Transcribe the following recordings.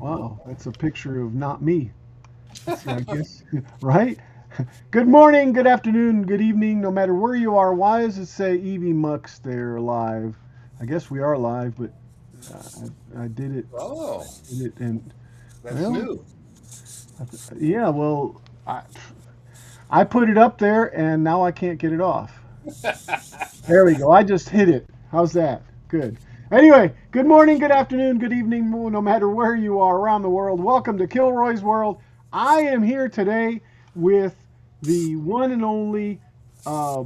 Wow, that's a picture of not me. I guess, right? Good morning, good afternoon, good evening, no matter where you are. Why does it say Evie Mux there live? I guess we are live, but I did it. Oh, I did it, and that's well, new. yeah. Well, I put it up there, and now I can't get it off. There we go. I just hit it. How's that? Good. Anyway, good morning, good afternoon, good evening, no matter where you are around the world. Welcome to Kilroy's World. I am here today with the one and only uh,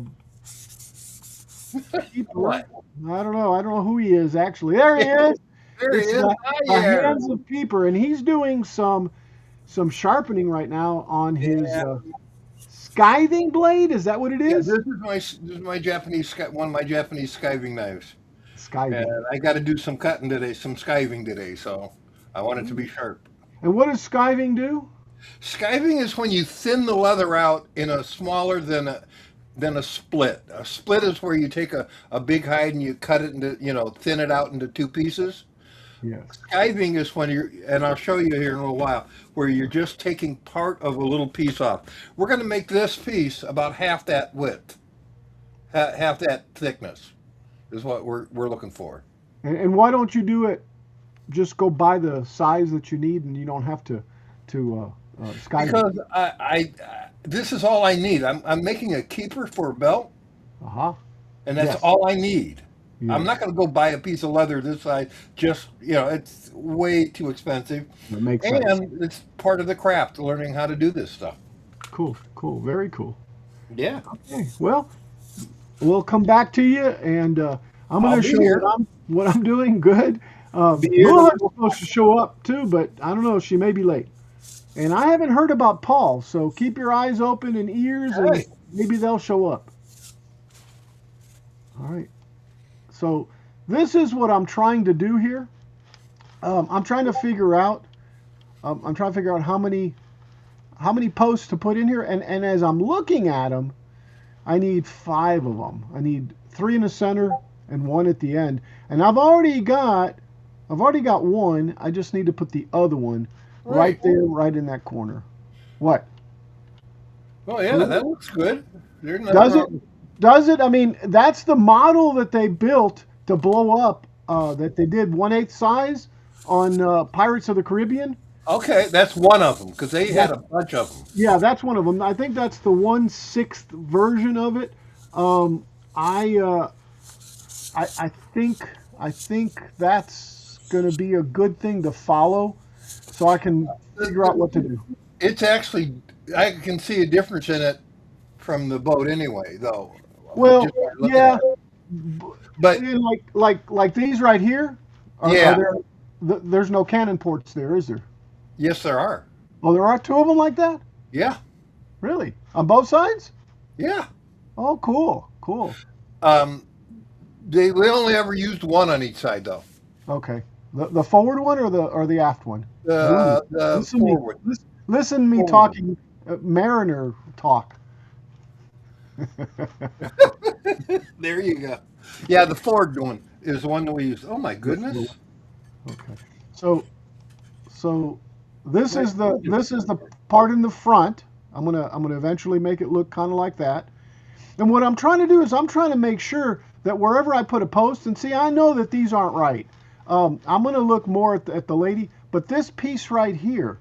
keeper. What? I don't know. I don't know who he is actually. There he is. There he It's is. Hi the there. hands of Peeper, and he's doing some sharpening right now on his Yeah, scything blade. Is that what it yeah. is? This is my one of my Japanese skiving knives, and Scything. I got to do some cutting today, some skiving today. So I want it to be sharp. And what does scything do? Skiving is when you thin the leather out in a smaller than a split. A split is where you take a big hide and you cut it into thin it out into two pieces. Yes. Skiving is when you're, and I'll show you here in a little while, where you're just taking part of a little piece off. We're going to make this piece about half that width, half that thickness, is what we're looking for. And why don't you do it? Just go buy the size that you need, and you don't have to skype it. Because this is all I need. I'm making a keeper for a belt, Uh huh. and that's Yes. all I need. I'm not Yes. going to go buy a piece of leather this size. Just it's way too expensive, That makes sense. and it's part of the craft, learning how to do this stuff. Cool. Cool. Very cool. Yeah, Okay. Well, we'll come back to you, and I'm going I'll to be show here. what I'm doing. Good. Be here. Moohugs was supposed to show up too, but I don't know. She may be late. And I haven't heard about Paul, so keep your eyes open and ears, and Hey, maybe they'll show up. All right. So this is what I'm trying to do here. I'm trying to figure out. I'm trying to figure out how many posts to put in here, and as I'm looking at them, I need 5 of them. I need 3 in the center and 1 at the end. And I've already got one. I just need to put the other one right right. there, right in that corner. What? Oh yeah, that looks good. There's nothing Does it? wrong. Does it? I mean, that's the model that they built to blow up. That they did 1/8 size on Pirates of the Caribbean. Okay, that's one of them because they had That a bunch of them. Yeah, that's one of them. I think that's the 1/6 version of it. Um, I, uh, I think that's going to be a good thing to follow, so I can figure out what to do. It's actually I can see a difference in it from the boat anyway, though, Well, just by looking yeah, at it. But like these right here. Are yeah, there? There's no cannon ports there, is there? yes, there are. Oh, there are 2 of them like that. Yeah, Really? On both sides? yeah. Oh, cool, cool. Um, we only ever used one on each side though. Okay. The forward one or the aft one? Ooh, The listen to me. forward, Listen to me forward one. talking Mariner talk. There you go. Yeah, the forward one is the one that we use. Oh my The- goodness! okay. So so this My is the goodness. this is the part in the front. I'm gonna eventually make it look kind of like that. And what I'm trying to do is I'm trying to make sure that wherever I put a post, and see, I know that these aren't right. I'm gonna look more at the lady, but this piece right here,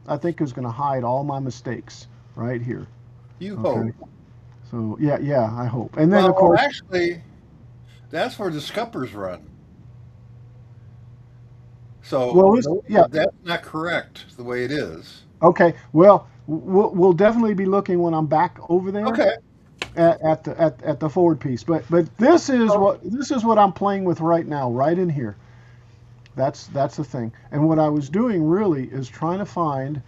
I think is gonna hide all my mistakes right here. You Okay. hope. So yeah, yeah, I hope. And then of Well, course, actually, that's where the scuppers run. So well, no, yeah, that's not correct the way it is. okay. Well, we'll definitely be looking when I'm back over there Okay. at the forward piece. But this is So, what I'm playing with right now, right in here. That's the thing. And what I was doing really is trying to find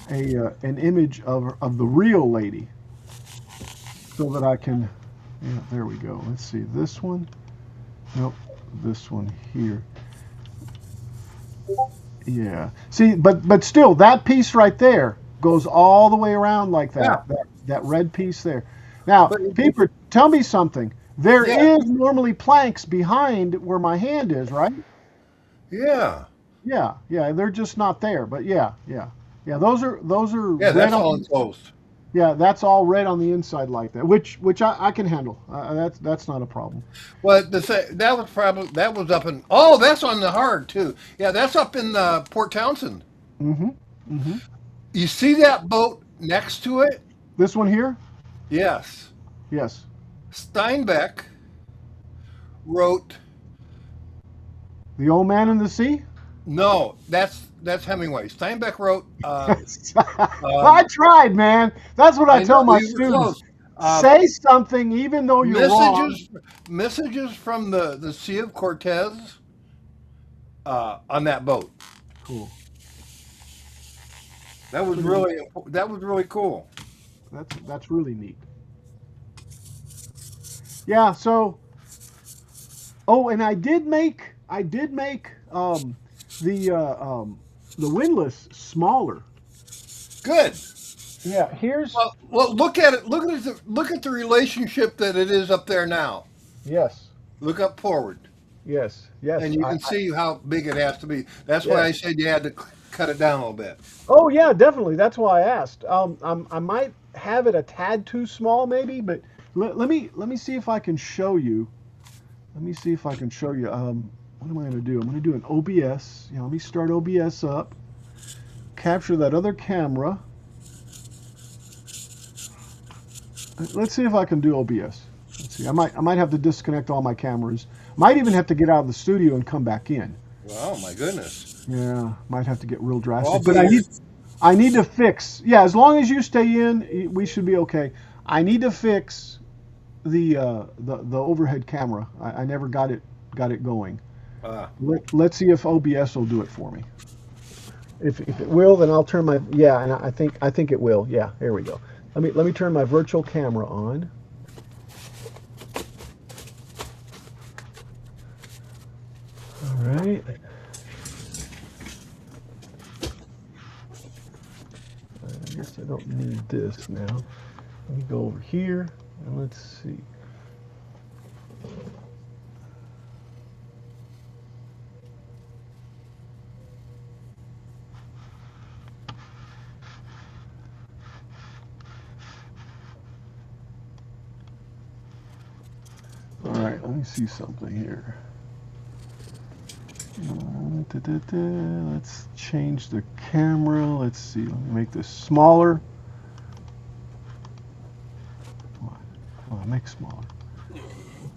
an image of the real lady so that I can. Yeah, there we go. Let's see this one. Nope, this one here. Yeah. See, but still, that piece right there goes all the way around like yeah, that. That red piece there. Now, but Peter, tell me something. There yeah, is normally planks behind where my hand is, right? yeah. Yeah, yeah, they're just not there. But yeah, yeah, yeah. Those are Yeah, red that's on. all enclosed. Yeah, that's all red on the inside like that, which I can handle. That's not a problem. Well, that was probably that was up in. Oh, that's on the hard too. Yeah, that's up in Port Townsend. Mm-hmm. Mm-hmm. You see that boat next to it? This one here? Yes. Yes. Steinbeck wrote. The Old Man in the Sea? No, that's Hemingway. Steinbeck wrote. I tried, man. That's what I I tell know my you were students. close. Say something even though you're wrong. Messages from the Sea of Cortez on that boat. Cool. Pretty. That was really cool. That's really neat. Yeah, so oh, and I did make the the windlass smaller. Good. Yeah, here's Well, look at it. Look at the relationship that it is up there now. yes. Look up forward, Yes. and Yes. you can see how big it has to be. That's why I Yes. said you had to cut it down a little bit. Oh yeah, definitely. That's why I asked. I might have it a tad too small, maybe, but let me see if I can show you. Let me see if I can show you. What am I going to do? I'm going to do an OBS. Let me start OBS up. Capture that other camera. Let's see if I can do OBS. Let's see. I might have to disconnect all my cameras. Might even have to get out of the studio and come back in. Wow, my goodness. Yeah, might have to get real I'll drastic. be But here. I need to fix. Yeah, as long as you stay in, we should be okay. I need to fix the overhead camera. I never got it going. Uh, Let's see if OBS will do it for me. If it will, then I'll turn my yeah, and I think it will. Yeah, there we go. Let me turn my virtual camera on. All right. I guess I don't need this now. Let me go over here and let's see. All right, let me see something here. Let's change the camera. Let's see. Let me make this smaller. Come on, make smaller.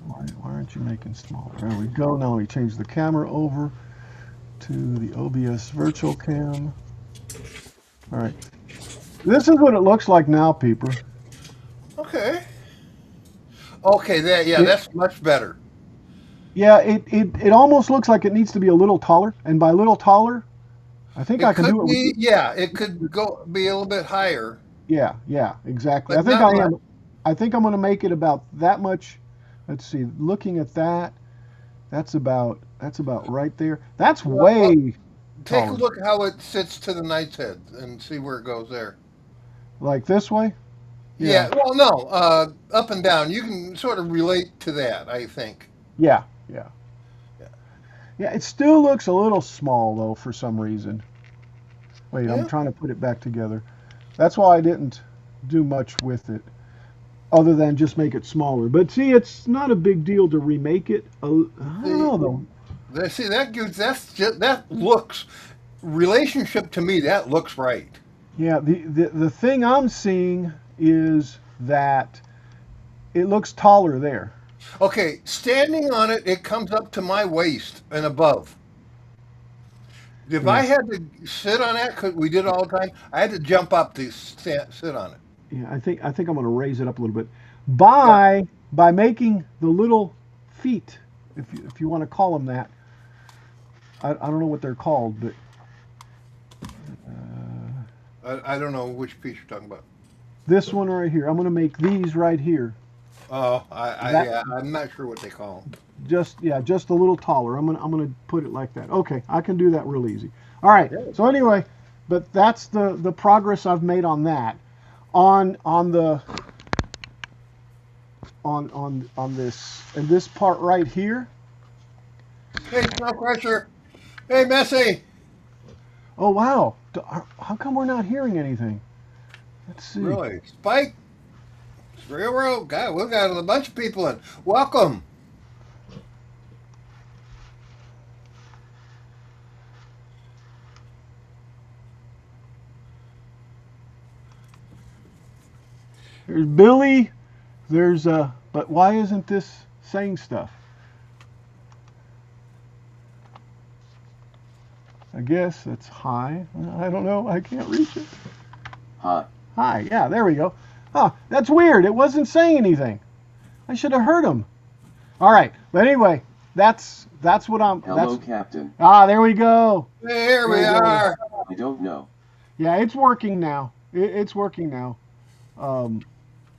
Why aren't you making smaller? There we go. Now we change the camera over to the OBS virtual cam. All right. This is what it looks like now, people. okay. Okay. It, That's much better. yeah, it almost looks like it needs to be a little taller. And by little taller, I think I It can do could it with, be. Yeah, it could go be a little bit higher, yeah, yeah, exactly. I but think not I much. am. I think I'm going to make it about that much. Let's see. Looking at that, that's about right there. That's Well, way take a taller. look how it sits to the knight's head and see where it goes there. Like this way? Yeah. Yeah. Well, no. Up and down. You can sort of relate to that. I think. Yeah. Yeah. Yeah. Yeah, it still looks a little small though for some reason. Wait, I'm Yeah. trying to put it back together. That's why I didn't do much with it other than just make it smaller. But see, it's not a big deal to remake it. I don't See, know though. see that gives that looks relationship to me. That looks right. Yeah, the thing I'm seeing is that it looks taller there. Okay, standing on it, it comes up to my waist and above. If I Yeah. had to sit on that, because we did it all the time, I had to jump up to sit on it. Yeah, I think I'm going to raise it up a little bit Yeah. by making the little feet, if you want to call them that. I don't know what they're called, but I don't know which piece you're talking about. this one right here, I'm going to make these right here. Oh, That yeah, I'm not sure what they call them. just a little taller. I'm gonna put it like that. Okay, I can do that real easy. All right. Yeah. So anyway, but that's the progress I've made on that. On the on this part right here. Hey, Snow Crusher. Hey, Messy. Oh wow! How come we're not hearing anything? Let's see. Really? Spike, Railroad, God, we got a bunch of people in. Welcome. There's Billy. There's but why isn't this saying stuff? I guess it's hi. I don't know. I can't reach it. Hi. Hi. Yeah, there we go. Huh, that's weird. It wasn't saying anything. I should have heard him. All right. But anyway, that's what I'm. Hello, That's Captain. there we go. There we There we go. are. I don't know. Yeah, it's working now. It's working now.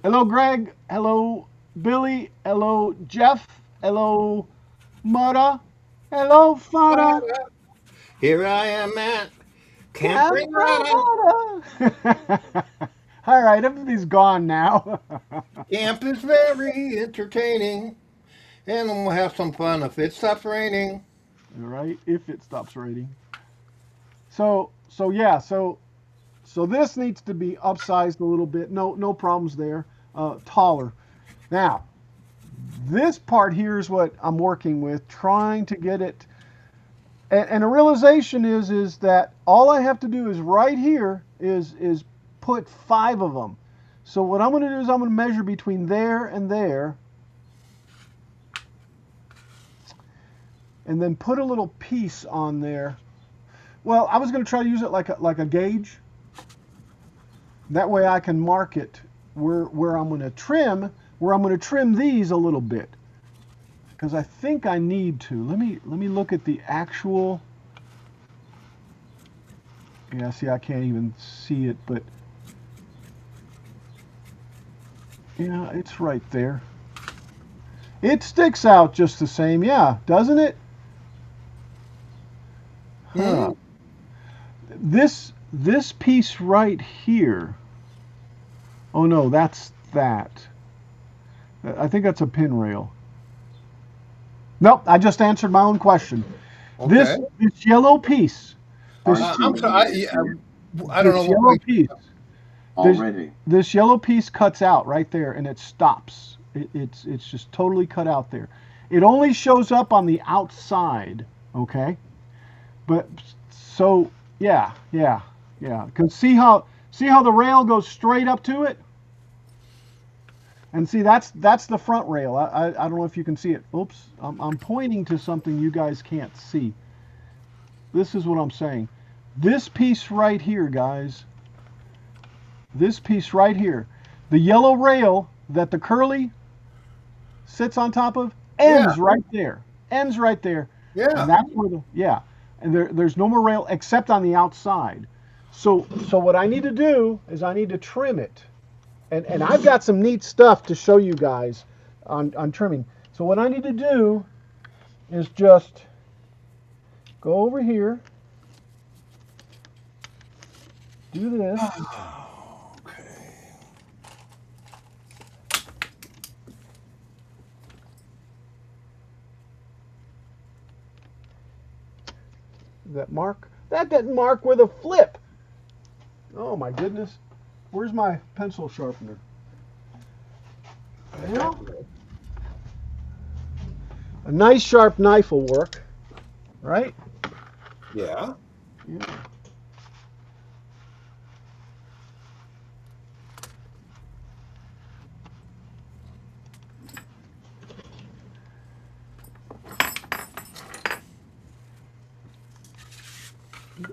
Hello, Greg. Hello, Billy. Hello, Jeff. Hello, Mudda. Hello, Fada. Here I am at Camping All right, everybody's gone now. Camp is very entertaining, and we'll have some fun if it stops raining. All right, if it stops raining. So yeah, so this needs to be upsized a little bit. No problems there. Taller. Now, this part here is what I'm working with, trying to get it. And a realization is that all I have to do is right here is put 5 of them. So what I'm going to do is I'm going to measure between there and there, and then put a little piece on there. Well, I was going to try to use it like a gauge. That way I can mark it where I'm going to trim these a little bit. Because I think I need to. Let me look at the actual. Yeah, see, I can't even see it, but yeah, it's right there. It sticks out just the same, yeah, doesn't it? Huh. This piece right here. Oh no, that's that. I think that's a pin rail. Nope, I just answered my own question. Okay. This yellow piece. This, I'm sorry. I don't know yellow what piece. Already. This yellow piece cuts out right there, and it stops. It's just totally cut out there. It only shows up on the outside. Okay, but so yeah. Because see how the rail goes straight up to it. And see, that's the front rail. I don't know if you can see it. Oops, I'm pointing to something you guys can't see. This is what I'm saying. This piece right here, guys. This piece right here. The yellow rail that the curly sits on top of ends right there. Ends right there. Yeah. And that's where and there's no more rail except on the outside. So what I need to do is I need to trim it. And I've got some neat stuff to show you guys on trimming. So what I need to do is just go over here, do this. Okay. That mark? That didn't mark with a flip. Oh my goodness. Where's my pencil sharpener? Well, a nice sharp knife will work, right? Yeah. Yeah.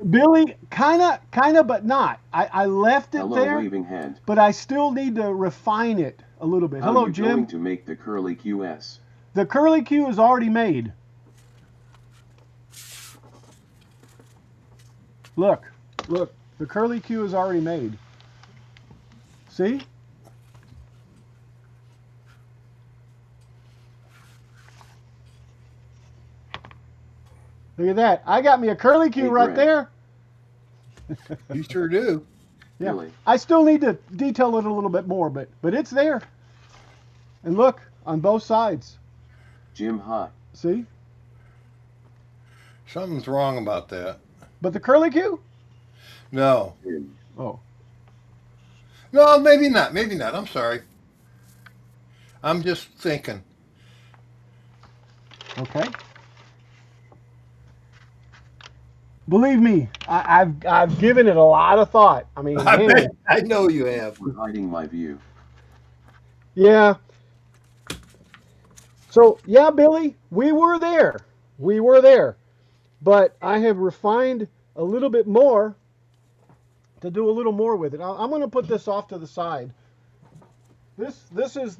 Billy, kinda, but not. I left it Hello, there, waving hand. but I still need to refine it a little bit. How Hello, you Jim. going to make the curly QS? The curly Q is already made. Look, the curly Q is already made. See? Look at that. I got me a curly Q Hey, right Greg. there. You sure do. Yeah. Really? I still need to detail it a little bit more, but it's there. And look, on both sides. Jim, hi. See? Something's wrong about that. But the curly Q, No. Jim. Oh, No, maybe not. Maybe not. I'm sorry. I'm just thinking. okay. Believe me, I've given it a lot of thought. I mean, I man, bet. I know you have. We're hiding my view. yeah. So yeah, Billy, we were there. We were there, but I have refined a little bit more to do a little more with it. I'm going to put this off to the side. This is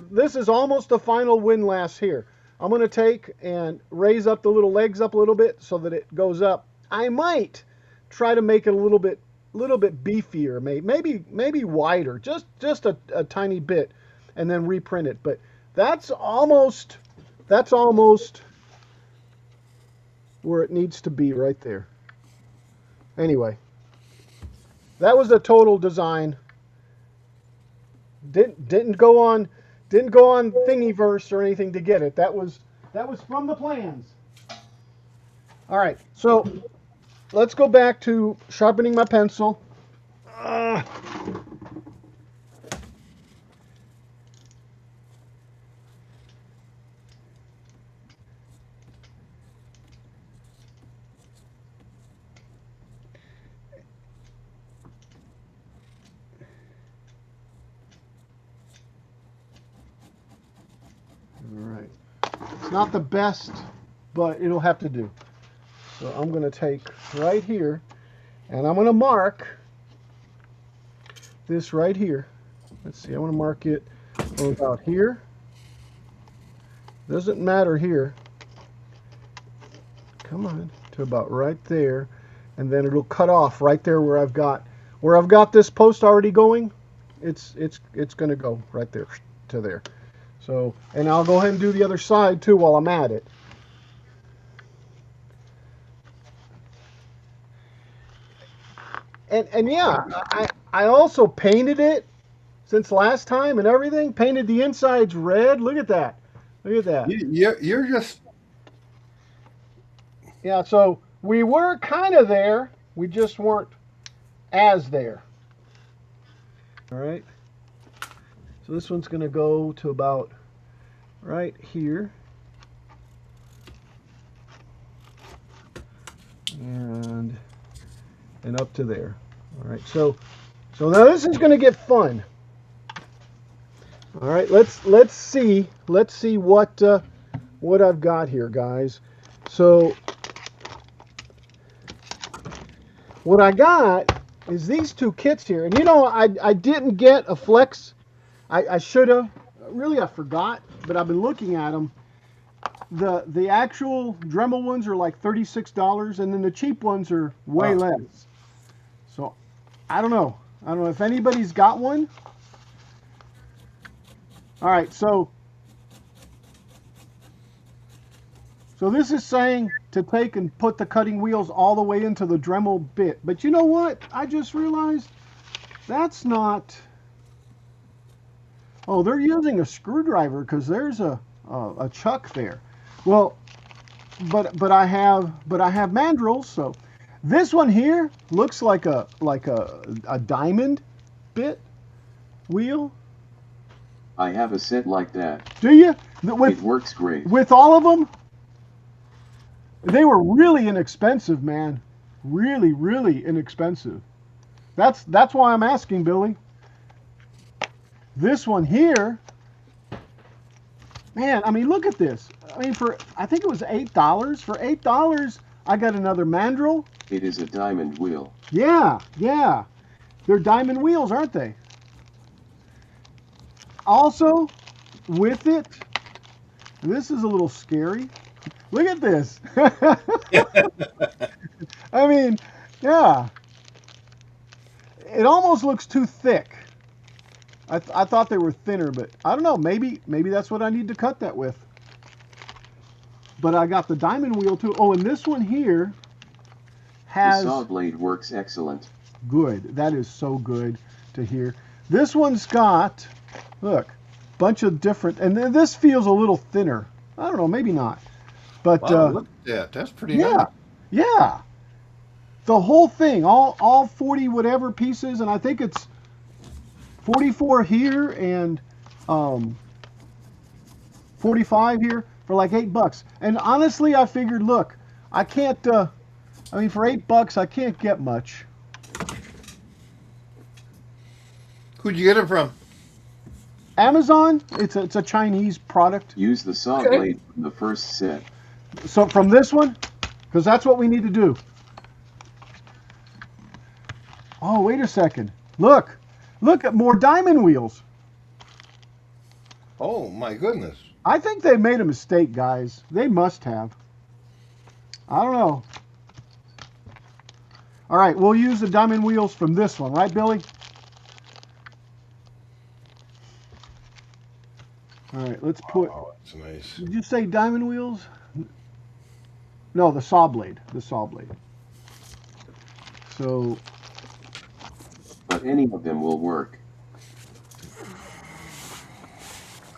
this is almost the final windlass here. I'm going to take and raise up the little legs up a little bit so that it goes up. I might try to make it a little bit beefier, maybe wider, just a tiny bit, and then reprint it. But that's almost where it needs to be right there. Anyway, that was the total design. Didn't go on Thingiverse or anything to get it. That was from the plans. All right, so let's go back to sharpening my pencil. All right. It's not the best, but it'll have to do. So I'm going to take right here, and I'm going to mark this right here. Let's see, I want to mark it about here. Doesn't matter here. Come on, to about right there, and then it'll cut off right there where I've got this post already going. It's going to go right there to there. So, and I'll go ahead and do the other side too while I'm at it. And yeah, I also painted it since last time and everything. Painted the insides red. Look at that. Look at that. You're just. Yeah, so we were kind of there. We just weren't as there. All right. So this one's going to go to about right here. And up to there. All right. So now this is going to get fun. All right. Let's see what I've got here, guys. So what I got is these two kits here. And you know, I didn't get a flex. I should have. Really, I forgot, but I've been looking at them. The actual Dremel ones are like $36, and then the cheap ones are way less. So I don't know. I don't know if anybody's got one. All right, so this is saying to take and put the cutting wheels all the way into the Dremel bit. But you know what? I just realized that's not. Oh, they're using a screwdriver because there's a chuck there. Well, but I have mandrels. So this one here looks like a diamond bit wheel. I have a set like that. Do you? It works great. With all of them? They were really inexpensive, man. Really, really inexpensive. That's why I'm asking, Billy. This one here, man, I mean, look at this. I mean, I think it was $8. For $8, I got another mandrel. It is a diamond wheel. Yeah, yeah. They're diamond wheels, aren't they? Also, with it, this is a little scary. Look at this. I mean, yeah. It almost looks too thick. I thought they were thinner, but I don't know. Maybe that's what I need to cut that with. But I got the diamond wheel too. Oh, and this one here has... The saw blade works excellent. Good. That is so good to hear. This one's got, look, bunch of different... And this feels a little thinner. I don't know. Maybe not. But Wow, look at that. That's pretty nice. Yeah. the whole thing, all 40 whatever pieces, and I think it's 44 here and 45 here for like $8. And honestly, I figured, look, I can't. I mean, for $8, I can't get much. Who'd you get it from? Amazon. It's a Chinese product. Use the saw Okay. blade from the first set. So from this one, because that's what we need to do. Oh, wait a second. Look at more diamond wheels. Oh my goodness. I think they made a mistake, guys. They must have. I don't know. All right, we'll use the diamond wheels from this one, right, Billy? All right, let's put. Oh, that's nice. Did you say diamond wheels? No, the saw blade. The saw blade. So. But any of them will work.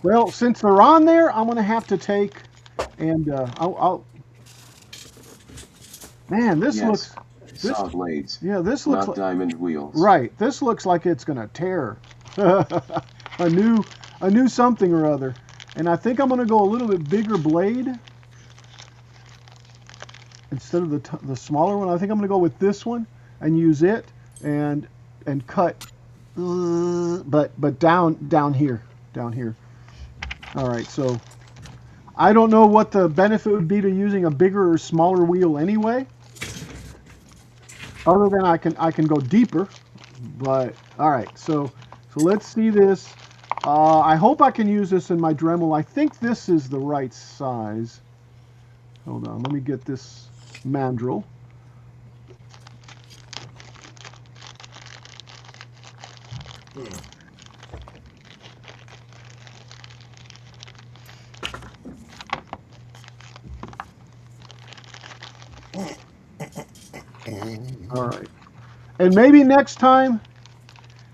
Well, since they're on there, I'm gonna have to take and I'll. Man, this Yes. looks. This, Saw blades. yeah, this looks Not like, diamond wheels. right. This looks like it's gonna tear. a new something or other. And I think I'm gonna go a little bit bigger blade instead of the smaller one. I think I'm gonna go with this one and use it and cut, but down here. All right, so I don't know what the benefit would be to using a bigger or smaller wheel anyway. Other than I can go deeper, but all right. So let's see this. I hope I can use this in my Dremel. I think this is the right size. Hold on, let me get this mandrel. All right, and maybe next time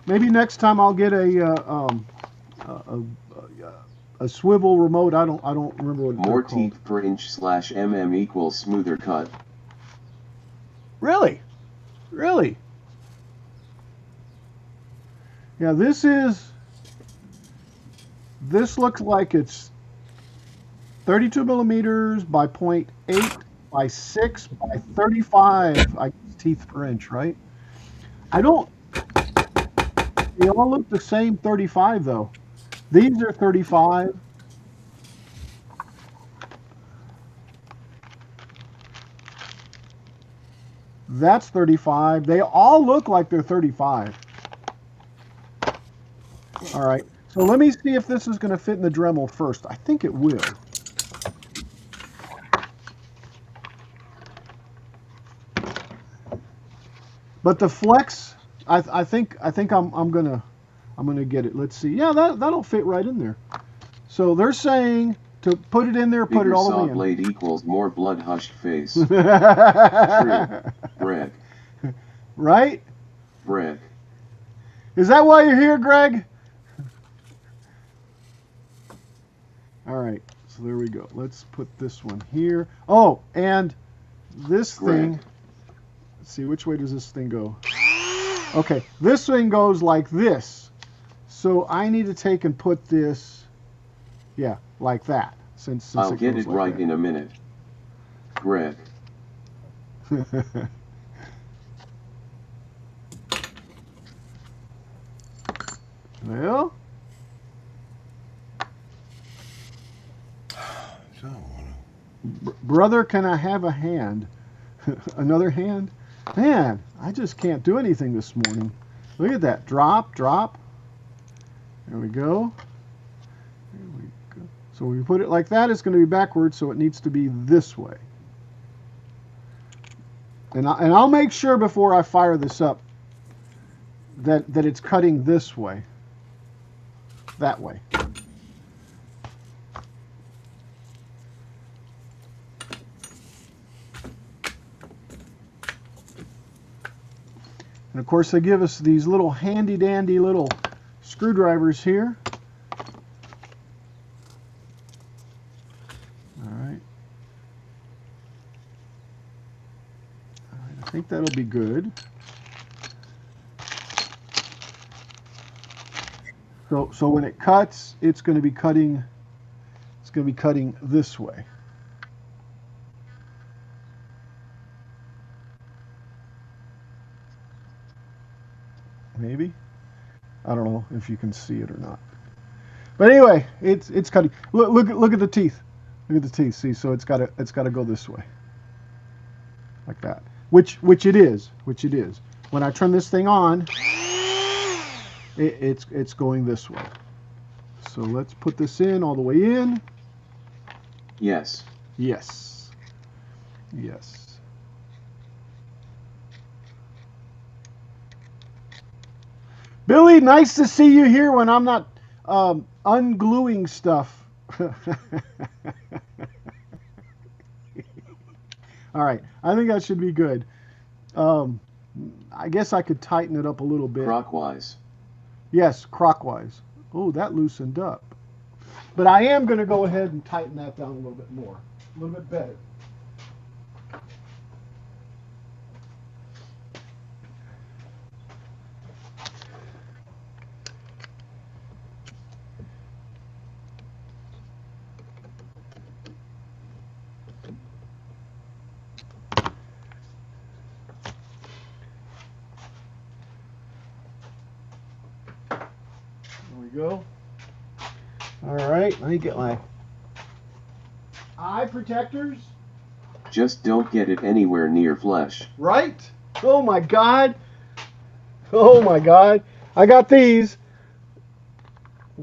I'll get a swivel remote. I don't remember what More they're called. teeth per inch / mm equals smoother cut. Really? Yeah, this looks like it's 32 millimeters by 0.8 by 6 by 35, I guess, teeth per inch, right? They all look the same 35 though. These are 35. That's 35. They all look like they're 35. All right. So let me see if this is going to fit in the Dremel first. I think it will. But the flex, I think I'm gonna get it. Let's see. Yeah, that'll fit right in there. So they're saying to put it in there, put it Bigger all the saw way in. blade equals more blood hushed face. True. Greg. Right? Greg. Is that why you're here, Greg? All right. So there we go. Let's put this one here. Oh, and this thing. Greg. Let's see, which way does this thing go? Okay, this thing goes like this. So I need to take and put this, yeah, like that. Since I'll it get goes it like right that. in a minute. Greg. Well, So, brother, can I have a hand? Another hand? Man, I just can't do anything this morning. Look at that. Drop. There we go. So when we put it like that, it's going to be backwards, so it needs to be this way. And I'll make sure before I fire this up that it's cutting this way. That way. And of course they give us these little handy dandy little screwdrivers here. All right. I think that'll be good. So when it cuts, it's going to be cutting. It's going to be cutting this way. Maybe. I don't know if you can see it or not. But anyway, it's cutting. Look at the teeth. Look at the teeth. See, so it's got to go this way, like that. Which it is. Which it is. When I turn this thing on, it's going this way. So let's put this in all the way in. Yes. Yes. Yes. Billy, nice to see you here when I'm not ungluing stuff. All right, I think that should be good. I guess I could tighten it up a little bit. Crockwise. Yes, crockwise. Oh, that loosened up. But I am going to go ahead and tighten that down a little bit more, a little bit better. There we go. All right, let me get my eye protectors. Just don't get it anywhere near flesh. Right? Oh my God. Oh my God. I got these.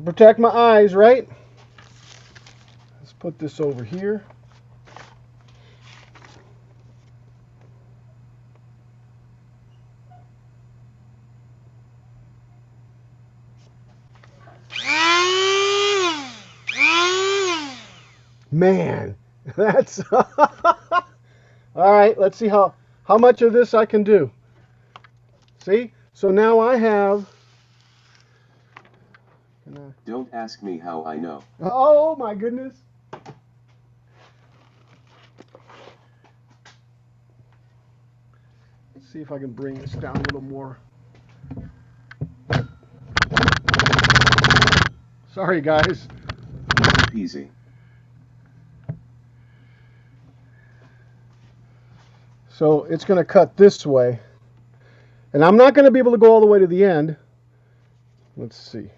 Protect my eyes, right? Let's put this over here. Man, that's all right. Let's see how much of this I can do. See? So now I have. Don't ask me how I know. Oh my goodness. Let's see if I can bring this down a little more. Sorry, guys. Easy. So it's going to cut this way. And I'm not going to be able to go all the way to the end. Let's see.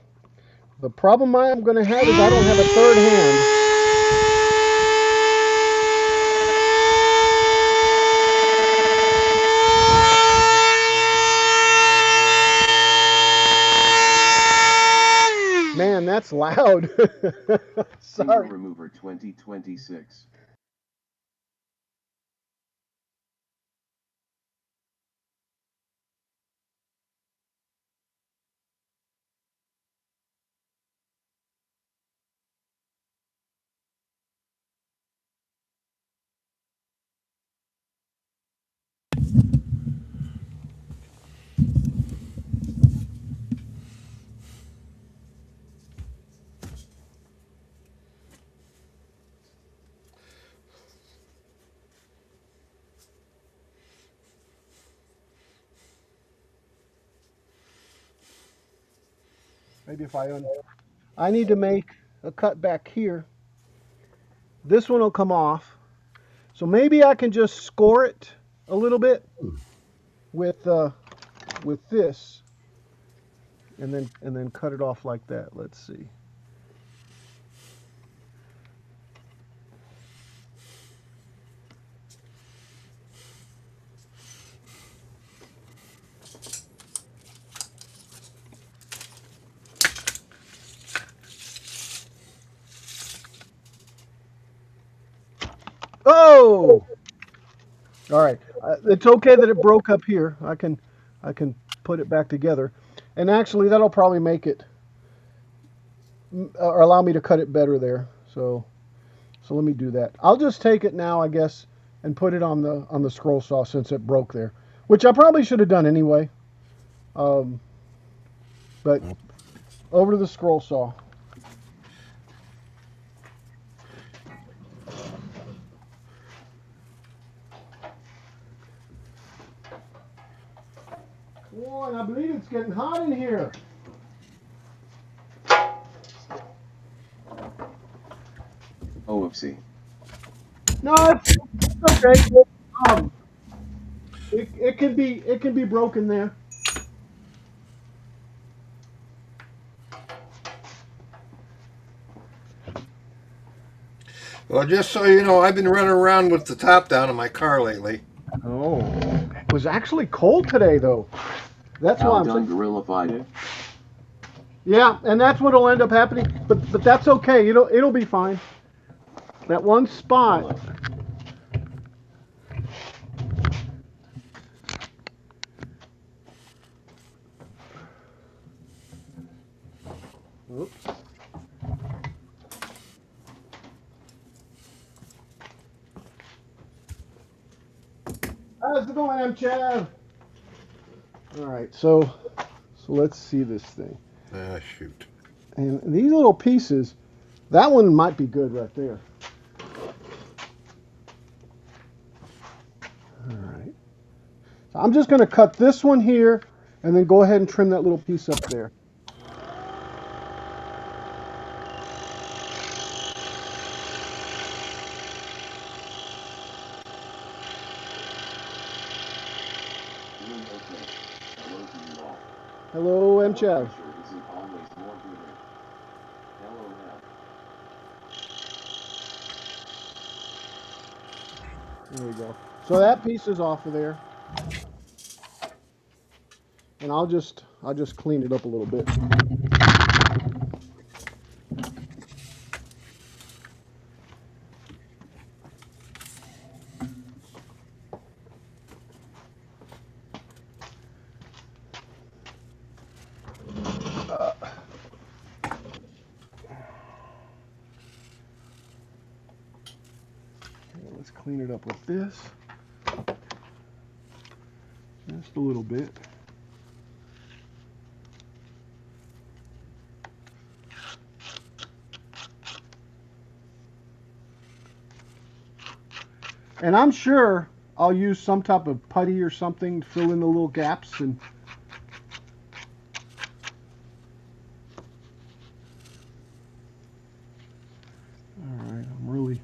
The problem I'm going to have is I don't have a third hand. Man, that's loud. Finger Sorry. Remover 2026. Maybe if I need to make a cut back here. This one will come off. So maybe I can just score it a little bit with this, and then cut it off like that. Let's see. Oh! All right. It's okay that it broke up here. I can put it back together. And actually, that'll probably make it, or allow me to cut it better there. So let me do that. I'll just take it now, I guess, and put it on the scroll saw since it broke there, which I probably should have done anyway. But over to the scroll saw. Oh, and I believe it's getting hot in here. Oopsie. No, it's okay. It can be broken there. Well, just so you know, I've been running around with the top down in my car lately. Oh, it was actually cold today though. That's why How I'm done saying. gorillafied it? Yeah, and that's what'll end up happening. But that's okay. It'll be fine. That one spot. Oops. How's it going, M. Chav? All right, so let's see this thing. Ah, shoot. And these little pieces, that one might be good right there. All right. So I'm just going to cut this one here and then go ahead and trim that little piece up there. Hello, M. Chav. There we go. So that piece is off of there. And I'll just clean it up a little bit. Let's clean it up with this. Just a little bit. And I'm sure I'll use some type of putty or something to fill in the little gaps. And all right, I'm really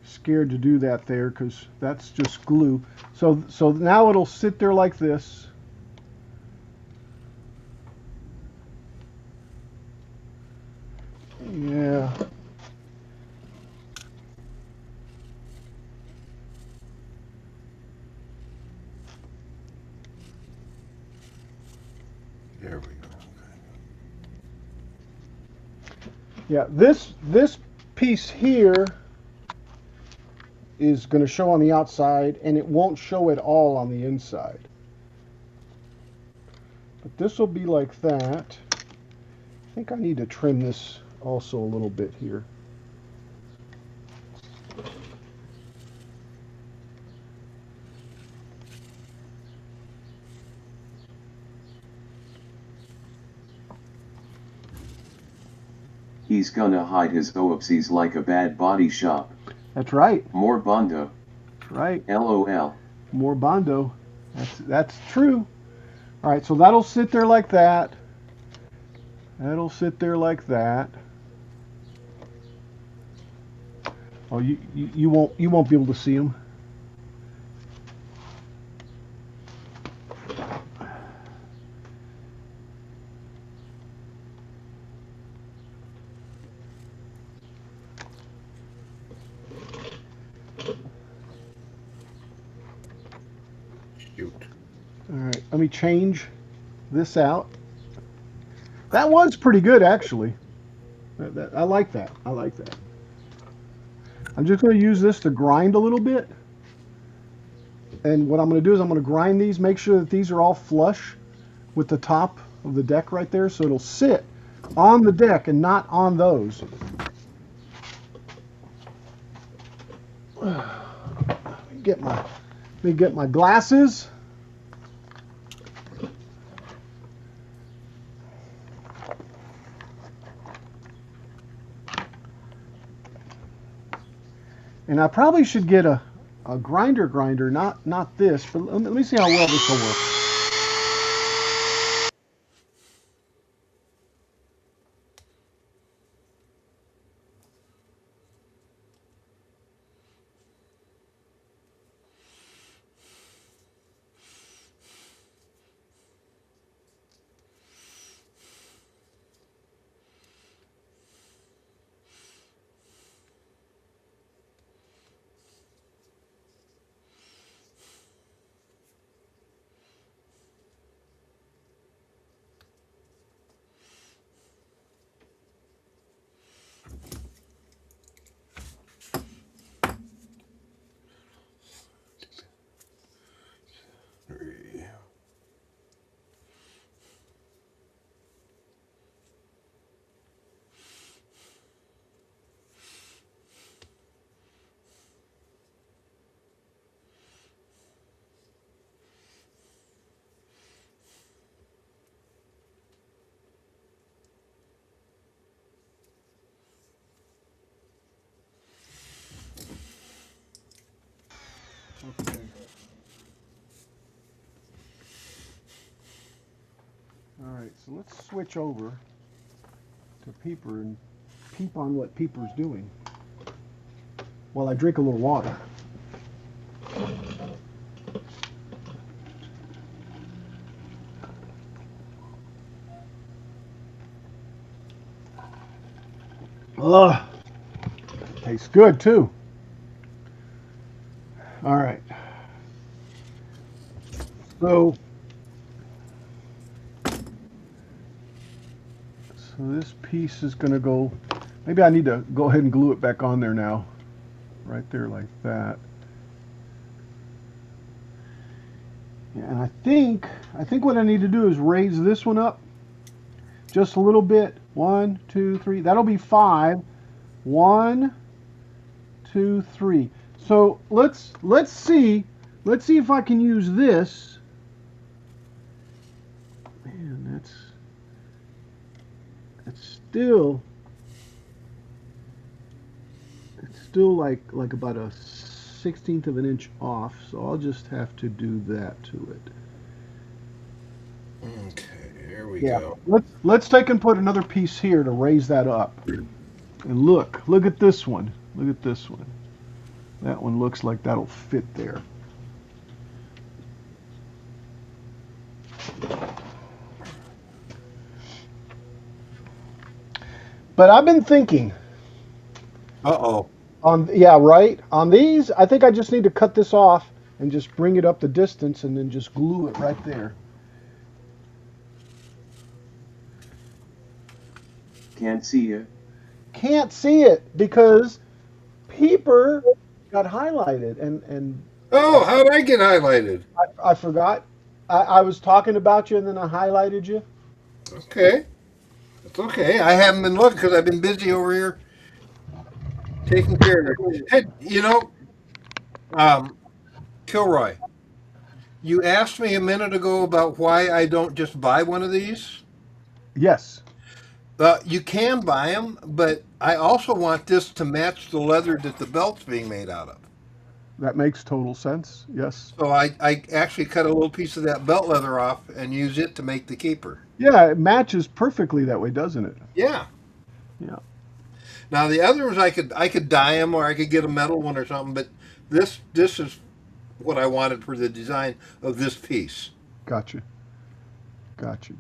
scared to do that there because that's just glue. So now it'll sit there like this. Yeah. There we go. Yeah, this piece here is going to show on the outside, and it won't show at all on the inside. But this will be like that. I think I need to trim this also a little bit here. He's gonna hide his oopsies like a bad body shop. That's right. More Bondo. That's right. LOL. More Bondo. That's true. All right, so that'll sit there like that. That'll sit there like that. Oh, you won't be able to see them. Shoot. All right, let me change this out. That was pretty good, actually. I like that. I like that. I'm just going to use this to grind a little bit. And what I'm going to do is I'm going to grind these, make sure that these are all flush with the top of the deck right there, so it'll sit on the deck and not on those. Let me get my glasses. And I probably should get a grinder, not this, but let me see how well this will work. Okay. All right, so let's switch over to Peeper and peep on what Peeper's doing while I drink a little water. Ugh, tastes good too. All right, so this piece is going to go. Maybe I need to go ahead and glue it back on there now, right there like that. Yeah, and I think what I need to do is raise this one up just a little bit. 1, 2, 3. That'll be 5. 1, 2, 3. So let's see if I can use this. Man, it's still like about a 1/16 of an inch off. So I'll just have to do that to it. Okay, here we Yeah. go. Let's take and put another piece here to raise that up. And look at this one. Look at this one. That one looks like that'll fit there. But I've been thinking Uh-oh. yeah, right. On these, I think I just need to cut this off and just bring it up the distance and then just glue it right there. Can't see it. Can't see it because Peeper got highlighted and Oh, how'd I get highlighted? I forgot. I was talking about you and then I highlighted you. Okay. It's okay. I haven't been looking because I've been busy over here taking care of it. Hey, um, Kilroy, you asked me a minute ago about why I don't just buy one of these. Yes, You can buy them, but I also want this to match the leather that the belt's being made out of. that makes total sense. Yes. So I actually cut a little piece of that belt leather off and use it to make the keeper. Yeah, it matches perfectly that way, doesn't it? Yeah. Yeah. Now the other ones I could dye them or I could get a metal one or something, but this is what I wanted for the design of this piece. Gotcha. Gotcha.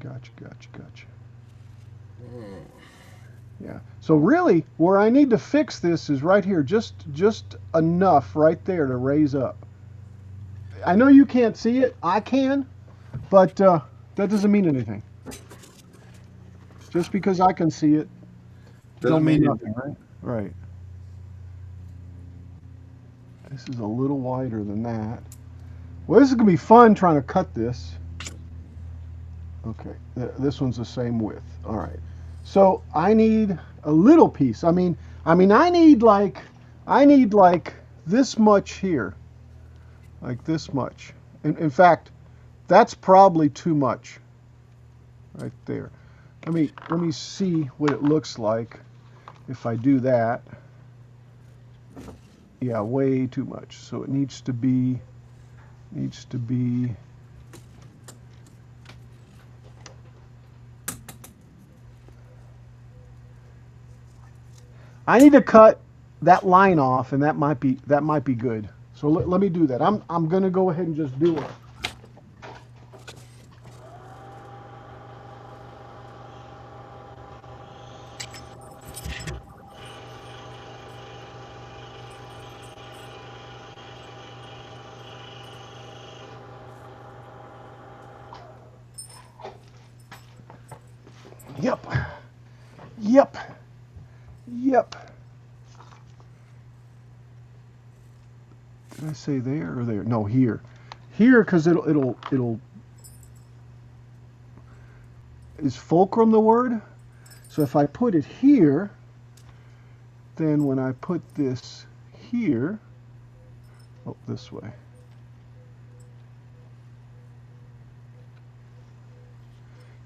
Yeah. So really, where I need to fix this is right here, just enough right there to raise up. I know you can't see it. I can, but that doesn't mean anything. Just because I can see it, don't mean nothing, right? Right. This is a little wider than that. Well, this is gonna be fun trying to cut this. Okay, this one's the same width. All right. So I need a little piece. I mean, I need like this much here, like this much. In fact, that's probably too much, right there. Let me see what it looks like if I do that. Yeah, way too much. So it needs to be. I need to cut that line off, and that might be good. So let me do that. I'm gonna go ahead and just do it. Yep. Yep. Yep. Did I say there or there? No, here. Here, because it'll is fulcrum the word? So if I put it here, then when I put this here, oh, this way.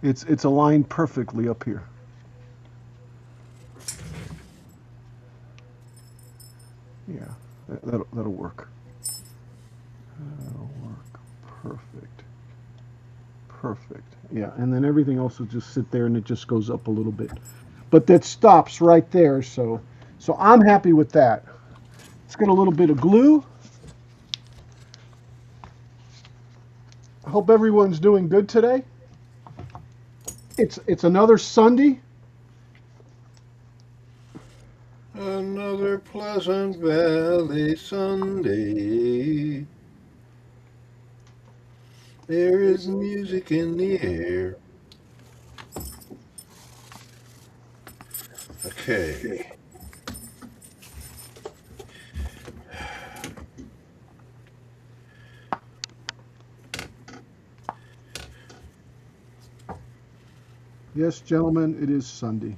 It's aligned perfectly up here. Yeah, that'll work. Perfect. Yeah, and then everything else will just sit there and it just goes up a little bit. But that stops right there, so I'm happy with that. Let's get a little bit of glue. I hope everyone's doing good today. It's another Sunday. Another Pleasant Valley Sunday. There is music in the air. Okay. Yes, gentlemen, it is Sunday.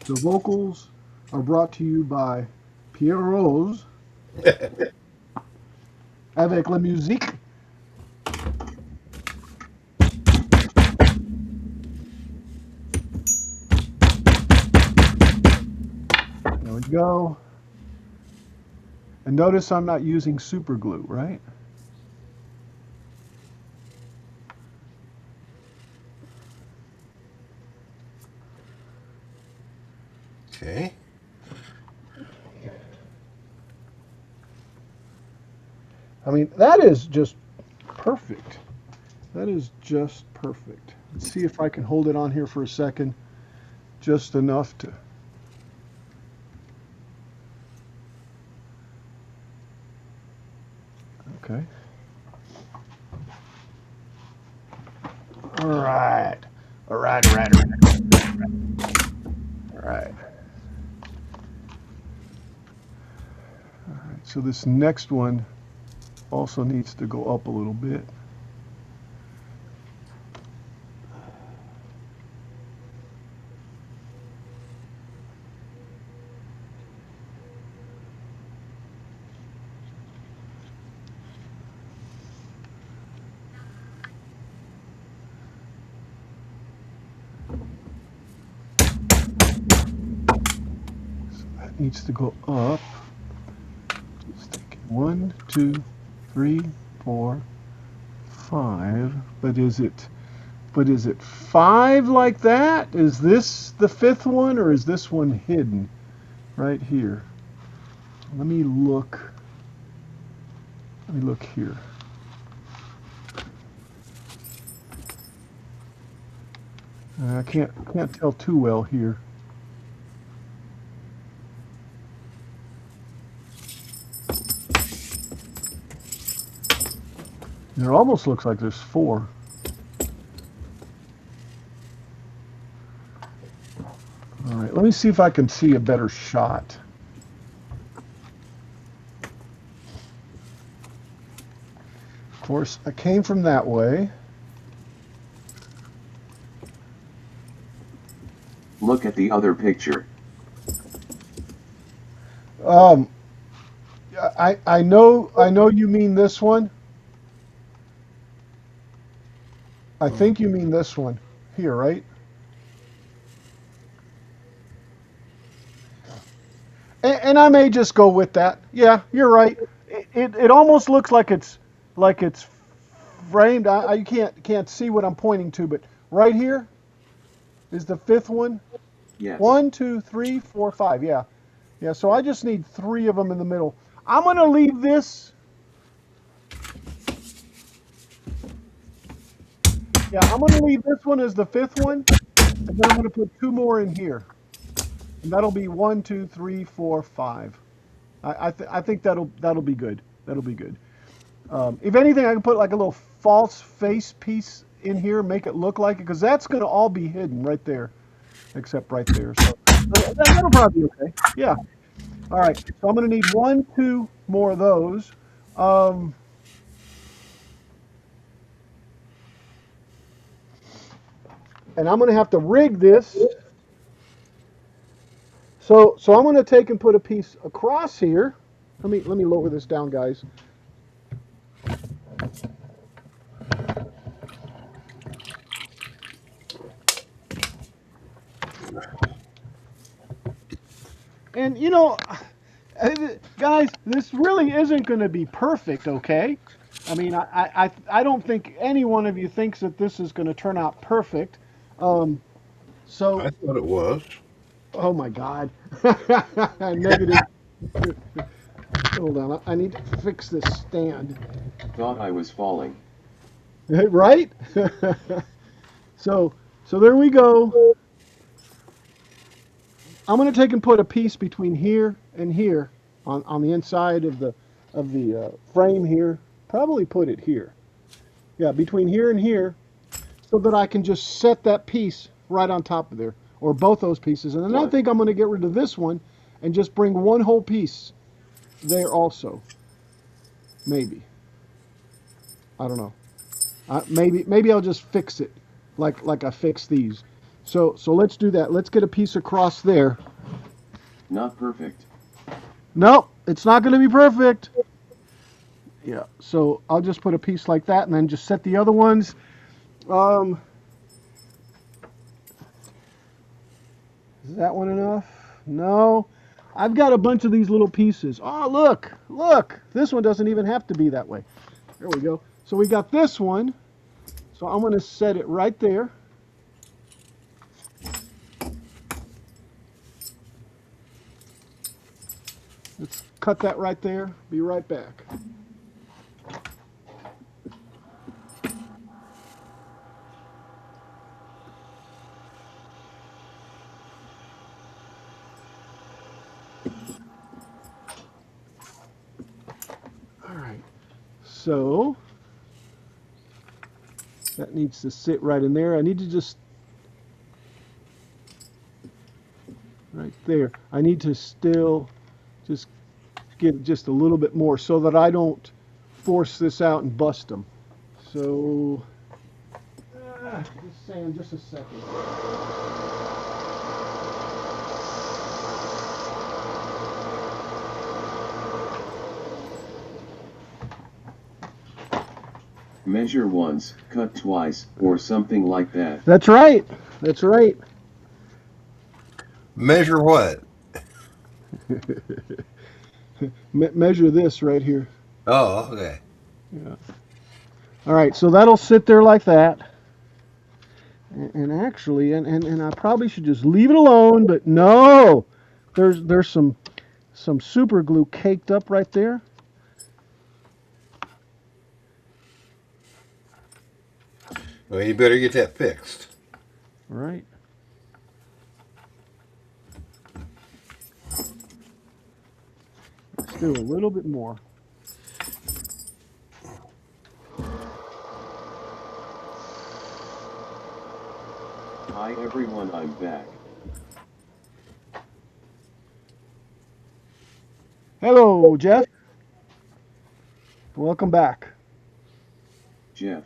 The vocals are brought to you by Pierre Rose avec la musique. There we go. And notice I'm not using super glue, right? Okay. I mean, that is just perfect. That is just perfect. Let's see if I can hold it on here for a second. Just enough to... Okay. All right. All right. All right. All right. So this next one also needs to go up a little bit. Needs to go up. Just thinking 1, 2, 3, 4, 5. But is it 5 like that? Is this the 5th one, or is this one hidden right here? Let me look here. I can't tell too well here. It almost looks like there's 4. All right, let me see if I can see a better shot. Of course, I came from that way. Look at the other picture. I know you mean this one. I think you mean this one here, right? And I may just go with that. Yeah, you're right. It almost looks like it's framed. You can't see what I'm pointing to, but right here is the 5th one. Yes. 1, 2, 3, 4, 5. Yeah. So I just need 3 of them in the middle. I'm gonna leave this. Yeah, I'm gonna leave this one as the 5th one, and then I'm gonna put 2 more in here, and that'll be 1, 2, 3, 4, 5. I think that'll be good. That'll be good. If anything, I can put like a little false face piece in here, make it look like it, because that's gonna all be hidden right there, except right there. So that'll probably be okay. Yeah. All right. So I'm gonna need 1, 2 more of those. And I'm going to have to rig this. So I'm going to take and put a piece across here. Let me lower this down, guys. And you know, guys, this really isn't going to be perfect, okay? I mean, I don't think any one of you thinks that this is going to turn out perfect. Um, so, I thought it was. oh my God, negative. Hold on, I need to fix this stand. Thought I was falling. Right? So, so there we go. I'm going to take and put a piece between here and here on the inside of the frame here. Probably put it here. Yeah, between here and here, so that I can just set that piece right on top of there, or both those pieces. And then I What? think I'm going to get rid of this one and just bring one whole piece there also. Maybe. I don't know. Maybe I'll just fix it like I fixed these. So let's do that. Let's get a piece across there. Not perfect. Nope, it's not going to be perfect. Yeah, so I'll just put a piece like that and then just set the other ones. Um, is that one enough? No. I've got a bunch of these little pieces. Oh, look, look. This one doesn't even have to be that way. There we go. So we got this one. So I'm going to set it right there. Let's cut that right there. Be right back. All right. So that needs to sit right in there. I need to just right there. I need to still just get just a little bit more so that I don't force this out and bust them. So, just saying, just a second. Measure once, cut twice, or something like that. That's right. That's right. Measure what? Measure this right here. Oh, okay. Yeah. All right, so that'll sit there like that. And actually, and I probably should just leave it alone, but no, there's some super glue caked up right there. Well, you better get that fixed. All right. Let's do a little bit more. Hi everyone, I'm back. Hello, Jeff. Welcome back. Jeff.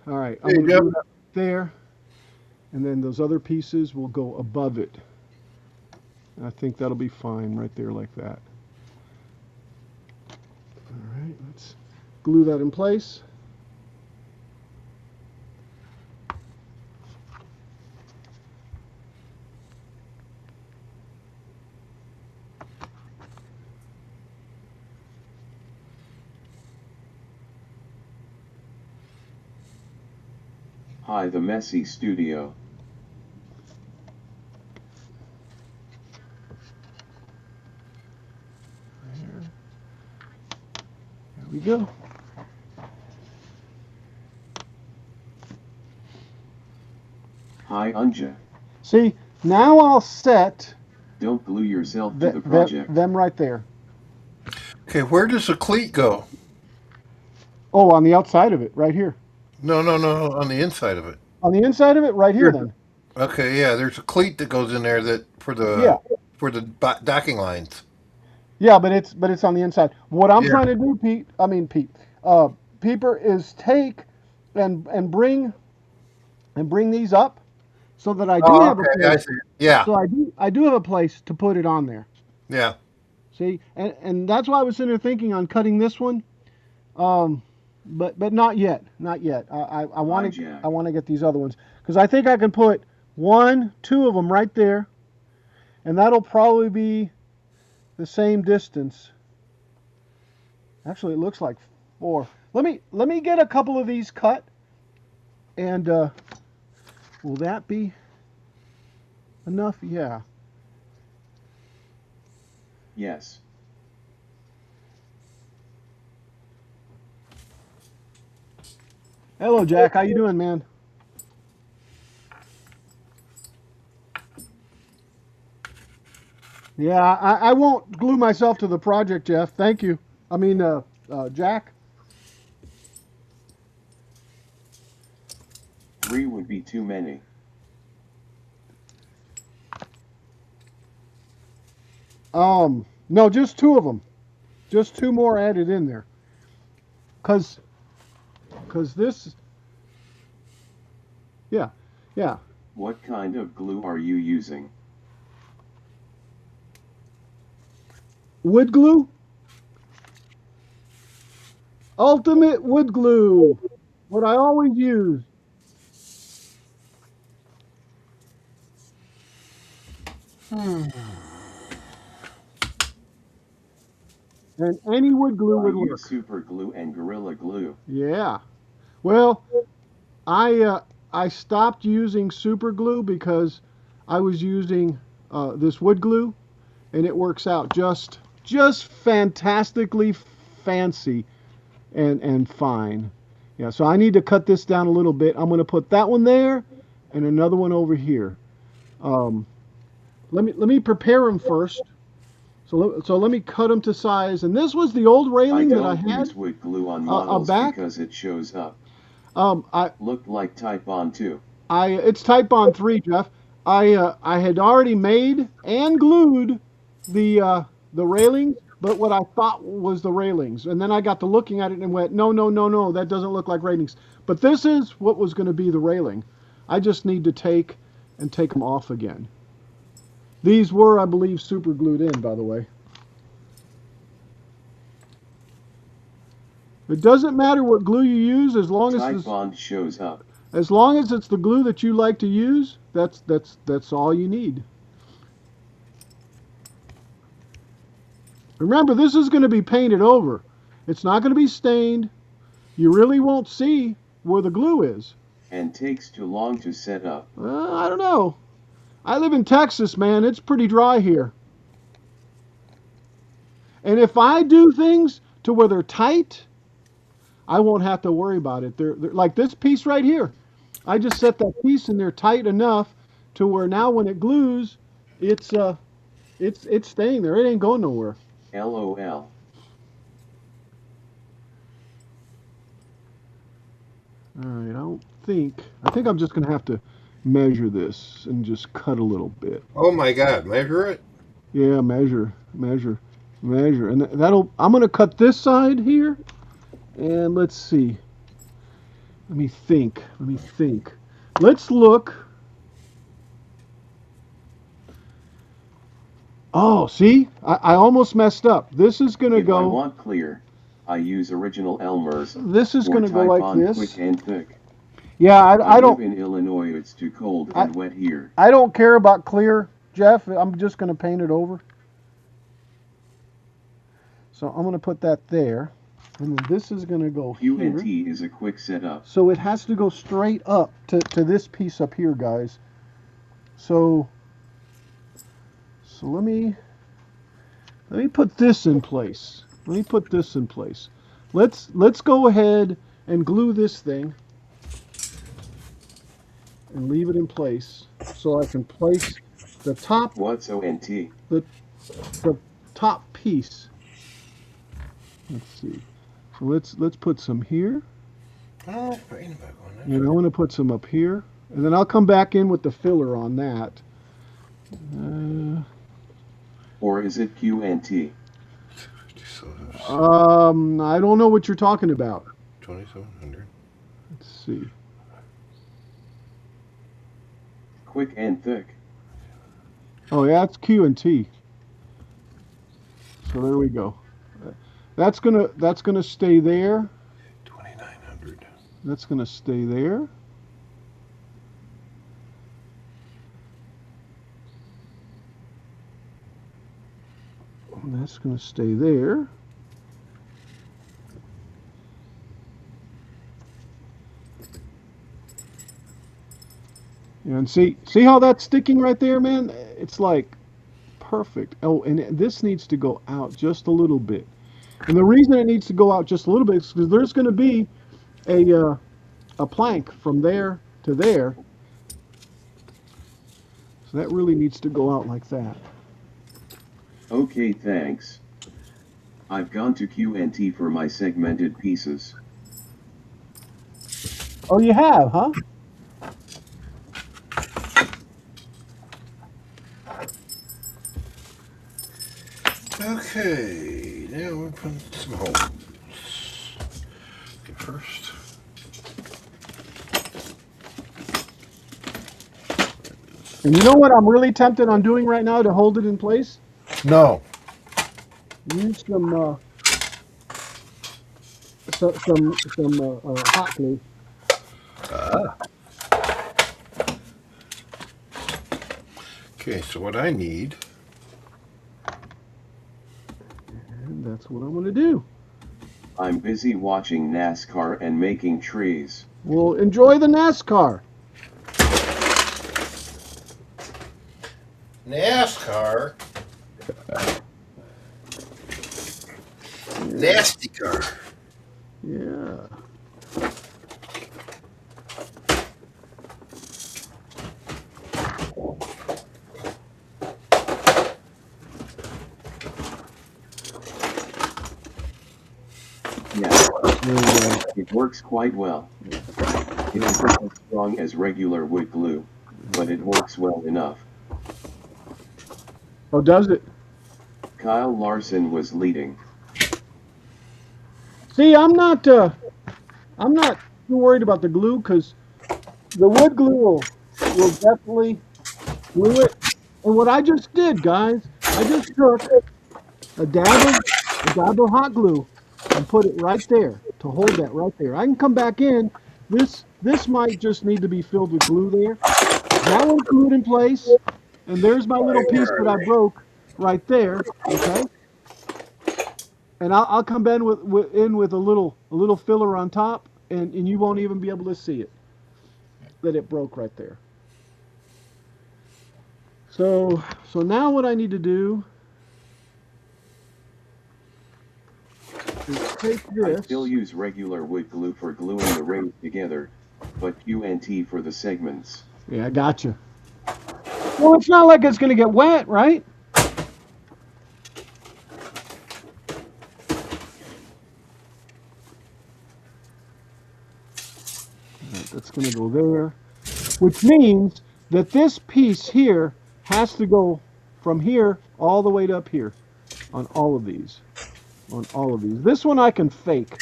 All right, I'm Hey, going to Jeff. do that there, and then those other pieces will go above it. I think that'll be fine right there like that. All right, let's glue that in place. Hi, the messy studio. There we go. Hi, Anja. See, now I'll set Don't glue yourself to the project. them right there. Okay, where does the cleat go? Oh, on the outside of it, right here. No, no, no, on the inside of it. On the inside of it, right here then. Okay, yeah, there's a cleat that goes in there that Yeah. for the docking lines. Yeah, but it's on the inside. What I'm Yeah. trying to do, Pete, Peeper, is take and bring these up so that I do Oh, have a okay, I place. see. Yeah, So I do have a place to put it on there. yeah. See, and that's why I was sitting there thinking on cutting this one, but not yet, not yet. I want to Hijack. get these other ones because I think I can put one, two of them right there, and that'll probably be the same distance. Actually, it looks like 4. Let me get a couple of these cut, and will that be enough? Yeah. Yes. Hello, Jack. How you doing, man? Yeah, I won't glue myself to the project, Jeff. Thank you. I mean, Jack. 3 would be too many. No, just 2 of them. Just 2 more added in there. Cause this. Yeah, yeah. What kind of glue are you using? Wood glue. Ultimate wood glue. What I always use. And any wood glue I would use work. super glue and gorilla glue. Yeah. Well, I stopped using super glue because I was using this wood glue, and it works out just fantastically fancy and fine. Yeah. So I need to cut this down a little bit. I'm going to put that one there and another one over here. Um, let me prepare them first. So let me cut them to size. And this was the old I railing that I don't had use wood glue on models back. because it shows up. I Looked like Type On 2. it's Type On 3, Jeff. I had already made and glued the railings, but what I thought was the railings, and then I got to looking at it and went, no, no, no, no, that doesn't look like railings. But this is what was going to be the railing. I just need to take them off again. These were, I believe, super glued in, by the way. It doesn't matter what glue you use as long as Type On shows up. as long as it's the glue that you like to use. That's all you need. Remember, this is going to be painted over. It's not going to be stained. You really won't see where the glue is. And takes too long to set up. I don't know. I live in Texas, man. It's pretty dry here. And if I do things to where they're tight, I won't have to worry about it. They're like this piece right here. I just set that piece in there tight enough to where now when it glues, it's staying there. It ain't going nowhere. LOL. All right, I think I'm just going to have to measure this and just cut a little bit. Oh my God, measure it? Yeah, measure. And I'm going to cut this side here. And let's see. Let me think. Let's look. Oh, see? I almost messed up. This is going to If I go. want clear, I use original Elmer's. This is or going to go Type like On this. Quick and thick. Yeah, I I don't. live in Illinois. It's too cold and wet here. I don't care about clear, Jeff. I'm just going to paint it over. So I'm going to put that there. And then this is going to go here. QNT is a quick setup. So it has to go straight up to this piece up here, guys. So let me put this in place. Let's go ahead and glue this thing and leave it in place so I can place the top What's ONT? the top piece. Let's see. So let's put some here. Oh, And I want to put some up here. And then I'll come back in with the filler on that. Or is it QNT? I don't know what you're talking about. 2700. Let's see. Quick and thick. Oh yeah, it's Q and T. So there we go. That's gonna stay there. 2900. That's gonna stay there. That's going to stay there. And see how that's sticking right there, man? It's like perfect. Oh, and this needs to go out just a little bit. And the reason it needs to go out just a little bit is because there's going to be a plank from there to there. So that really needs to go out like that. Okay, thanks. I've gone to Q&T for my segmented pieces. Oh, you have, huh? Okay, now we're putting some holes. Okay, first. And you know what I'm really tempted on doing right now to hold it in place? No. Use some hot glue. Okay, so what I need. And that's what I'm going to do. I'm busy watching NASCAR and making trees. Well, enjoy the NASCAR. NASCAR. Nasty car. Yeah. Yeah, it works quite well. It isn't as strong as regular wood glue, but it works well enough. Oh, does it? Kyle Larson was leading. See, I'm not too worried about the glue because the wood glue will definitely glue it. And what I just did, guys, I just took a dab of hot glue and put it right there to hold that right there. I can come back in. This might just need to be filled with glue there. That one's glued in place, and there's my little piece that I broke right there. Okay, and I'll come in with a little filler on top, and you won't even be able to see it that it broke right there. So now what I need to do is take I this. still use regular wood glue for gluing the rings together, but Q&T for the segments. Yeah, I got you. Well, it's not like it's going to get wet, right? Right, that's going to go there, which means that this piece here has to go from here all the way to up here on all of these. On all of these. This one I can fake.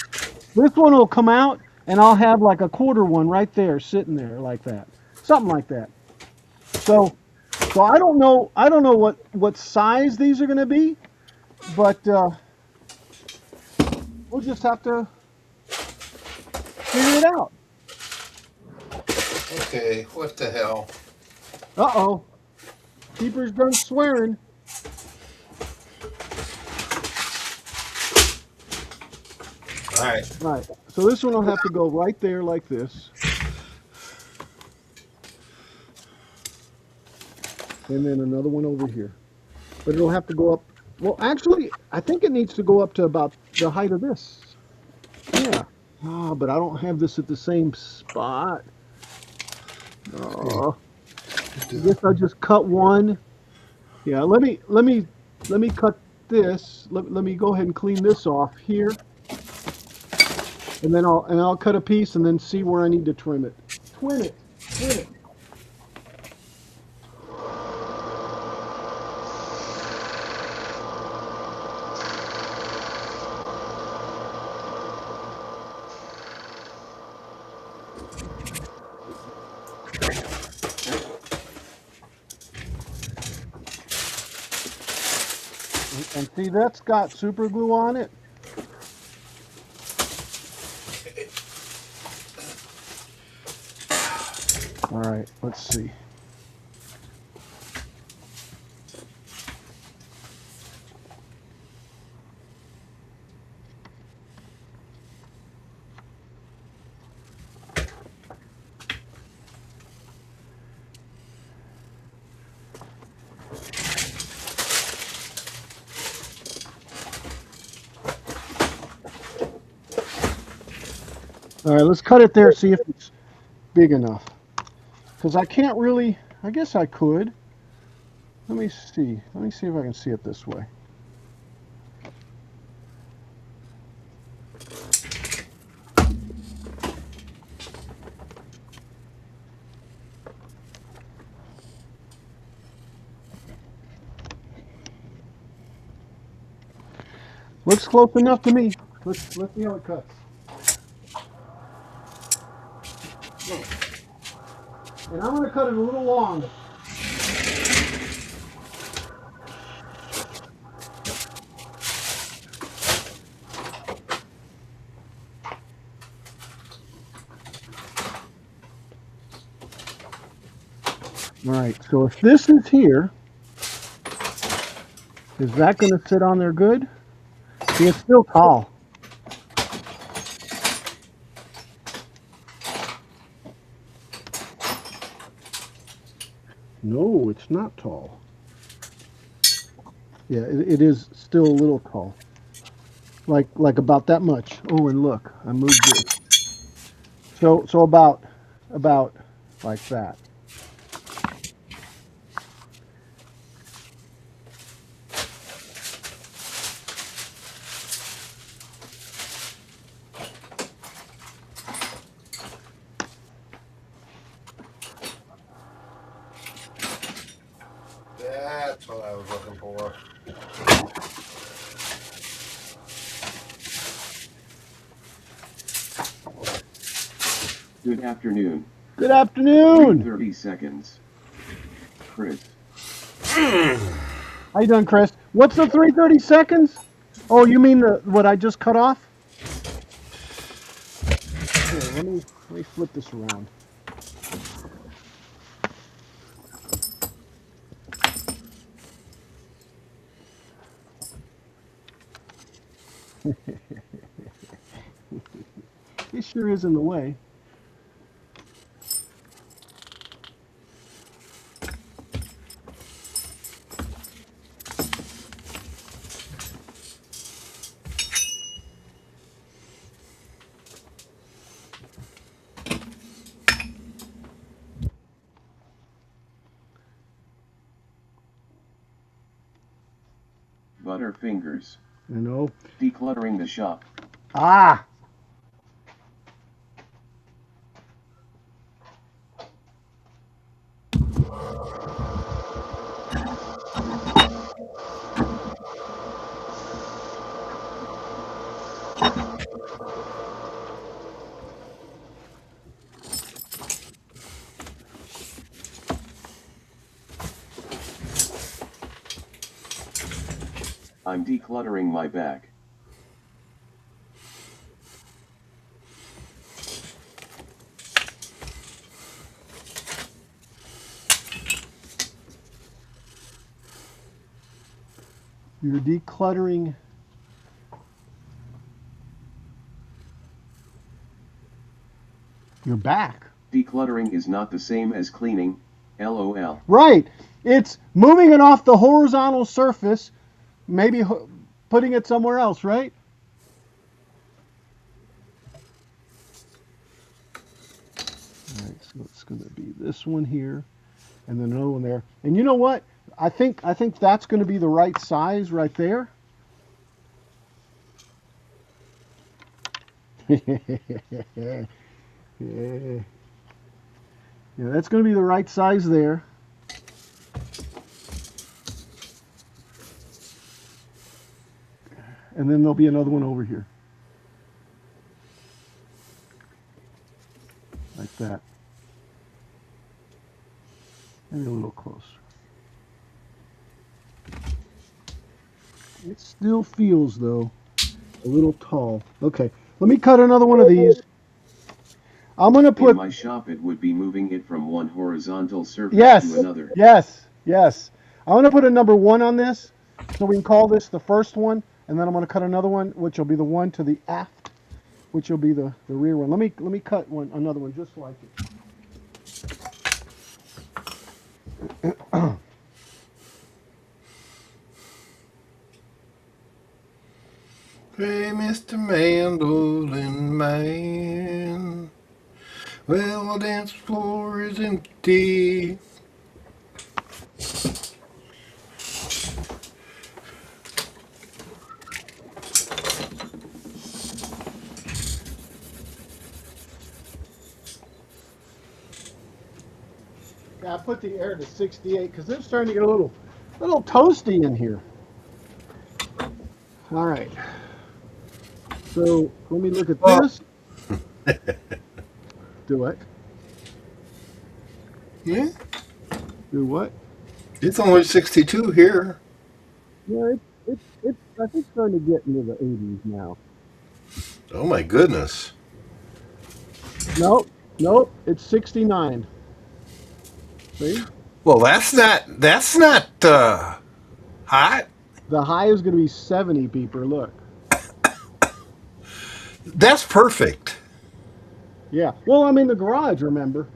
This one will come out, and I'll have like a quarter one right there sitting there like that. Something like that. So I don't know what size these are going to be, but we'll just have to figure it out. Okay, what the hell? Uh-oh. Keeper's done swearing. All right. Right. So this one will have to go right there like this. And then another one over here. But it'll have to go up. Well, actually, I think it needs to go up to about the height of this. Yeah. Oh, but I don't have this at the same spot. Oh. I guess I just cut one. Yeah, let me cut this. Let me go ahead and clean this off here. And then I'll cut a piece and then see where I need to trim it. Twin it. Twin it. And see, that's got super glue on it. All right, let's see. All right, let's cut it there, see if it's big enough. Because I can't really, I guess I could. Let me see. Let me see if I can see it this way. Looks close enough to me. Let's see how it cuts. And I'm going to cut it a little long. All right, so if this is here, is that going to sit on there good? See, it's still tall. No, it's not tall. Yeah, it is still a little tall. Like about that much. Oh, and look, I moved it. So about like that. That's what I was looking for. Good afternoon. Good afternoon. 30 seconds. Chris. How you doing, Chris? What's the 3:30 seconds? Oh, you mean what I just cut off? Here, let me flip this around. It sure is in the way. Butterfingers. You know. Decluttering the shop. Ah. I'm decluttering my bag. You're decluttering your back. Decluttering is not the same as cleaning, LOL. Right. It's moving it off the horizontal surface, maybe putting it somewhere else, right? All right, so it's going to be this one here, and then another one there. And you know what? I think that's going to be the right size right there. Yeah. Yeah, that's going to be the right size there. And then there'll be another one over here. Like that. Maybe a little closer. It still feels, though, a little tall. Okay, let me cut another one of these. I'm going to put... In my shop it would be moving it from one horizontal surface to another. Yes. I'm going to put a number 1 on this, so we can call this the first one, and then I'm going to cut another one, which will be the one to the aft, which will be the rear one. Let me cut another one just like it. Hey, Mr. Mandolin Man. Well, the dance floor is empty. Yeah, I put the air to 68 because it's starting to get a little toasty in here. All right. So let me look at Well, this. Do what? yeah, Do what? it's only 62 here. Yeah, it's I think starting to get into the 80s now. Oh my goodness. Nope, it's 69. See? Well, that's not hot. The high is going to be 70, Beeper. Look. That's perfect. Yeah. Well, I'm in the garage, remember?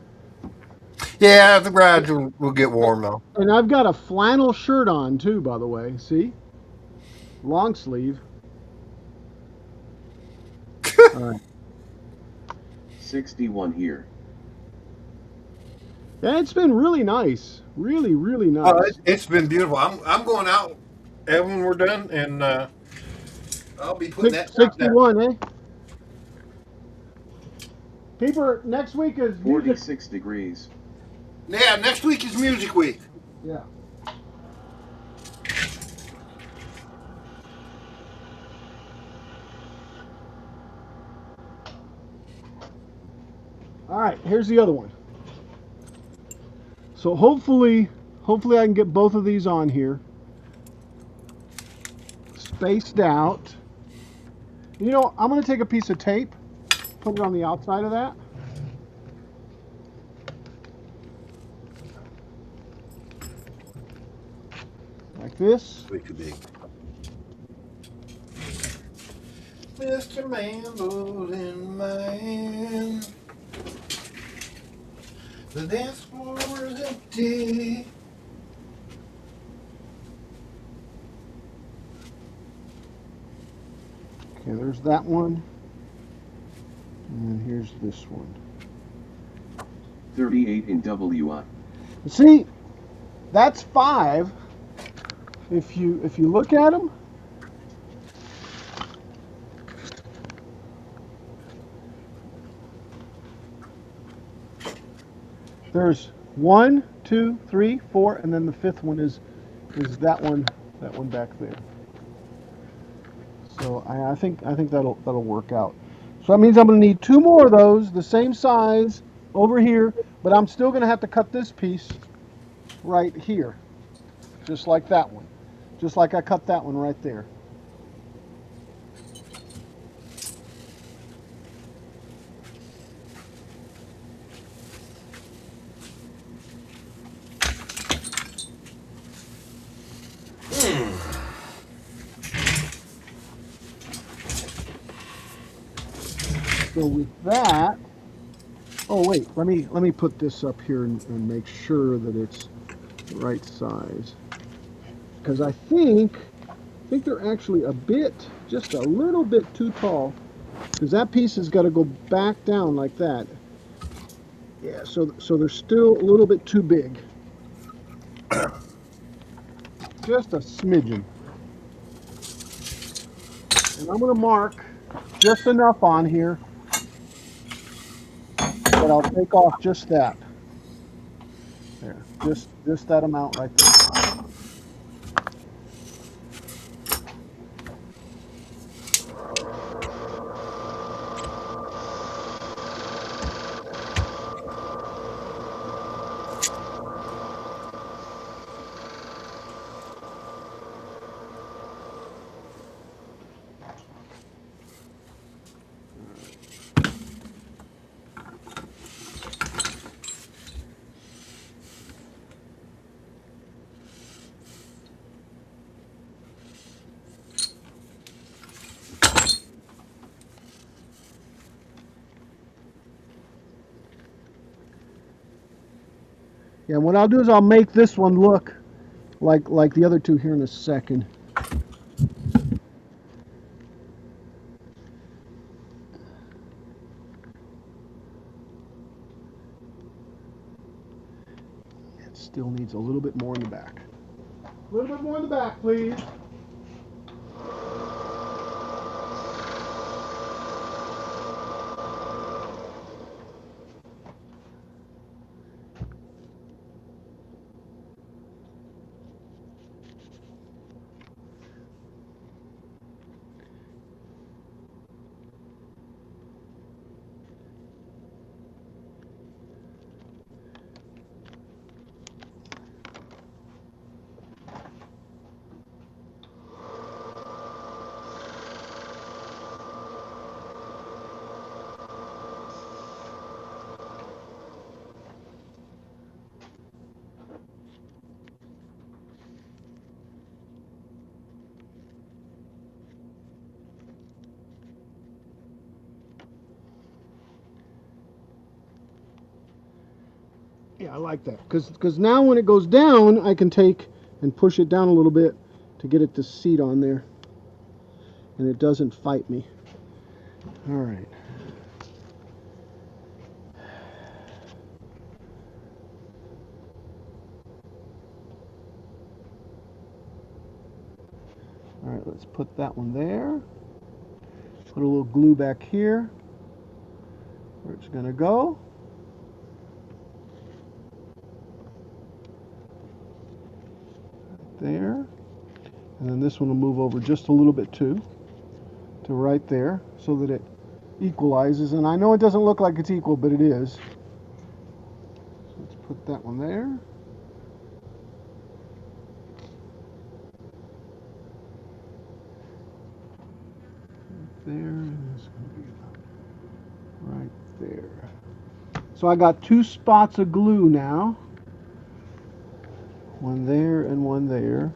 Yeah, the garage will get warm though. And I've got a flannel shirt on too, by the way. See? Long sleeve. All right. 61 here. Yeah, it's been really nice. Really, really Oh, nice. it's been beautiful. I'm going out, Evan. We're done, and I'll be putting that top down. 61, eh? Peeper, next week is music. 46 degrees. Yeah, next week is Music Week. Yeah. All right, here's the other one. So hopefully I can get both of these on here. Spaced out. You know, I'm going to take a piece of tape, put it on the outside of that. Like this. Way too big. Mr. Mandolin Man, the dance floor is empty. Okay, there's that one. And here's this one. 38 in WI. See, that's 5. If you look at them, there's 1, 2, 3, 4, and then the 5th one is that one back there. So I think that'll work out. So that means I'm going to need 2 more of those, the same size over here, but I'm still going to have to cut this piece right here, just like that one, just like I cut that one right there. So with that, oh wait, let me put this up here and make sure that it's the right size, because I think they're actually just a little bit too tall, because that piece has got to go back down like that. Yeah, so they're still a little bit too big, just a smidgen. And I'm going to mark just enough on here that I'll take off just that. There, just that amount right there. Yeah, what I'll do is I'll make this one look like the other two here in a second. Still needs a little bit more in the back. A little bit more in the back, please. Yeah, I like that because now when it goes down, I can take and push it down a little bit to get it to seat on there, and it doesn't fight me. All right. All right, let's put that one there. Put a little glue back here where it's going to go. There. And then this one will move over just a little bit too, to right there, so that it equalizes. And I know it doesn't look like it's equal, but it is. So let's put that one there. There is going to be right there. So I got 2 spots of glue now. One there and one there.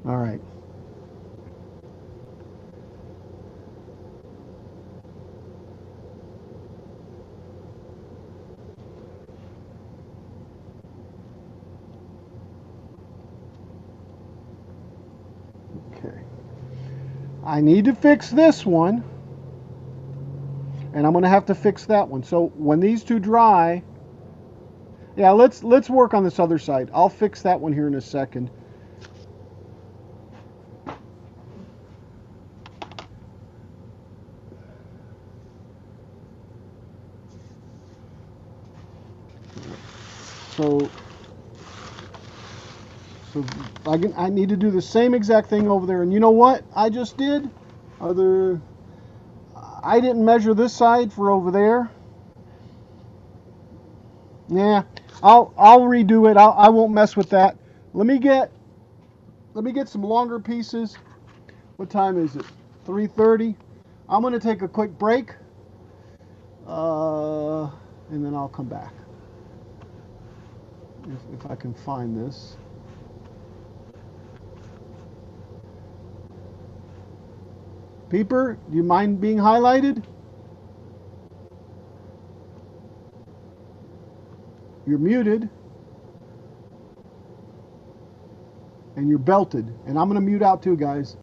All right. Okay. I need to fix this one, and I'm going to have to fix that one. So when these two dry, yeah, let's work on this other side. I'll fix that one here in a second. So I need to do the same exact thing over there. And you know what I just did? I didn't measure this side for over there. Yeah, I'll redo it. I won't mess with that. Let me get some longer pieces. What time is it? 3:30. I'm going to take a quick break, and then I'll come back if I can find this. Peeper, do you mind being highlighted? You're muted. And you're belted. And I'm going to mute out too, guys.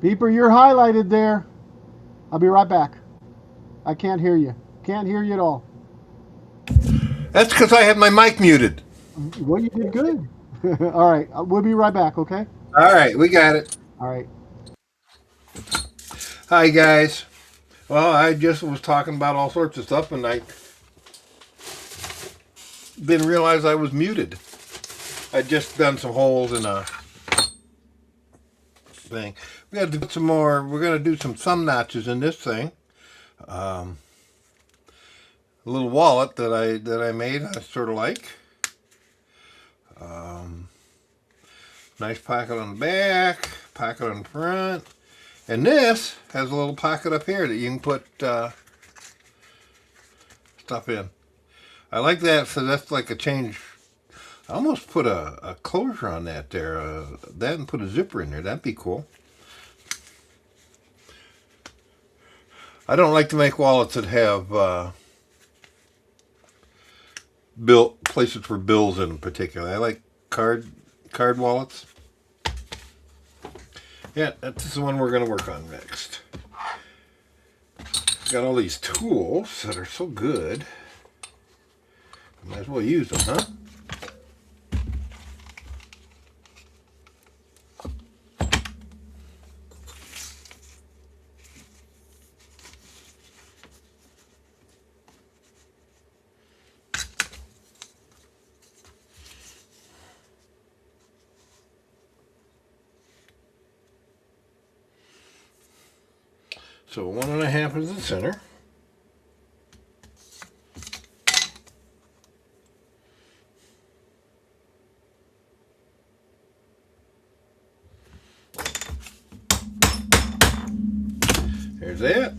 Peeper, you're highlighted there. I'll be right back. I can't hear you. Can't hear you at all. That's because I have my mic muted. Well, you did good. All right, we'll be right back. Okay. All right, we got it. All right. Hi guys. Well, I just was talking about all sorts of stuff, and I didn't realize I was muted. I'd just done some holes in a thing. We got to do some more. We're going to do some thumb notches in this thing. A little wallet that I made. I sort of like. Nice pocket on the back, pocket on the front, and this has a little pocket up here that you can put stuff in. I like that, so that's like a change. I almost put a closure on that there, that and put a zipper in there. That'd be cool. I don't like to make wallets that have places for bills in particular. I like card wallets. Yeah, this is the one we're going to work on next. Got all these tools that are so good. Might as well use them, huh? So 1.5 is the center. There's that.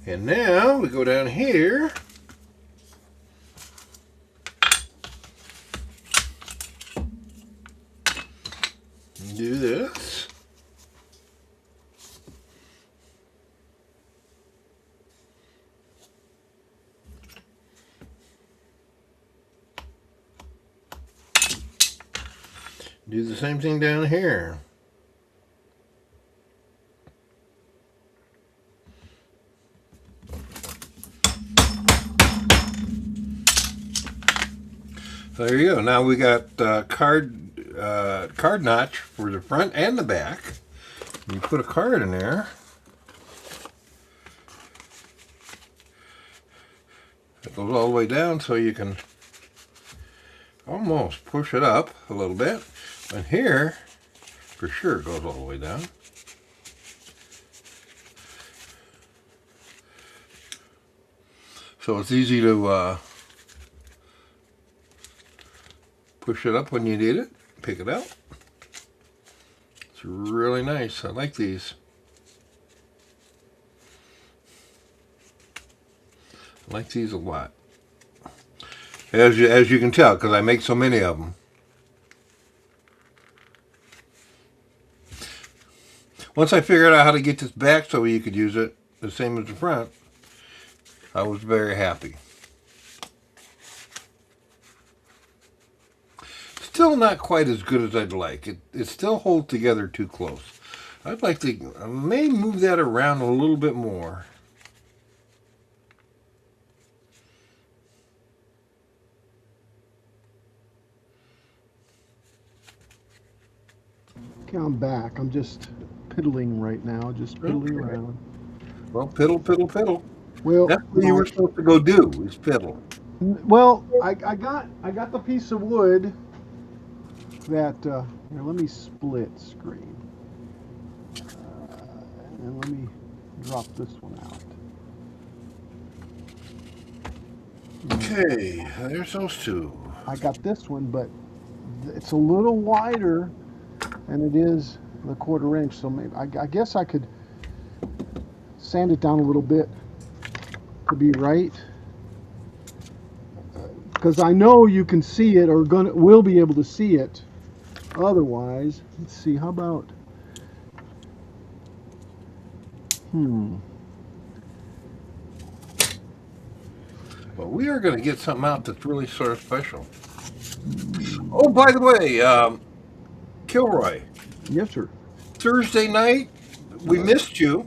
And now we go down here. And do this. Do the same thing down here. So there you go. Now we got card notch for the front and the back. You put a card in there. It goes all the way down, so you can almost push it up a little bit. And here, for sure, it goes all the way down. So it's easy to push it up when you need it, pick it out. It's really nice. I like these. I like these a lot. As you can tell, because I make so many of them. Once I figured out how to get this back so you could use it the same as the front, I was very happy. Still not quite as good as I'd like. It still holds together too close. I'd like to, I may move that around a little bit more. Okay, I'm back. I'm just piddling right now, just piddling around. Well, piddle, piddle, piddle. Well, That's what you were supposed to go do, is piddle. well, I got the piece of wood that here. Let me split screen, and let me drop this one out. Okay, there's those two. I got this one, but it's a little wider than it is the 1/4 inch. So maybe I guess I could sand it down a little bit to be right, because I know you can see it or will be able to see it. Otherwise, let's see. How about Well, we are going to get something out that's really sort of special. Oh, by the way, Kilroy. Yes, sir. Thursday night, we missed you.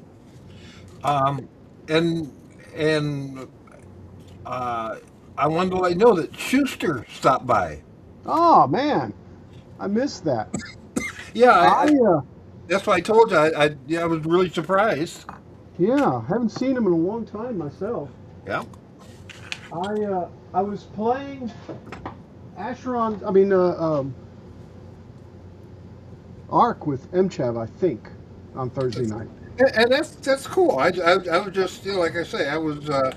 And I wanted to let you know that Schuster stopped by. Oh man, I missed that. Yeah, I that's why I told you. I was really surprised. yeah, haven't seen him in a long time myself. Yeah. I was playing Asheron. I mean, Ark with MChav, I think, on Thursday night. And that's cool. I was just, like I say, I was. Uh,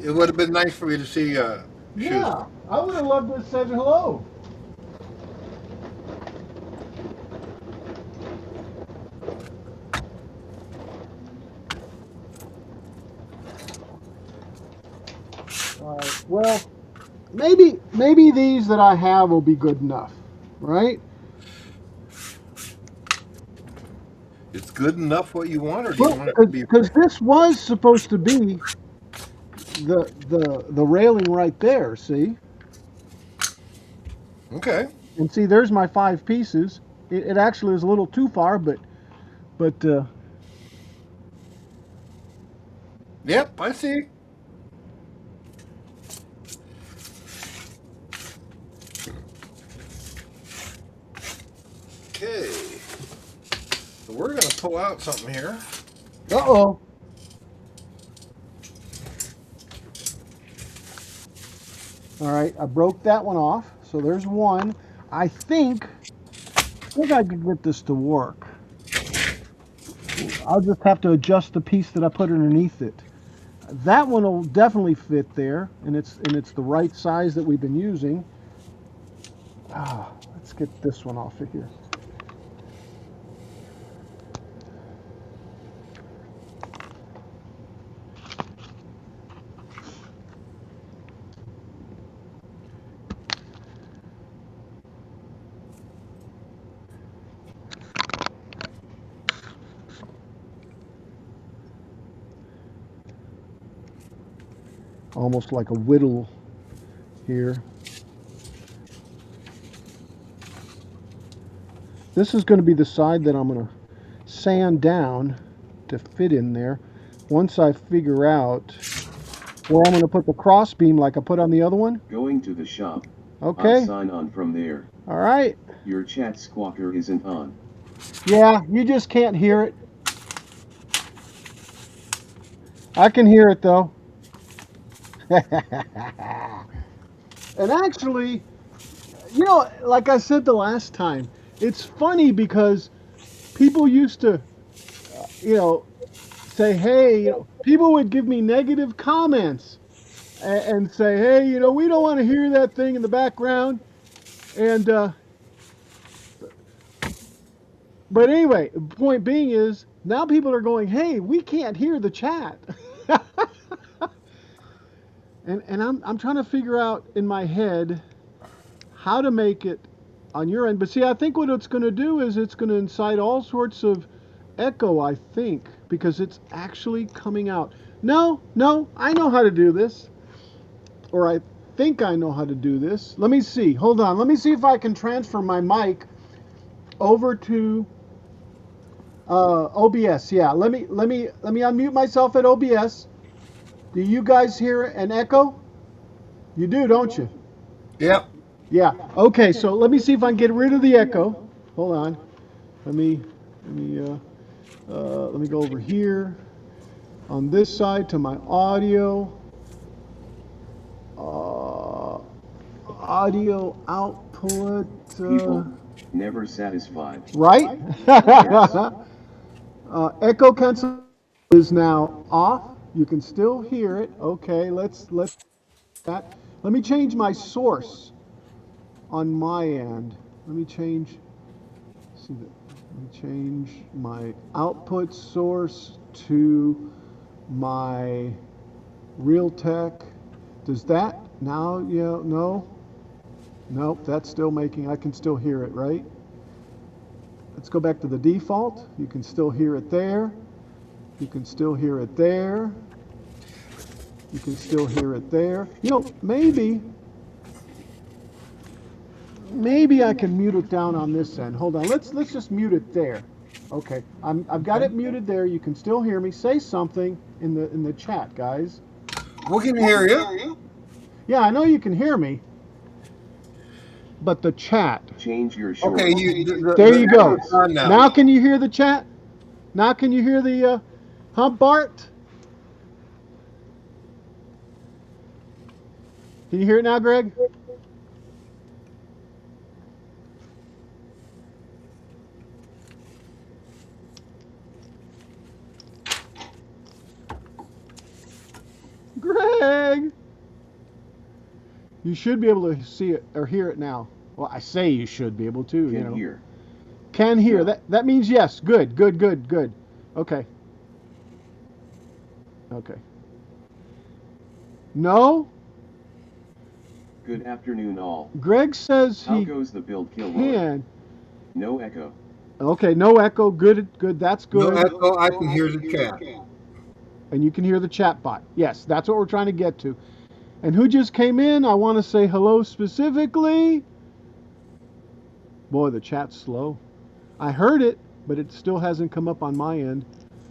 it would have been nice for me to see shoes. Yeah, I would have loved to have said hello. Well, maybe these that I have will be good enough, right? It's good enough what you want, or do you Well, want it to be? because this was supposed to be the railing right there. See, Okay. and see, there's my 5 pieces. It actually is a little too far, but Yep, I see. Okay. So we're gonna pull out something here. uh-oh. All right, I broke that one off. So there's one. I think I could get this to work. I'll just have to adjust the piece that I put underneath it. That one will definitely fit there, and it's the right size that we've been using. Let's get this one off of here. Almost like a whittle here. This is going to be the side that I'm going to sand down to fit in there. Once I figure out where I'm going to put the cross beam like I put on the other one. Going to the shop. Okay. I'll sign on from there. All right. Your chat squawker isn't on. Yeah, you just can't hear it. I can hear it though. And actually, like I said the last time, it's funny because people used to, say, hey, people would give me negative comments and say, hey, we don't want to hear that thing in the background. And, but anyway, the point being is now people are going, hey, we can't hear the chat. and I'm trying to figure out in my head how to make it on your end. But see, I think what it's going to do is it's going to incite all sorts of echo, I think, because it's actually coming out. No, I know how to do this. Or I think I know how to do this. Let me see. Hold on. Let me see if I can transfer my mic over to OBS. Yeah, let me unmute myself at OBS. Do you guys hear an echo? You do, don't you? Yep. Yeah. Okay. So let me see if I can get rid of the echo. Hold on. Let me go over here on this side to my audio. Audio output. People never satisfied. Right? Yes. Echo cancel is now off. You can still hear it. Okay, let's that. Let me change my source on my end. Let me change. See that? Let me change my output source to my Realtek. Does that now? Yeah. No. Nope. That's still making. I can still hear it, right? Let's go back to the default. You can still hear it there. You can still hear it there. You can still hear it there. Maybe I can mute it down on this end. Hold on. Let's just mute it there. Okay. I've got it muted there. You can still hear me. Say something in the chat, guys. We can hear you. Yeah, I know you can hear me. but the chat. Change your shorts. Okay, There you go. on Now can you hear the chat? Now can you hear the hump Bart? Can you hear it now, Greg? Greg! You should be able to see it or hear it now. Well, I say you should be able to. Can hear. Can hear. Yeah. That means yes. Good. Okay. Okay. No? Good afternoon, all. Greg says How he goes the build kill? can. No echo. Okay, no echo. Good. That's No good. echo. I can hear the chat. And you can hear the chat bot. Yes, that's what we're trying to get to. And who just came in? I want to say hello specifically. Boy, the chat's slow. I heard it, but it still hasn't come up on my end,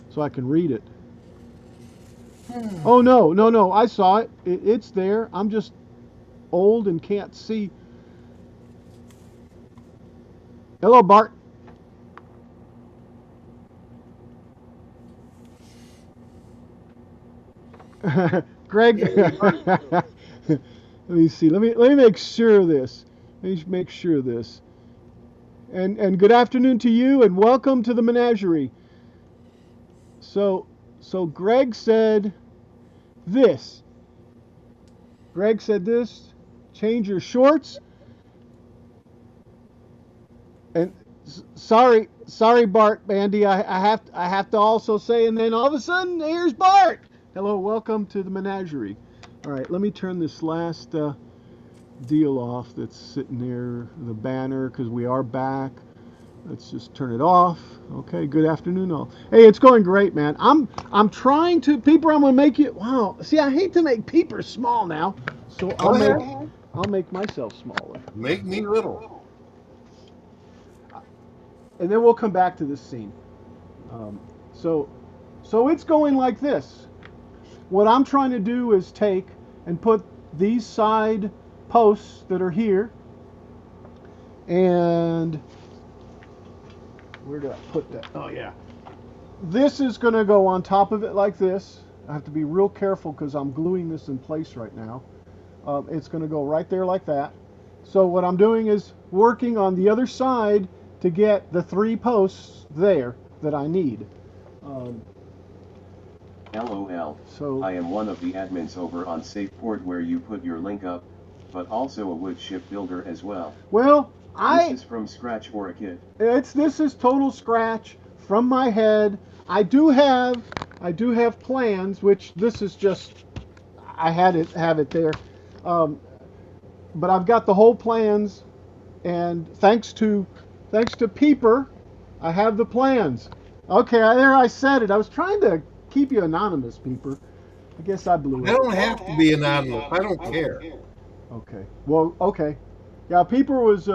so I can read it. Oh, no. I saw it. It's there. I'm just old and can't see. Hello, Bart. Greg. Let me see. Let me make sure of this. Let me make sure of this. And good afternoon to you, and welcome to the menagerie. So Greg said this. Greg said this. Change your shorts. And sorry, Bart, Andy. I have to also say. And then all of a sudden, here's Bart. Hello, welcome to the menagerie. All right, let me turn this last deal off that's sitting there, the banner, because we are back. Let's just turn it off. Okay, good afternoon all. Hey, it's going great, man. I'm trying to, Peeper, I'm gonna make you, wow. See, I hate to make Peeper small now, so I'll make myself smaller. Make me little. And then we'll come back to this scene. So it's going like this. What I'm trying to do is take and put these side posts that are here, and where did I put that? Oh, yeah. This is going to go on top of it like this. I have to be real careful because I'm gluing this in place right now. It's going to go right there like that. So what I'm doing is working on the other side to get the 3 posts there that I need. LOL. So I am one of the admins over on SafePort where you put your link up, but also a wood ship builder as well. Well, This is from scratch or a kit. This is total scratch from my head. I do have plans, which this is just I have it there. But I've got the whole plans, and thanks to Peeper, I have the plans. Okay, there I said it. I was trying to keep you anonymous, Peeper. I guess I blew it. I don't have to be anonymous. I don't care. Okay. Well, okay. Yeah, Peeper was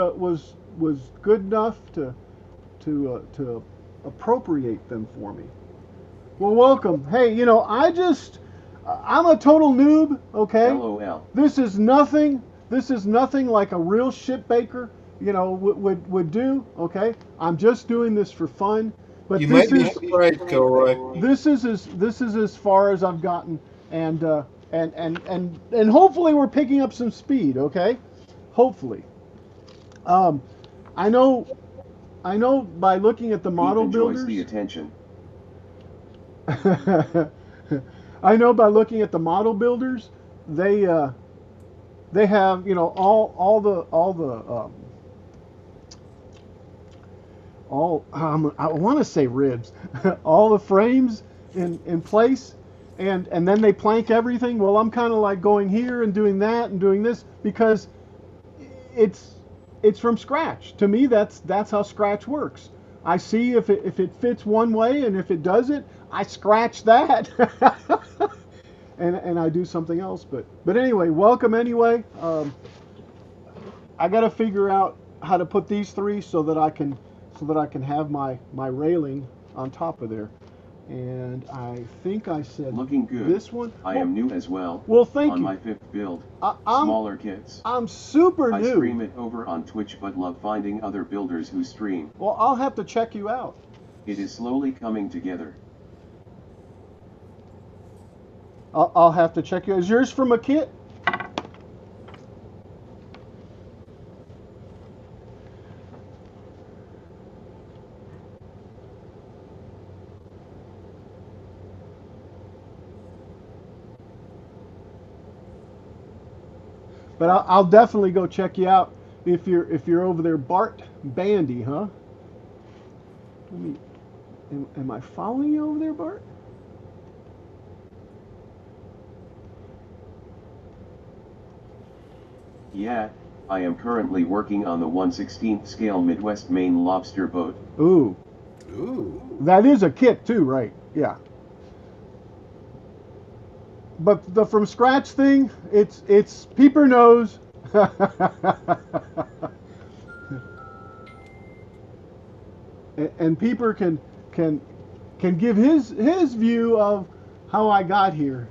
good enough to appropriate them for me. Well, welcome. Hey, I'm a total noob. Okay. LOL. This is nothing like a real ship baker, would do. Okay. I'm just doing this for fun. But You might be surprised, Kilroy. this is as far as I've gotten, and hopefully we're picking up some speed. Okay. Hopefully. I know by looking at the model builders. The attention. I know by looking at the model builders, they have I want to say ribs, all the frames in place, and then they plank everything. Well, I'm kind of like going here and doing that and doing this because it's from scratch. To me, that's how scratch works. I see if it fits one way, and if it doesn't, I scratch that, and I do something else. But anyway, welcome anyway. I got to figure out how to put these 3 so that I can have my railing on top of there, And I think I said Looking good. this one. I am new as well. Well, thank on you. my 5th build. I'm Smaller kits. I'm super I new. stream it over on Twitch but love finding other builders who stream. Well, I'll have to check you out. It is slowly coming together. I'll have to check you. Is yours from a kit? But I'll definitely go check you out if you're over there. Bart Bandy, huh? Let me. Am I following you over there, Bart? Yeah, I am currently working on the 1/16th scale Midwest Maine lobster boat. Ooh. Ooh. That is a kit too, right? Yeah. But the from scratch thing, it's Peeper knows. And Peeper can give his view of how I got here.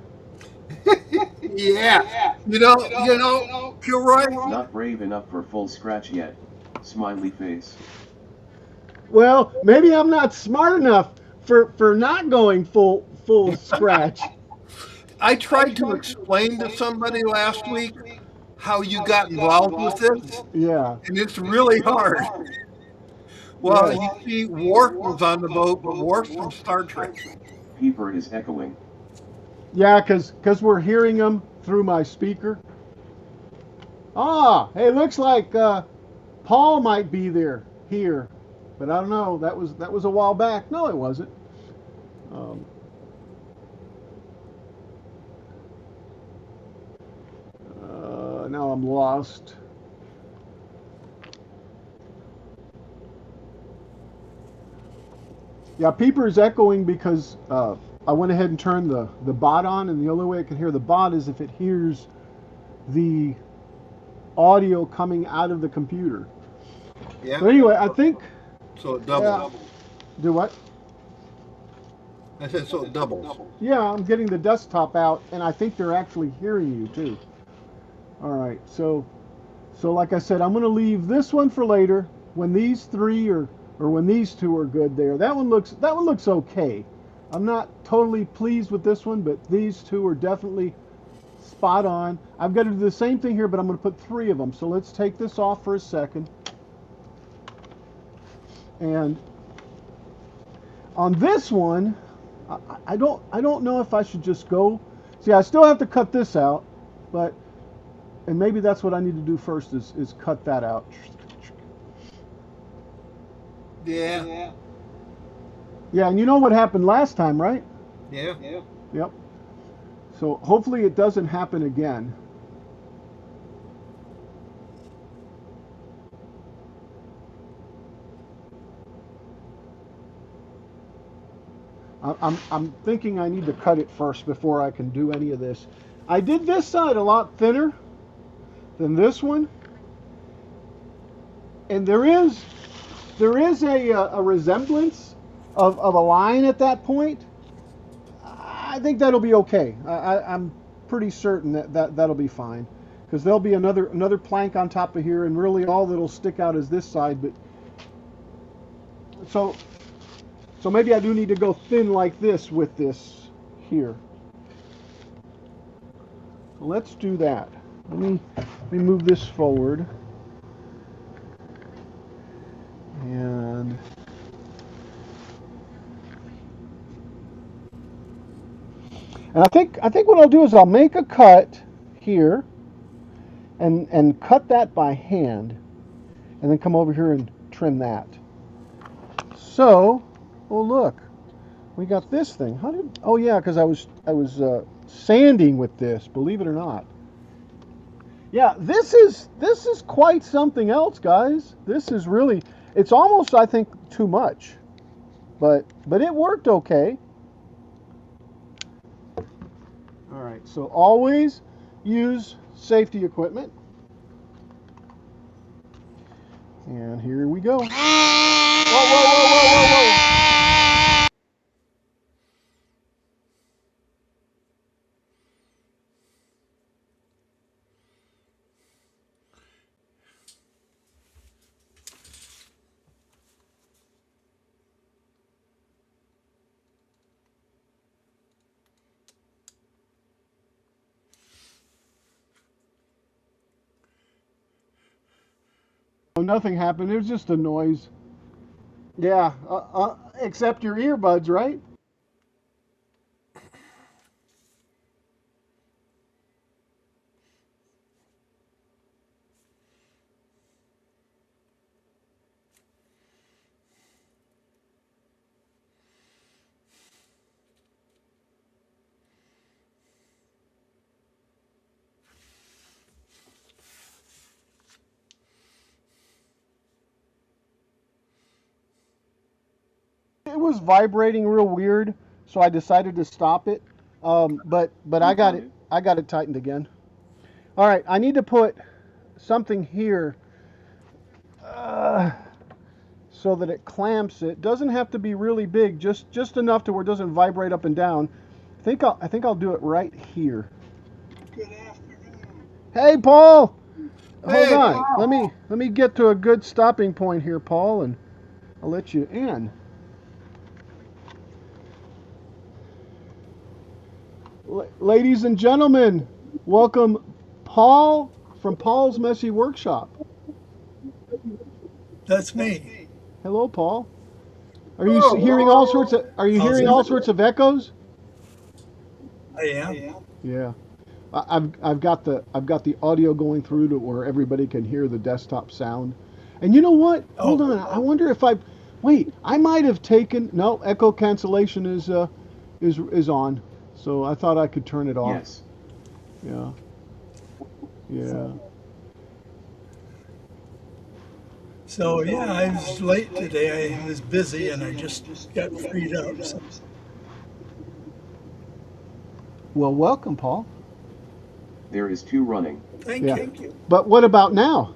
Yeah. You're right. Not brave enough for full scratch yet. Smiley face. Well, maybe I'm not smart enough for not going full scratch. I tried to explain to somebody last week how you got involved with this, Yeah. and it's really hard. Well, you see, Worf was on the boat, but Worf's from Star Trek. Peeper is echoing. Yeah, cause we're hearing them through my speaker. Ah, hey, looks like Paul might be here, but I don't know. That was a while back. No, it wasn't. Now I'm lost. Yeah, Peeper is echoing because I went ahead and turned the bot on, and the only way it can hear the bot is if it hears the audio coming out of the computer. Yeah. But anyway, I think. So it doubles. Do what? I said so it doubles. Yeah, I'm getting the desktop out, and I think they're actually hearing you too. All right, so like I said, I'm going to leave this one for later when these three or when these two are good. There, that one looks okay. I'm not totally pleased with this one, but these two are definitely spot on. I've got to do the same thing here, but I'm going to put three of them. So let's take this off for a second. And on this one, I don't know if I should just go. See, I still have to cut this out, but and maybe that's what I need to do first is cut that out. Yeah. Yeah, and you know what happened last time, right? Yeah. Yep. So hopefully it doesn't happen again. I'm thinking I need to cut it first before I can do any of this. I did this side a lot thinner than this one, and there is a resemblance of a line at that point. I think that'll be okay. I'm pretty certain that'll be fine, because there'll be another plank on top of here, and really all that'll stick out is this side. But so maybe I do need to go thin like this with this here. So let's do that. Let me move this forward. And I think what I'll do is I'll make a cut here and cut that by hand, and then come over here and trim that. So, oh look, we got this thing. Oh yeah, because I was sanding with this, believe it or not. Yeah, this is quite something else, guys. This is really, it's almost, I think, too much, but it worked okay. All right, so always use safety equipment. And here we go. Whoa, whoa, whoa, whoa, whoa, whoa. nothing happened. It was just a noise. Yeah, except your earbuds, right? It was vibrating real weird, so I decided to stop it. But I got it tightened again. All right, I need to put something here so that it clamps it. Doesn't have to be really big, just enough to where it doesn't vibrate up and down. I think I'll do it right here. Good afternoon. Hey, Paul. Hey. Hold on. Let me get to a good stopping point here, Paul, and I'll let you in. Ladies and gentlemen, welcome Paul from Paul's Messy Workshop. That's me. Hello, Paul. Are you hearing all sorts of echoes? I am. Yeah. I've got the audio going through to where everybody can hear the desktop sound. And you know what? Hold on. I wonder if I might have taken no echo cancellation is on. So I thought I could turn it off. Yes. Yeah. Yeah. So yeah, I was late today. I was busy and I just got freed up. So. Well, welcome, Paul. There is 2 running. Thank Yeah. you. But what about now?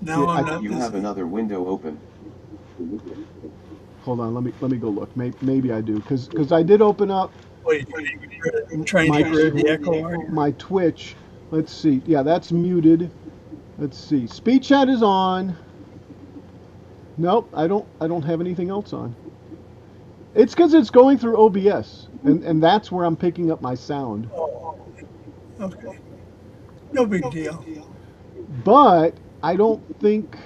Now Yeah, I'm not You busy. have another window open. Hold on, let me go look. Maybe I do, because I did open up Wait, I'm trying to get rid of the echo. Are you? my Twitch. Let's see. Yeah, that's muted. Let's see. Speech chat is on. Nope, I don't have anything else on. It's because it's going through OBS, and that's where I'm picking up my sound. Oh, okay. No big deal. But I don't think.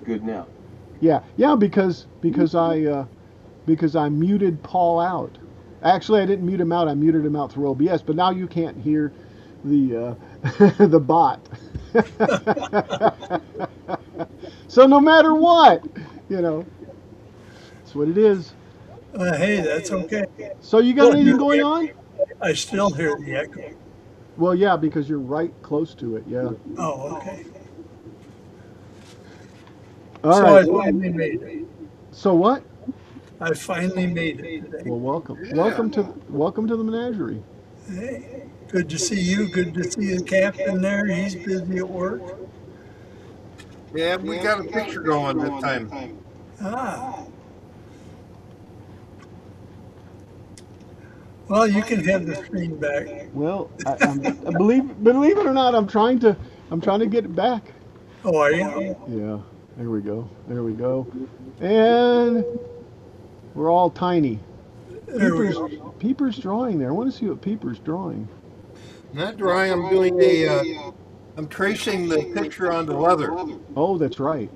Good now. Yeah, because I muted Paul out. Actually, I didn't mute him out. I muted him out through OBS. But now you can't hear the the bot. So no matter what, that's what it is. Hey, that's okay. So you got anything going on? I still hear the echo. Well, yeah, because you're right close to it. Yeah. Oh, okay. All So right. I finally made it. So what? I finally made it today. Well, welcome. Welcome to the menagerie. Hey, good to see you. Good to see the captain there. He's busy at work. Yeah, we got a picture going this time. Ah. Well, you can have the screen back. Well, believe it or not, I'm trying to get it back. Oh, are you? Yeah. There we go. There we go. And we're all tiny. There we go. Peeper's drawing there. I want to see what Peeper's drawing. Not drawing. I'm doing I'm tracing the picture onto leather. Oh, that's right.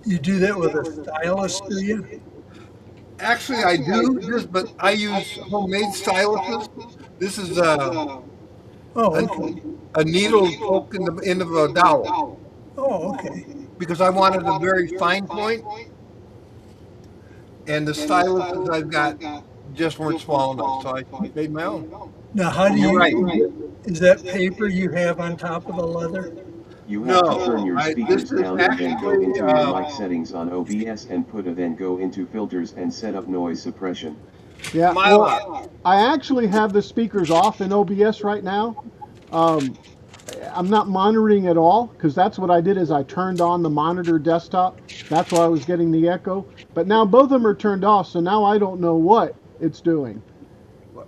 You do that with a stylus, do you? Actually, I do this, but I use homemade styluses. This is Oh, okay. a needle poked in the end of a dowel Oh, okay. because I wanted a very fine point, and the styluses I've got just weren't small enough, so I made my own. Now, how do You're you? right. Is that paper you have on top of the leather? You have No, to turn your this speakers is down and then go actually, into your mic settings on OBS and then go into filters and set up noise suppression. Yeah. Mylar. Well, I actually have the speakers off in OBS right now. I'm not monitoring at all because that's what I did is I turned on the monitor desktop. That's why I was getting the echo. But now both of them are turned off, so now I don't know what it's doing.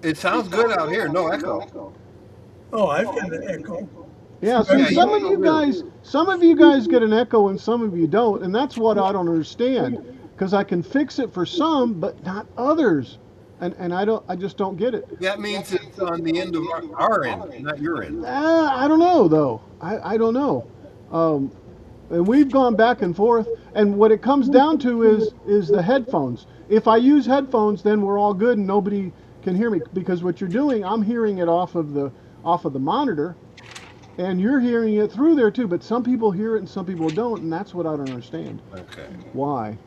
It sounds good out here. No echo. Oh, I've got an echo. Yeah, so Yeah, some of you guys get an echo and some of you don't, and that's what I don't understand. Because I can fix it for some, but not others. and I just don't get it. That means it's on the end of our end, not your end. I don't know though. I don't know. Um, and we've gone back and forth. And what it comes down to is the headphones. If I use headphones, then we're all good and nobody can hear me because what you're doing, I'm hearing it off of the monitor, and you're hearing it through there too. But some people hear it and some people don't, and that's what I don't understand. Okay. Why?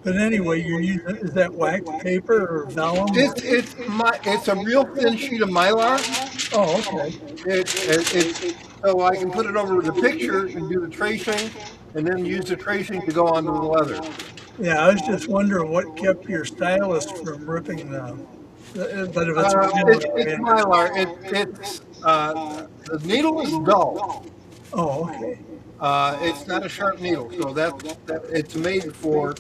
But anyway, you're using, is that wax paper or vellum? It's a real thin sheet of mylar. Oh, okay. It's so I can put it over the picture and do the tracing, and then use the tracing to go onto the leather. Yeah, I was just wondering what kept your stylus from ripping but if it's It's mylar. The needle is dull. oh, okay. It's not a sharp needle, so that it's made for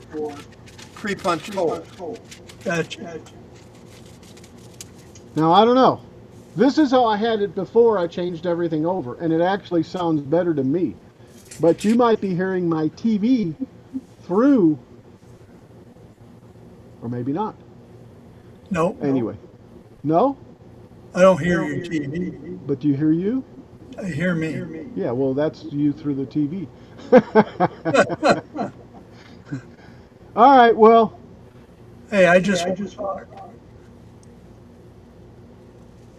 pre-punched holes. Gotcha. Now I don't know. This is how I had it before I changed everything over, and it actually sounds better to me. But you might be hearing my TV through, or maybe not. No. Anyway, no? I don't hear your TV. But do you hear you? I hear me. Yeah, well, that's you through the TV. All right, well, Hey, I just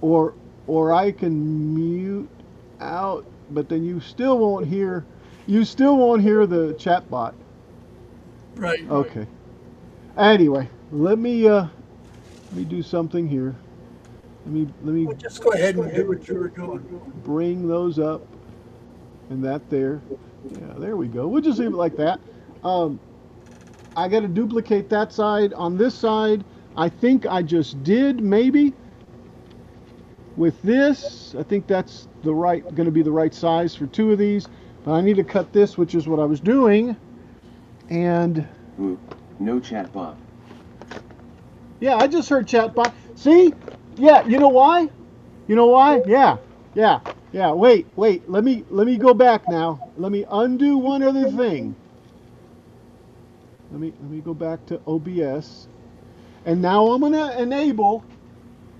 or I can mute out, but then you still won't hear the chat bot. right. Okay. Anyway, let me do something here. Let me Well, just go ahead and do what you were doing. bring those up, and that there. Yeah, there we go. We'll just leave it like that. I got to duplicate that side. On this side, I think I just did maybe. With this, I think that's going to be the right size for two of these. But I need to cut this, which is what I was doing. And Ooh, no chat bot. yeah, I just heard chatbot. See? Yeah, you know why? You know why? Yeah. Wait. Let me go back now. Let me undo one other thing. Let me go back to OBS. And now I'm going to enable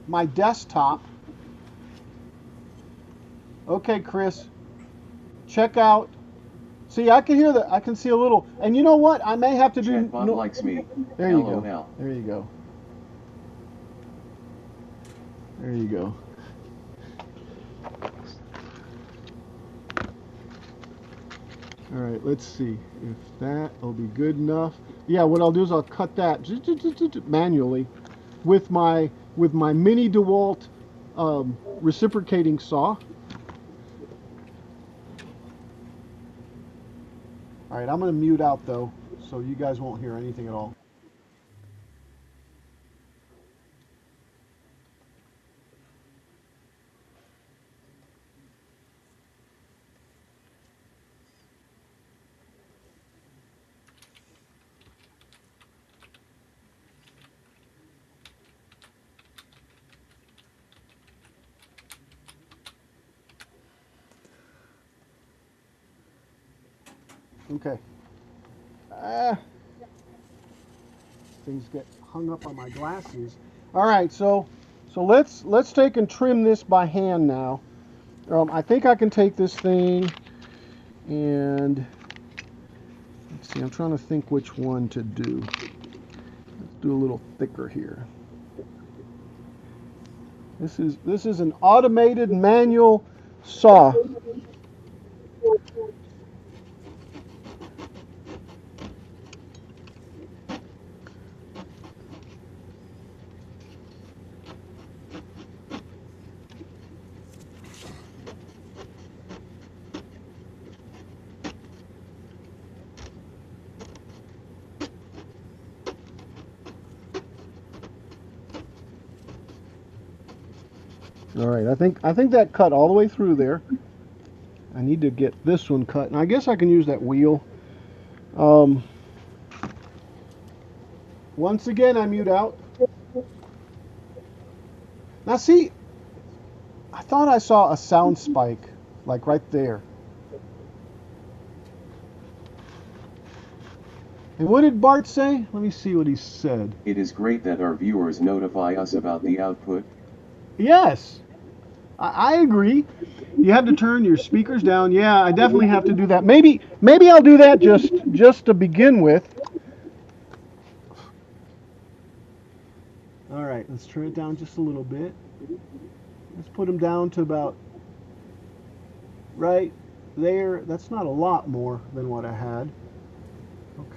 my desktop. Okay, Chris. Check out. See, I can hear I can see a little. And you know what? I may have to do. Chat bot likes me. There you LOL. go. There you go. There you go. All right, let's see if that will be good enough. Yeah, what I'll do is I'll cut that manually with my mini DeWalt reciprocating saw. All right, I'm going to mute out though, so you guys won't hear anything at all. Okay. Things get hung up on my glasses. All right, so let's take and trim this by hand now. I think I can take this thing and let's see. I'm trying to think which one to do. Let's do a little thicker here. This is an automated manual saw. All right, I think that cut all the way through there. I need to get this one cut, and I guess I can use that wheel. Once again, I mute out. Now see, I thought I saw a sound spike, like right there. And what did Bart say? Let me see what he said. It is great that our viewers notify us about the output. Yes, I agree. You have to turn your speakers down. Yeah, I definitely have to do that. Maybe I'll do that just to begin with. All right, let's turn it down just a little bit. Let's put them down to about right there. That's not a lot more than what I had.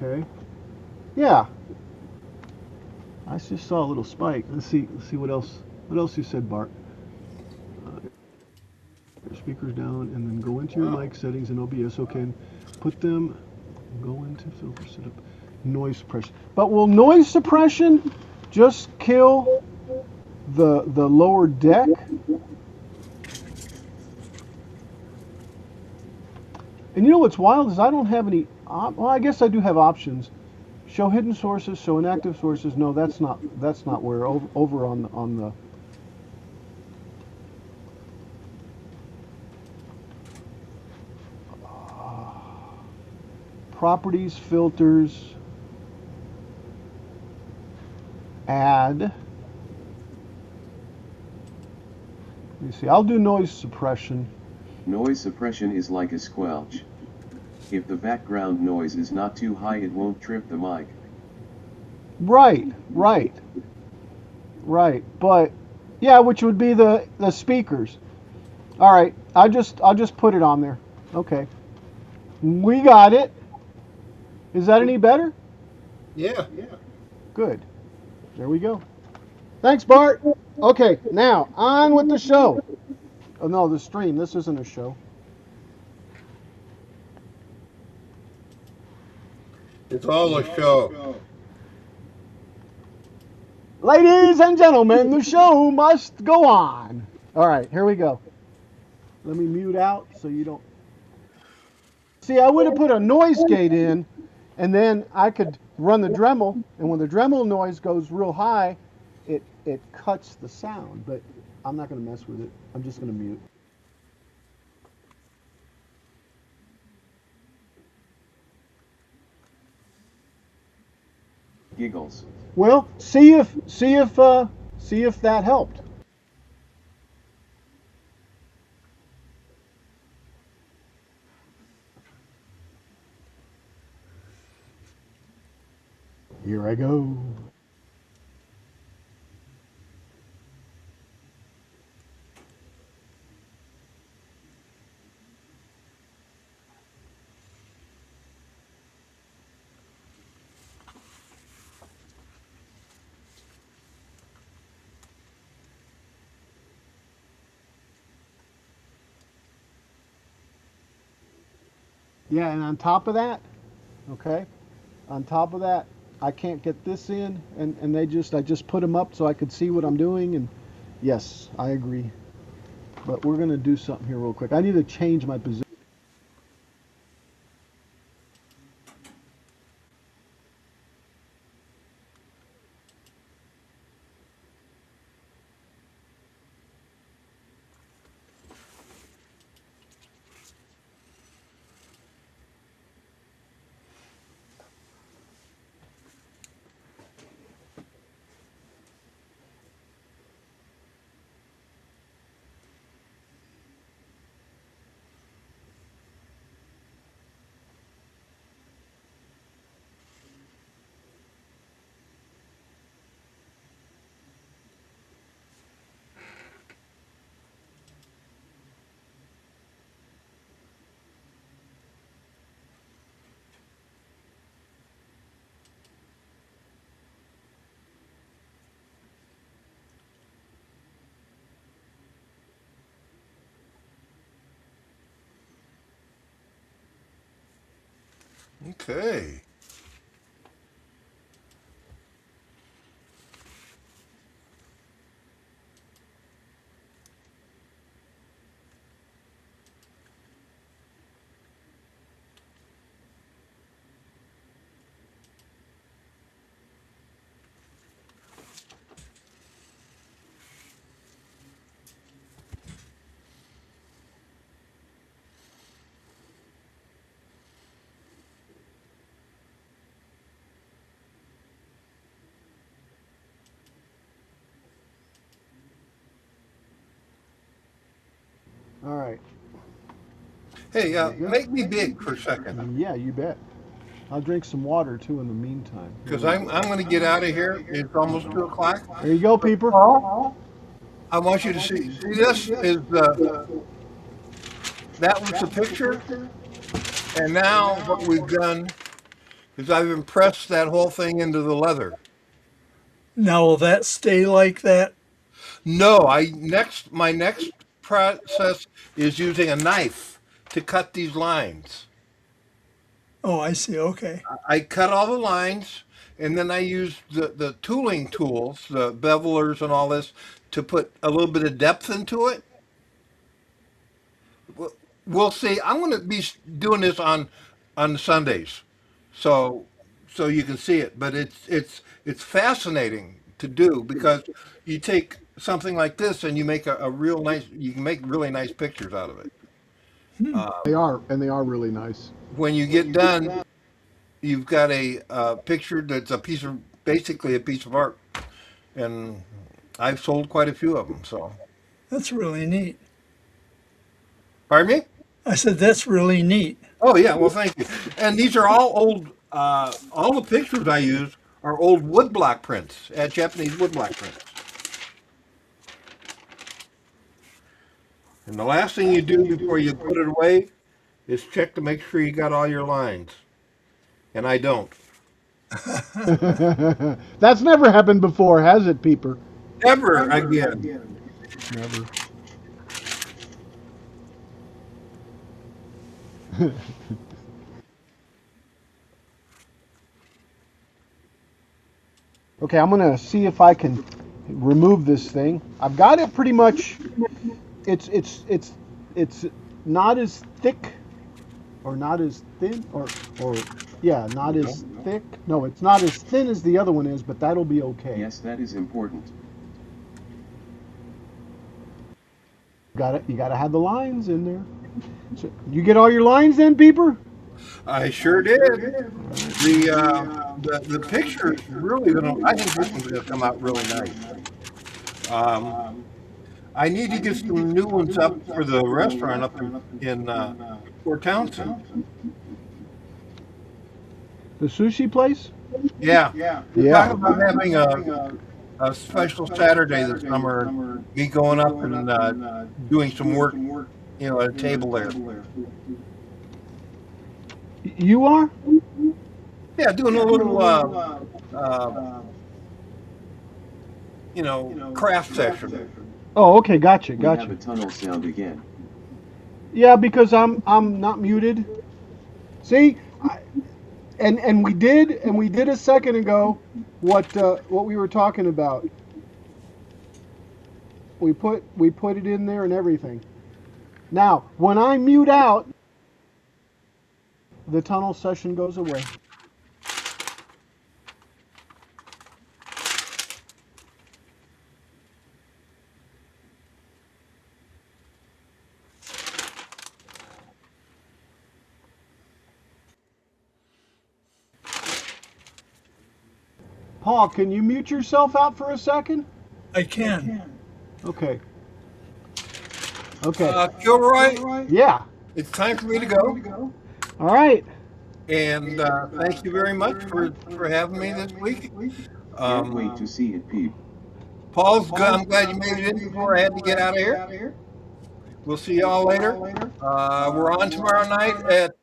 Okay. Yeah. I just saw a little spike. Let's see what else. What else you said, Bart? Your speakers down, and then go into your mic settings in OBS. Okay, and put them. Go into filter setup. Noise suppression. But will noise suppression just kill the lower deck? And you know what's wild is I don't have any. Well, I guess I do have options. Show hidden sources, show inactive sources. No, that's not where. Over on the properties, filters, add. Let me see. I'll do noise suppression. Noise suppression is like a squelch. If the background noise is not too high, it won't trip the mic. Right. But yeah, which would be the speakers. All right. I'll just put it on there. Okay. We got it. Is that any better? Yeah. Good. There we go. Thanks, Bart. Okay, now on with the show. Oh no, the stream. This isn't a show. It's all a show. Ladies and gentlemen, the show must go on. All right, here we go. Let me mute out so you don't. See, I would have put a noise gate in, and then I could run the Dremel, and when the Dremel noise goes real high, it cuts the sound. But I'm not going to mess with it. I'm just going to mute. Giggles. Well, see if that helped. Here I go. Yeah, and on top of that, okay, on top of that, I can't get this in, and I just put them up so I could see what I'm doing, and yes, I agree. But we're gonna do something here real quick. I need to change my position. Okay. All right. Hey, There you go. make me big for a second, Yeah, you bet. I'll drink some water too in the meantime. Here because we I'm go. going to get out of here. It's almost 2 o'clock. There you go, Peeper. Paul, I want you to see. See, this is that was the picture, and now what we've done is I've impressed that whole thing into the leather. Now, will that stay like that? No, my next process is using a knife to cut these lines. Oh, I see. Okay. I cut all the lines, and then I use the tooling tools, the bevelers and all this, to put a little bit of depth into it. We'll we'll see. I'm going to be doing this on Sundays, so so you can see it. But it's fascinating to do because you take something like this and you make a real nice. You can make really nice pictures out of it. They are, and they are really nice. When you get done, you've got a picture that's a piece of basically a piece of art, and I've sold quite a few of them. So, That's really neat. pardon me? I said, that's really neat. Oh yeah, well thank you. And these are all old. All the pictures I use are old woodblock prints, Japanese woodblock prints. And the last thing you do before you put it away is check to make sure you got all your lines. And I don't. That's never happened before, has it, Peeper? Ever again. Never. Okay, I'm gonna see if I can remove this thing. I've got it pretty much. It's not as thick, or not as thin, or yeah, not as thick. No, it's not as thin as the other one is, but that'll be okay. Yes, that is important. Got it. You gotta have the lines in there. So, you get all your lines then, Beeper? I sure did. The picture is really gonna. I think this one's gonna come out really nice. I need to get some new ones up for the restaurant up in Fort Townsend. The sushi place? Yeah, we're Yeah. talking about having a special Saturday this summer. Me going up and doing some work, at a table there. You are? Yeah, doing a little, craft session. Oh, okay, gotcha, We have a gotcha. tunnel sound again. Yeah, because I'm not muted. See, and we did a second ago what we were talking about. We put it in there and everything. Now, when I mute out, the tunnel session goes away. Paul, can you mute yourself out for a second? I can. Okay. Okay. Gilroy, Yeah. it's time for me to go. All right. And thank you very much for having me this week. Can't wait to see it, Peep. Paul's good. I'm glad you made it in before I had to get out of here. We'll see y'all later. We're on tomorrow night at.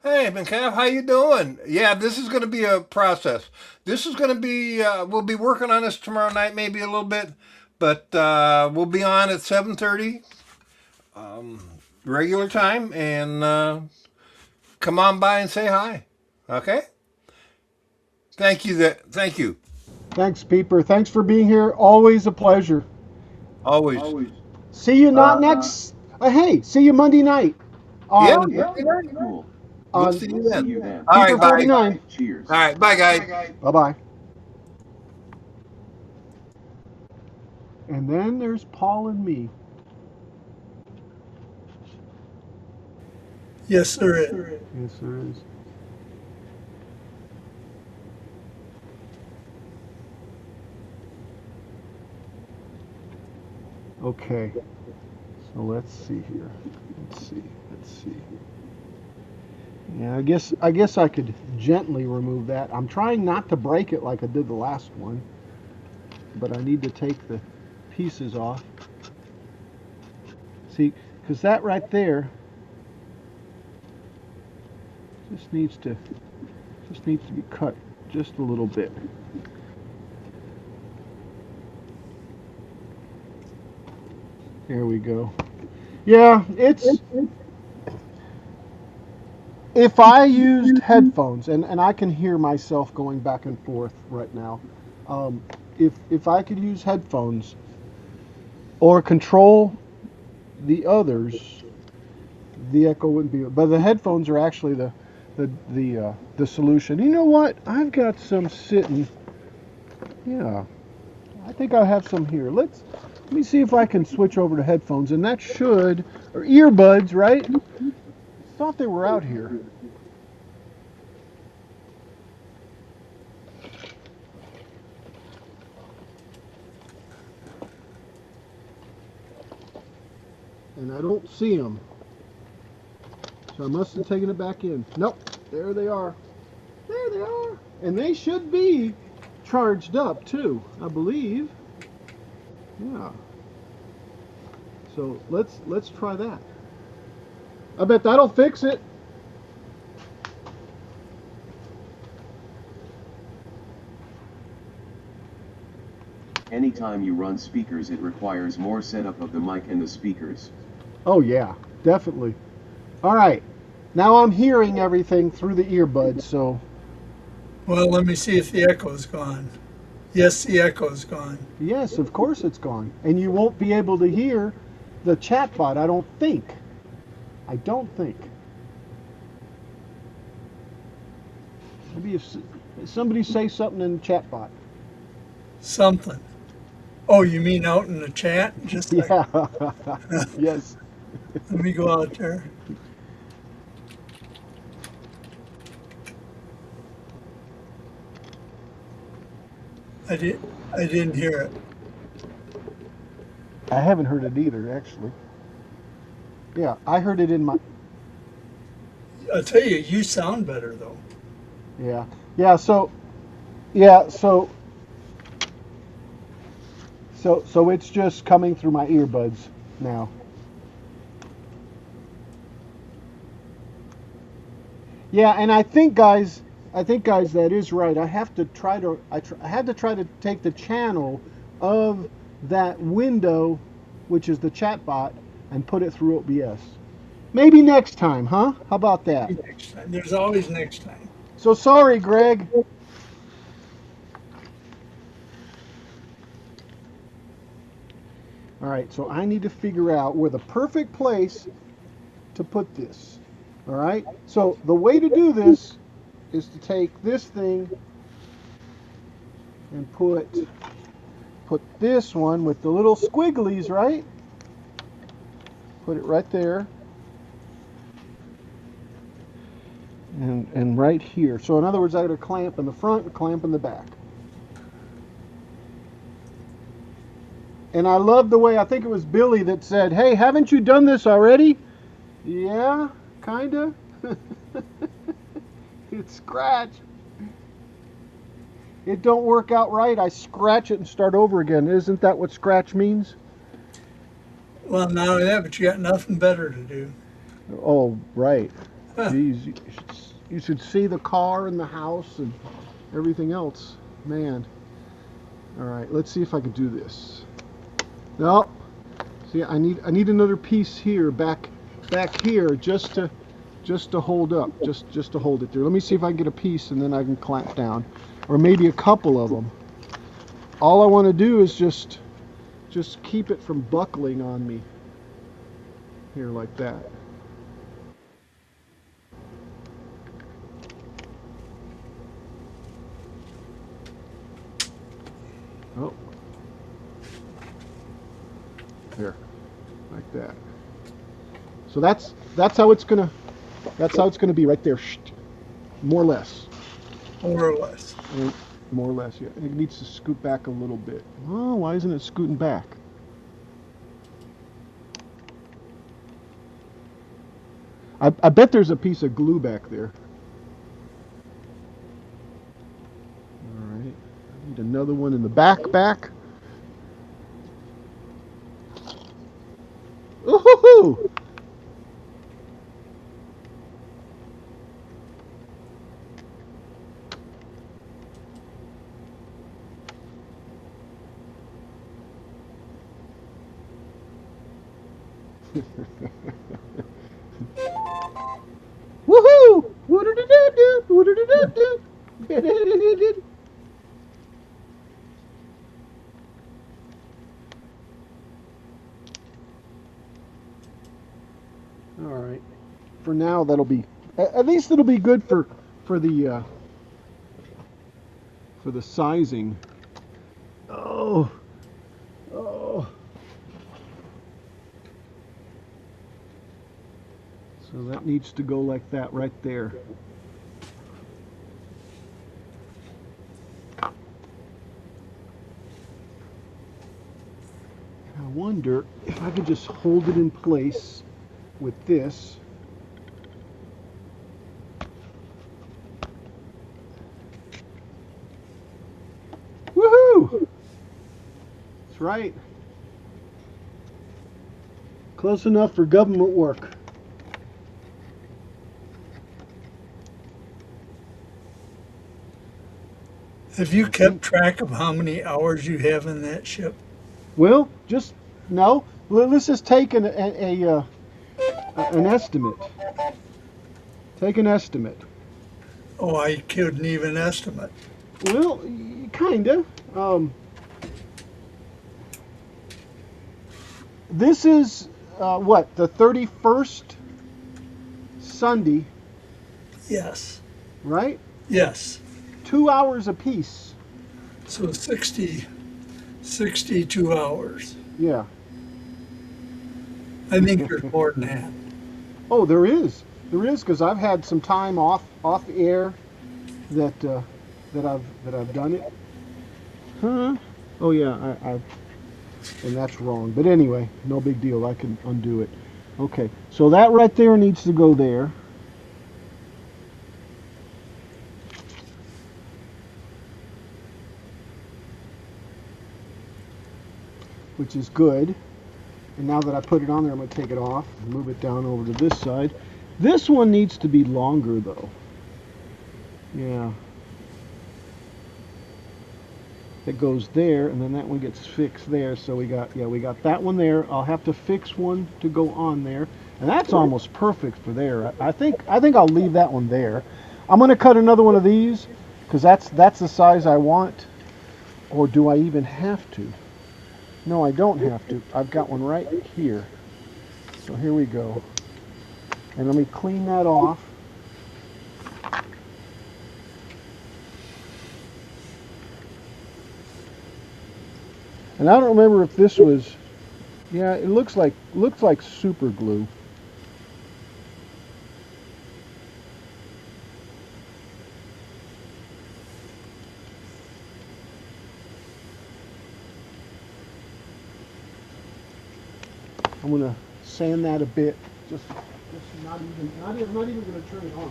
Hey, Capt, how you doing? Yeah, this is going to be a process. This is going to be. We'll be working on this tomorrow night, maybe a little bit, but we'll be on at 7:30, regular time, and come on by and say hi. Okay. Thank you. Thank you. Thanks, Peeper. Thanks for being here. Always a pleasure. Always. See you not next. Hey, see you Monday night. Yeah. Cool. We'll On see you See then. you then. All Peeper right. Bye. 49. Cheers. All right. Bye, guys. Bye bye. And then there's Paul and me. Yes, there is. Yes, there is. Okay. So let's see here. Let's see. Let's see. Yeah, I guess I could gently remove that. I'm trying not to break it like I did the last one, but I need to take the pieces off. See, because that right there just needs to be cut just a little bit. There we go. Yeah, it's if I used headphones, and I can hear myself going back and forth right now. Um, if I could use headphones or control the others, the echo wouldn't be. But the headphones are actually the solution. You know what? I've got some sitting. Yeah, I think I have some here. Let me see if I can switch over to headphones, and that should or earbuds, right? Thought they were out here. And I don't see them. So I must have taken it back in. Nope, there they are. There they are. And they should be charged up too, I believe. Yeah. So let's try that. I bet that'll fix it. Anytime you run speakers, it requires more setup of the mic and the speakers. Oh yeah, definitely. All right. Now I'm hearing everything through the earbuds, so Well, let me see if the echo's gone. Yes, the echo's gone. yes, of course it's gone. And you won't be able to hear the chat bot, I don't think. I don't think. Maybe if somebody say something in the chat bot. Something. Oh, you mean out in the chat? Just like, Yeah. Yes. let me go out there. I did. I didn't hear it. I haven't heard it either, actually. Yeah, I heard it in my. I'll tell you, you sound better though. Yeah. Yeah, so. Yeah, so it's just coming through my earbuds now. Yeah, and I think guys, that is right. I have to try to, I had to try to take the channel of that window, which is the chat bot, and put it through OBS. Maybe next time, huh? How about that? Next time. There's always next time. So sorry, Greg. All right, so I need to figure out where the perfect place to put this. All right, so the way to do this is to take this thing and put this one with the little squigglies, right? Put it right there. And right here. So in other words, I got a clamp in the front and a clamp in the back. And I love the way, I think it was Billy that said, hey, haven't you done this already? Yeah, kinda. It's scratch. It don't work out right, I scratch it and start over again. Isn't that what scratch means? Well, not only that, but you got nothing better to do. Oh, right. Geez, you should see the car and the house and everything else. Man. All right, let's see if I can do this. No. See, I need another piece here, back here, just to hold up, just to hold it there. Let me see if I can get a piece and then I can clamp down, or maybe a couple of them. All I want to do is just keep it from buckling on me. Here, like that. Oh. There. Like that. So that's how it's gonna be right there. More or less. More or less. More or less, yeah. It needs to scoot back a little bit. Oh, why isn't it scooting back? I bet there's a piece of glue back there. All right. I need another one in the back. Ooh! Woohoo! All right. For now, that'll be at least it'll be good for the for the sizing. Oh, oh. So that needs to go like that right there. I wonder if I could just hold it in place with this. Woohoo! That's right. Close enough for government work. Have you kept track of how many hours you have in that ship? Well, just no. Let's just take an estimate. Take an estimate. Oh, I couldn't even estimate. Well, kinda. This is what, the 31st Sunday, Yes. right? Yes. 2 hours apiece. So 62 hours. Yeah. I think there's more than that. Oh, there is. There is, because I've had some time off air that I've done it. Huh? Oh yeah, and that's wrong. But anyway, no big deal. I can undo it. Okay, so that right there needs to go there. Which is good. And now that I put it on there, I'm going to take it off and move it down over to this side. This one needs to be longer, though. Yeah. It goes there, and then that one gets fixed there. So we got that one there. I'll have to fix one to go on there, and that's almost perfect for there. I think I'll leave that one there. I'm going to cut another one of these because that's the size I want. Or do I even have to? No, I don't have to. I've got one right here. So here we go. And let me clean that off. And I don't remember if this was, yeah, it looks like super glue. I'm gonna sand that a bit. Just not even gonna turn it on.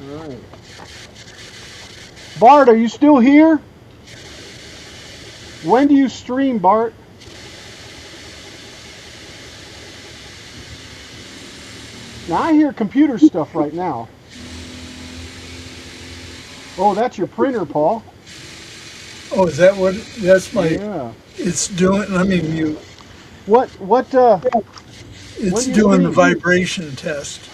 All right. Bart, are you still here? When do you stream, Bart? Now I hear computer stuff right now. Oh, that's your printer, Paul. Oh, is that what? That's my. Yeah. It's doing. Let me mute. What It's do you doing the stream? vibration test.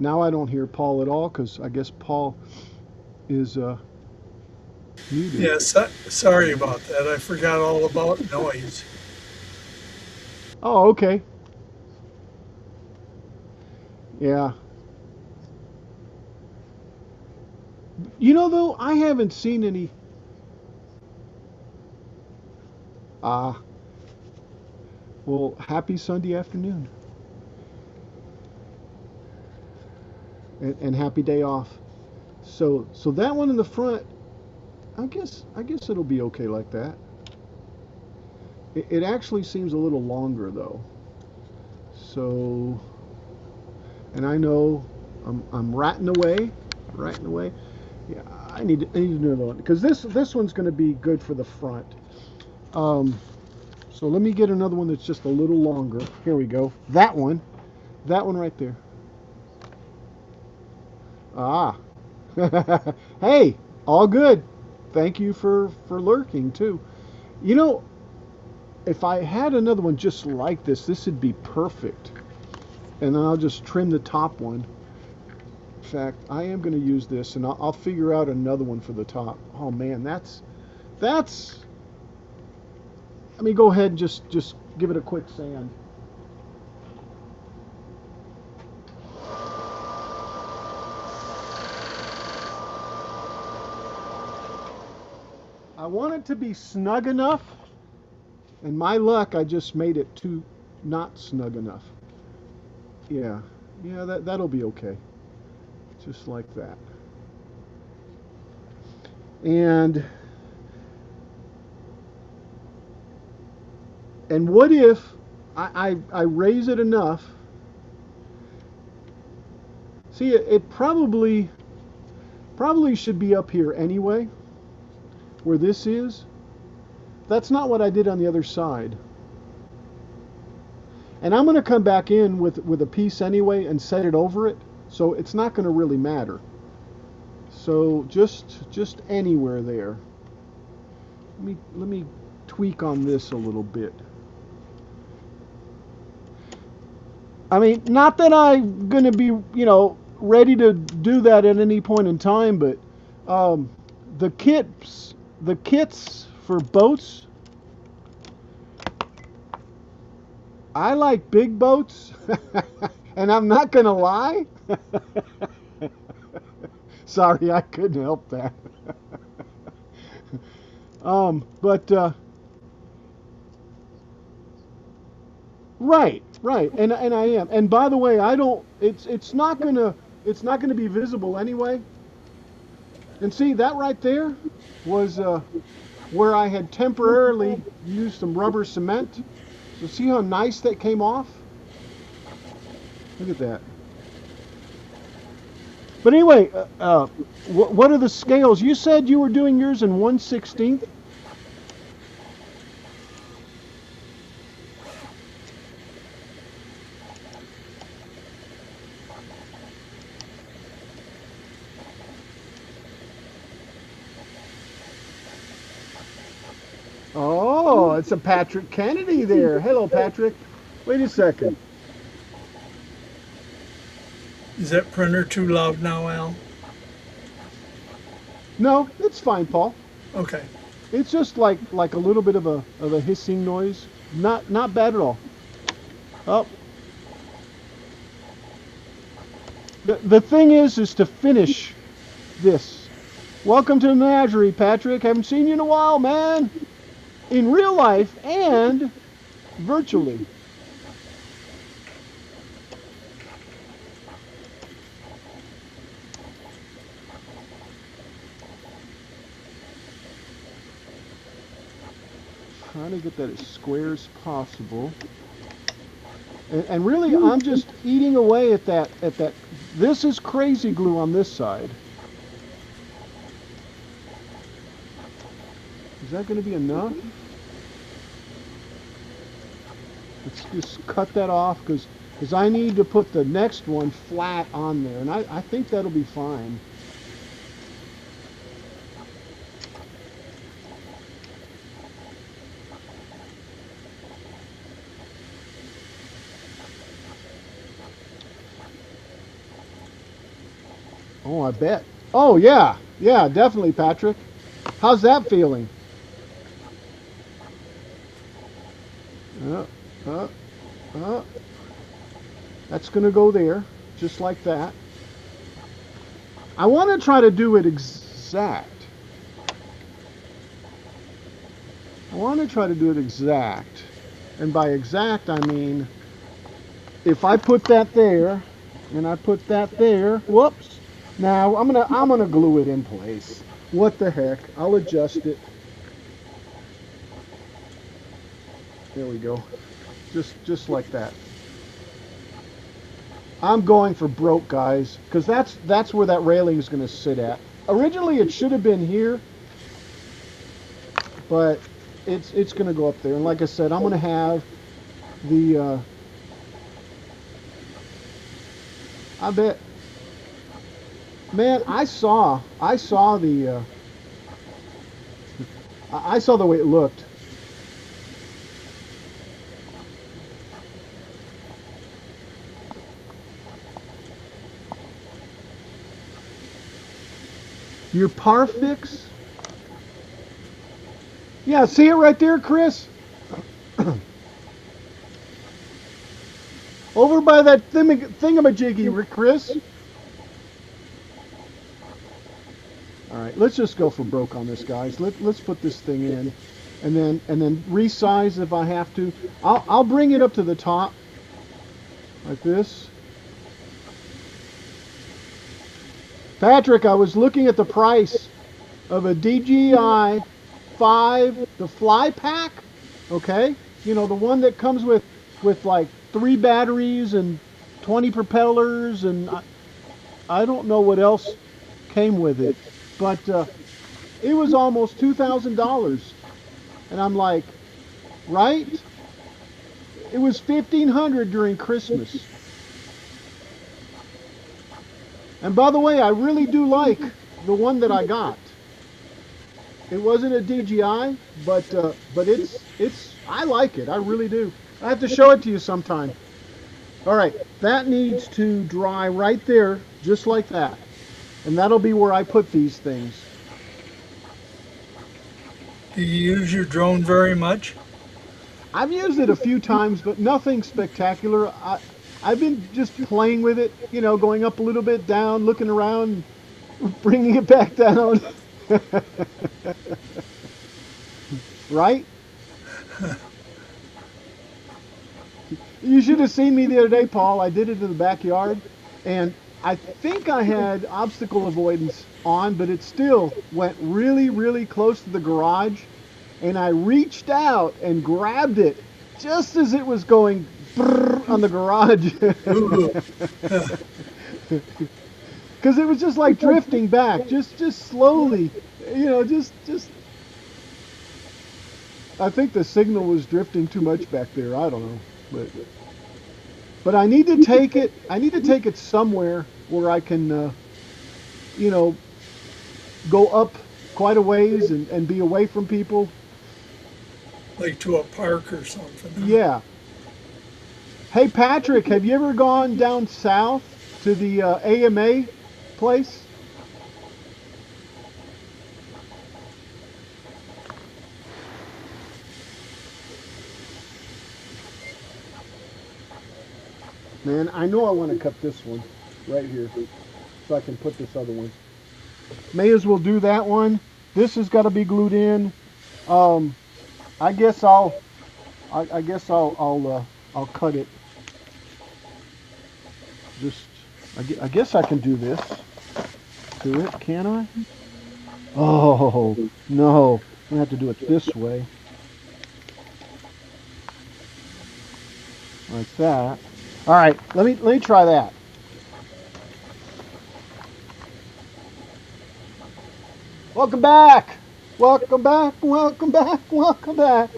Now I don't hear Paul at all because I guess Paul is muted. Yeah, sorry about that. I forgot all about noise. Oh, okay. Yeah. You know, though, I haven't seen any. Well, happy Sunday afternoon. And happy day off. So that one in the front, I guess it'll be okay like that. It actually seems a little longer though. So, and I know I'm ratting away. Yeah, I need to do another one because this one's going to be good for the front. So let me get another one that's just a little longer. Here we go. That one right there. Ah, hey, all good. Thank you for lurking too. You know, if I had another one just like this would be perfect. And then I'll just trim the top one. In fact, I am going to use this, and I'll figure out another one for the top. Oh man, that's. Let me go ahead and just give it a quick sand. I want it to be snug enough, and my luck, I just made it too not snug enough. Yeah, that'll be okay. Just like that. And what if I raise it enough? See, it probably should be up here anyway, where this is. That's not what I did on the other side. And I'm going to come back in with a piece anyway and set it over it, so it's not going to really matter. So just anywhere there. Let me tweak on this a little bit. I mean, not that I'm going to be, ready to do that at any point in time, but the kits for boats, I like big boats, and I'm not going to lie. Sorry, I couldn't help that. But right, and I am. And by the way, I don't. It's not gonna be visible anyway. And see, that right there was where I had temporarily used some rubber cement. So see how nice that came off? Look at that. But anyway, what are the scales? You said you were doing yours in 1/16. Oh, it's a Patrick Kennedy there. Hello, Patrick. Wait a second. Is that printer too loud now, Al? No, it's fine, Paul. Okay. It's just like a little bit of a hissing noise. Not bad at all. Oh. The thing is to finish this. Welcome to the menagerie, Patrick. Haven't seen you in a while, man. In real life and virtually. Trying to get that as square as possible. And really, I'm just eating away at that. This is crazy glue on this side. Is that going to be enough? Let's just cut that off because I need to put the next one flat on there, and I think that'll be fine. Oh, I bet. Oh, yeah, definitely, Patrick. How's that feeling? That's going to go there, just like that. I want to try to do it exact. And by exact, I mean if I put that there and I put that there, whoops. Now I'm gonna glue it in place. What the heck? I'll adjust it. There we go. Just like that. I'm going for broke, guys, because that's where that railing is going to sit at. Originally, it should have been here, but it's going to go up there. And like I said, I'm going to have the. I bet, man, I saw the. I saw the way it looked. Your Parfix? Yeah, see it right there, Chris? Over by that thingamajiggy, Chris. All right, let's just go for broke on this, guys. Let's put this thing in, and then resize if I have to. I'll bring it up to the top, like this. Patrick, I was looking at the price of a DJI 5, the fly pack. Okay, you know, the one that comes with like 3 batteries and 20 propellers, and I don't know what else came with it, but it was almost $2,000, and I'm like, right? It was $1,500 during Christmas. And by the way, I really do like the one that I got. It wasn't a DJI, but it's I like it. I really do. I have to show it to you sometime. All right, that needs to dry right there, just like that. And that'll be where I put these things. Do you use your drone very much? I've used it a few times, but nothing spectacular. I've been just playing with it, you know, going up a little bit, down, looking around, bringing it back down. Right? You should have seen me the other day, Paul. I did it in the backyard, and I think I had obstacle avoidance on, but it still went really, really close to the garage, and I reached out and grabbed it just as it was going on the garage. Because it was just like drifting back, just slowly, you know, just. I think the signal was drifting too much back there. I don't know, but I need to take it. I need to take it somewhere where I can, you know, go up quite a ways and be away from people. Like to a park or something? Huh? Yeah. Hey, Patrick, have you ever gone down south to the AMA place? Man, I know I want to cut this one right here so I can put this other one. May as well do that one. This has got to be glued in. I guess I'll cut it. Just I guess I can do this to it, can I? Oh no, I'm gonna have to do it this way, like that. All right, let me try that. Welcome back. Welcome back. Welcome back. Welcome back.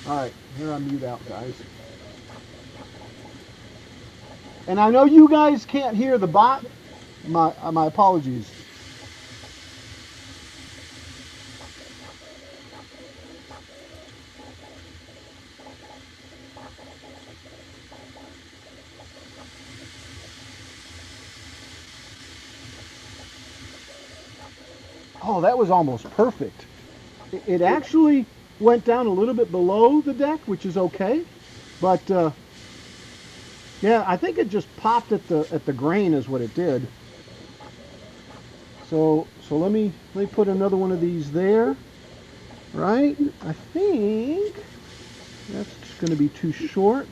All right, here I mute out, guys. And I know you guys can't hear the bot. My apologies. Oh, that was almost perfect. It actually went down a little bit below the deck, which is okay. But yeah, I think it just popped at the grain is what it did. So let me put another one of these there. Right? I think That's going to be too short.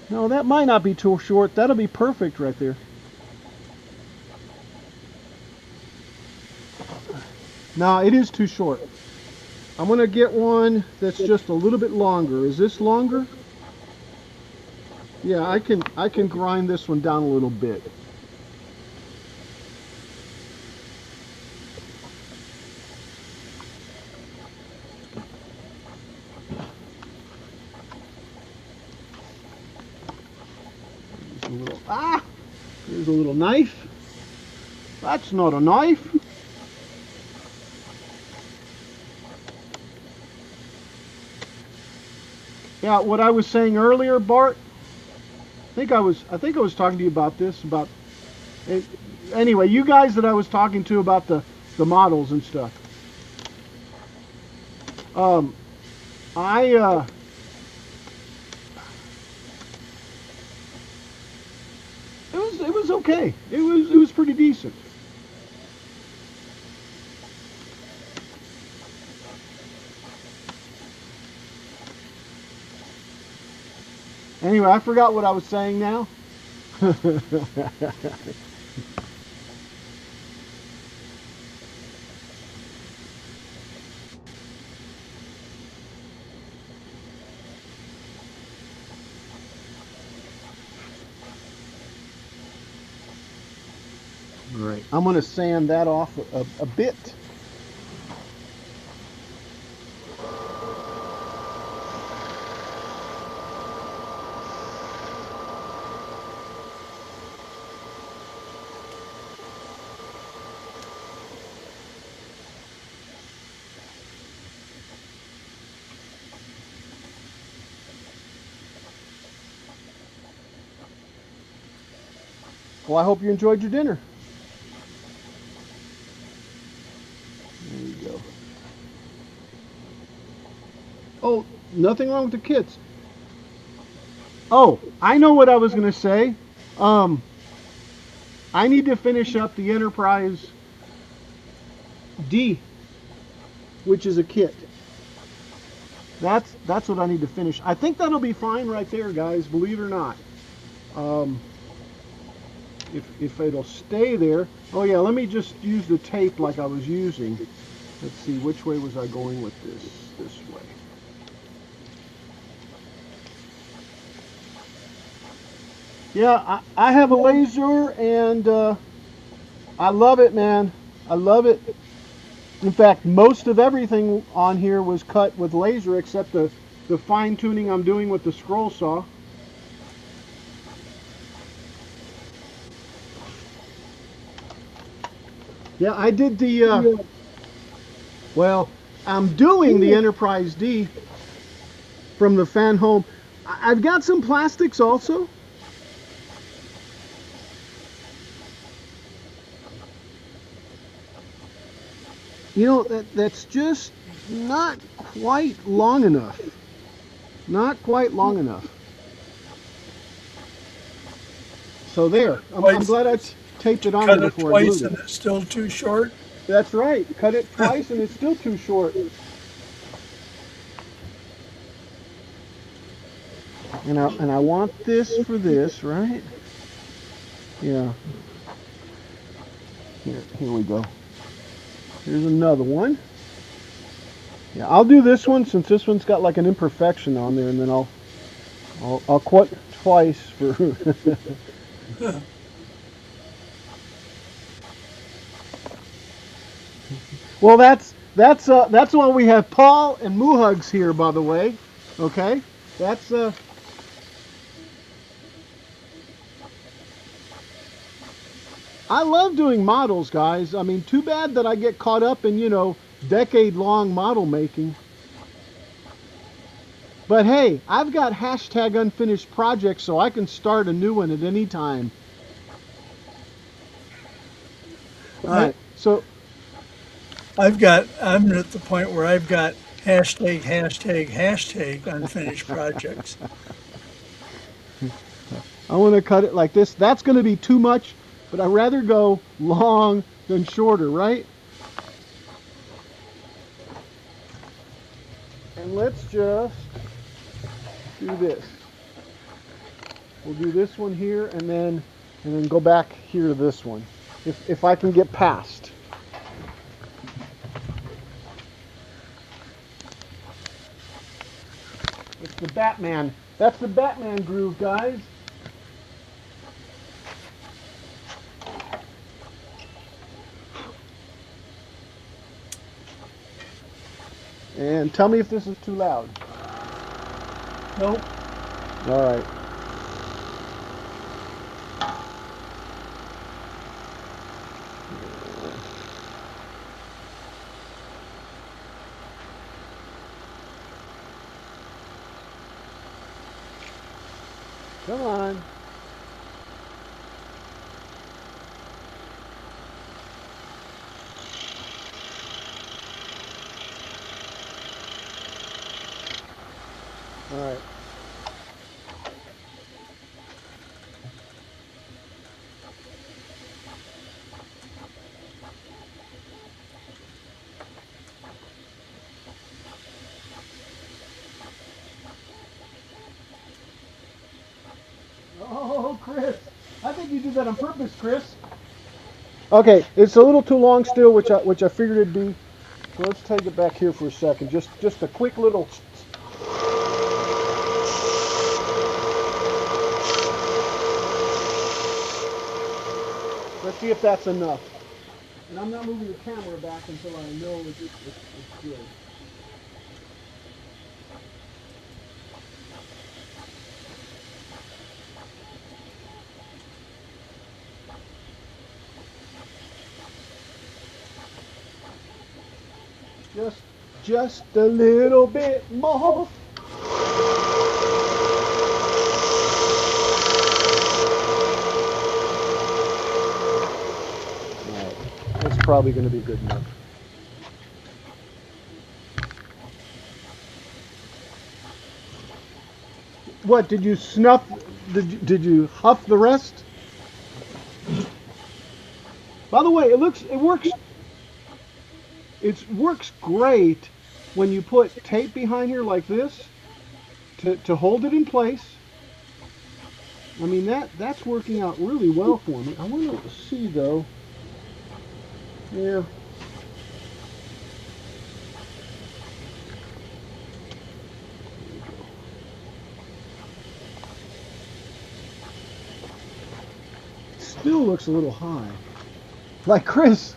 No, that might not be too short. That'll be perfect right there. No, it is too short. I'm going to get one that's just a little bit longer. Is this longer? Yeah, I can grind this one down a little bit. There's a little knife. That's not a knife. Yeah, what I was saying earlier, Bart. I think I was talking to you about this. Anyway, you guys that I was talking to about the models and stuff. It was okay. It was pretty decent. Anyway, I forgot what I was saying now. Great. I'm going to sand that off a bit. Well, I hope you enjoyed your dinner. There you go. Oh, nothing wrong with the kits. Oh, I know what I was going to say. I need to finish up the Enterprise D, which is a kit. That's what I need to finish. I think that'll be fine right there, guys, believe it or not. If it'll stay there. Oh yeah, let me just use the tape like I was using. Let's see, which way was I going with this? This way. Yeah, I have a laser and I love it, man. I love it. In fact, most of everything on here was cut with laser except the fine tuning I'm doing with the scroll saw. Yeah, I did the, well, I'm doing the Enterprise D from the fan home. I've got some plastics also. You know, that's just not quite long enough. Not quite long enough. So there, I'm glad I taped it on there before I glued it. Cut it twice and it's still too short? That's right. Cut it twice and it's still too short. And I want this for this, right? Yeah. Here we go. Here's another one. Yeah, I'll do this one since this one's got like an imperfection on there, and then I'll cut twice for. Well, that's why we have Paul and Moohugs here, by the way. Okay, that's I love doing models, guys. I mean, too bad that I get caught up in, you know, decade-long model making. But hey, I've got hashtag unfinished projects, so I can start a new one at any time. All right, so I'm at the point where I've got hashtag unfinished projects. I want to cut it like this. That's going to be too much, but I'd rather go long than shorter, right? let's just do this. We'll do this one here, and then go back here to this one, if I can get past. It's the Batman. That's the Batman groove, guys. And tell me if this is too loud. Nope. All right. Come on. All right. Oh, Chris. I think you did that on purpose, Chris. Okay, it's a little too long still, which I figured it'd be. So let's take it back here for a second. Just a quick little. Let's see if that's enough. And I'm not moving the camera back until I know it's good. Just a little bit more. Right. That's probably going to be good enough. What, did you snuff? Did you huff the rest? By the way, it works great when you put tape behind here like this to hold it in place. I mean, that's working out really well for me. I want to see though. Yeah. Still looks a little high. Like Chris.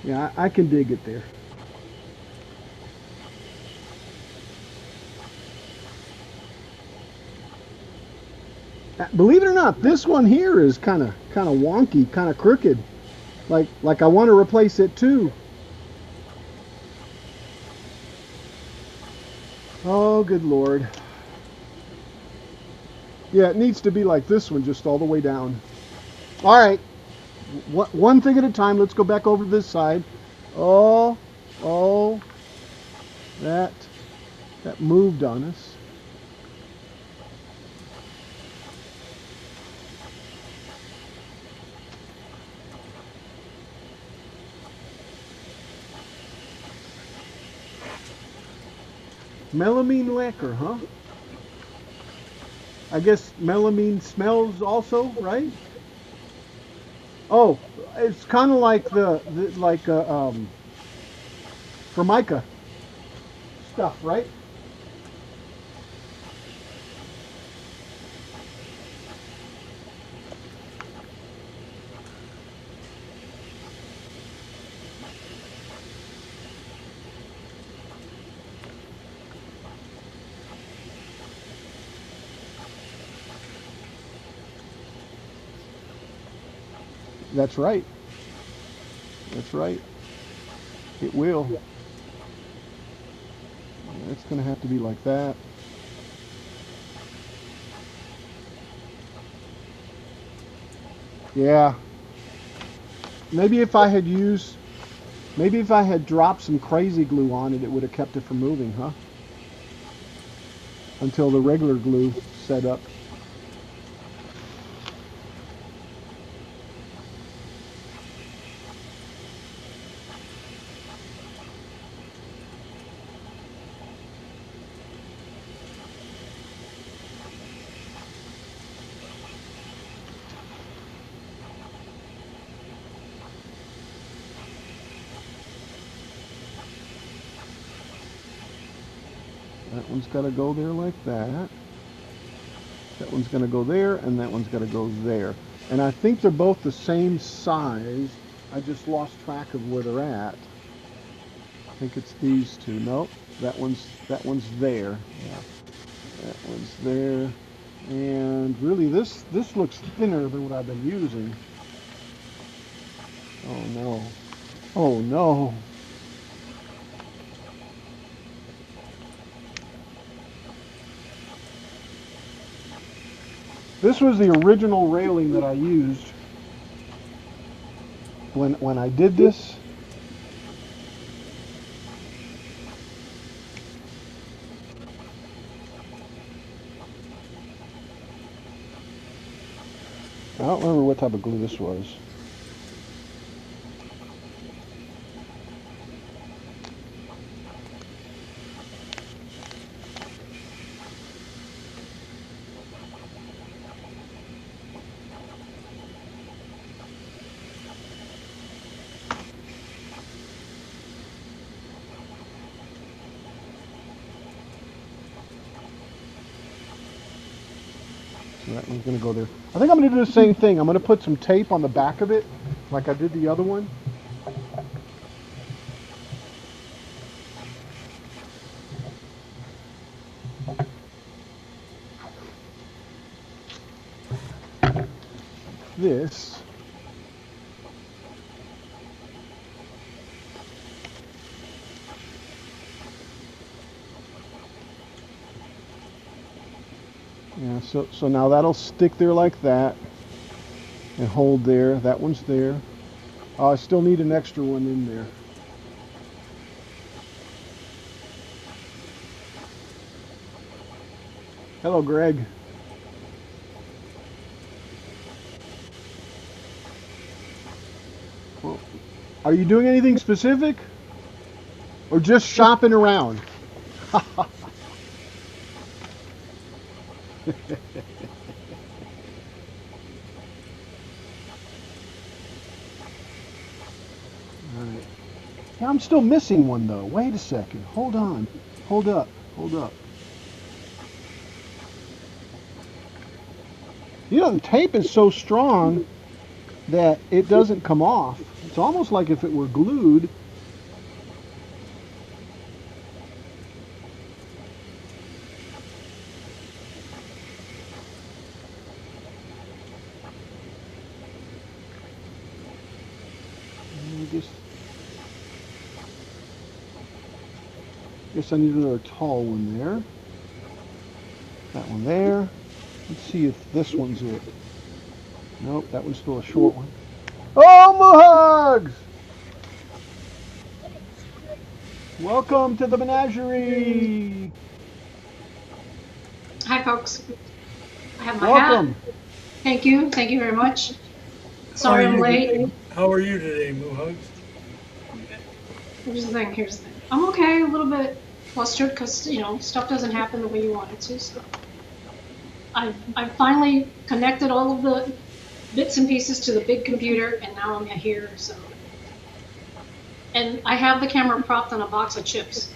Yeah, I can dig it there. Believe it or not, this one here is kind of wonky, kind of crooked. Like I want to replace it too. Oh, good Lord. Yeah, it needs to be like this one, just all the way down. All right. One thing at a time. Let's go back over to this side. Oh, that moved on us. Melamine lacquer, huh? I guess melamine smells also, right? Oh, it's kind of like Formica stuff, right? That's right. That's right. It will. It's going to have to be like that. Yeah. Maybe if I had dropped some crazy glue on it, it would have kept it from moving, huh? Until the regular glue set up. That one's got to go there like that. That one's going to go there, and that one's got to go there. And I think they're both the same size. I just lost track of where they're at. I think it's these two. Nope, that one's there. Yeah, that one's there. And really, this looks thinner than what I've been using. Oh no! Oh no! This was the original railing that I used when I did this. I don't remember what type of glue this was. So that one's going to go there. I think I'm going to do the same thing. I'm going to put some tape on the back of it, like I did the other one. This. Yeah, so now that'll stick there like that and hold there. That one's there. Oh, I still need an extra one in there. Hello, Greg. Well, are you doing anything specific? Or just shopping around? Alright. Yeah, I'm still missing one though. Wait a second. Hold on. Hold up. Hold up. You know, the tape is so strong that it doesn't come off. It's almost like if it were glued. Guess I need another tall one there. That one there. Let's see if this one's it. Nope, that one's still a short one. Oh, Moohugs! Welcome to the menagerie. Hi, folks. I have my Welcome. hat. Thank you. Thank you very much. Sorry I'm late. How are you today, Moohugs? Here's the thing. Here's the thing. I'm okay. A little bit flustered because, you know, stuff doesn't happen the way you want it to. So I've finally connected all of the bits and pieces to the big computer, and now I'm here. So, and I have the camera propped on a box of chips.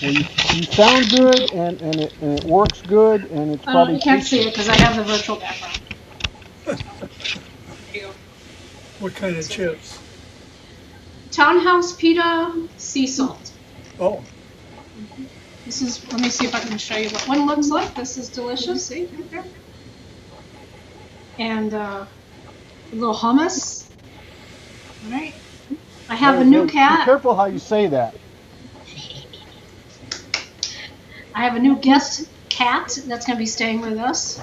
Well, you sound good, and it works good, and it's probably. You can't see it because I have the virtual background. There you go. What kind of chips? Townhouse pita sea salt. Oh. This is, let me see if I can show you what one looks like. This is delicious, see, right there. And a little hummus. All right. I have a new cat. Be careful how you say that. I have a new guest cat that's going to be staying with us.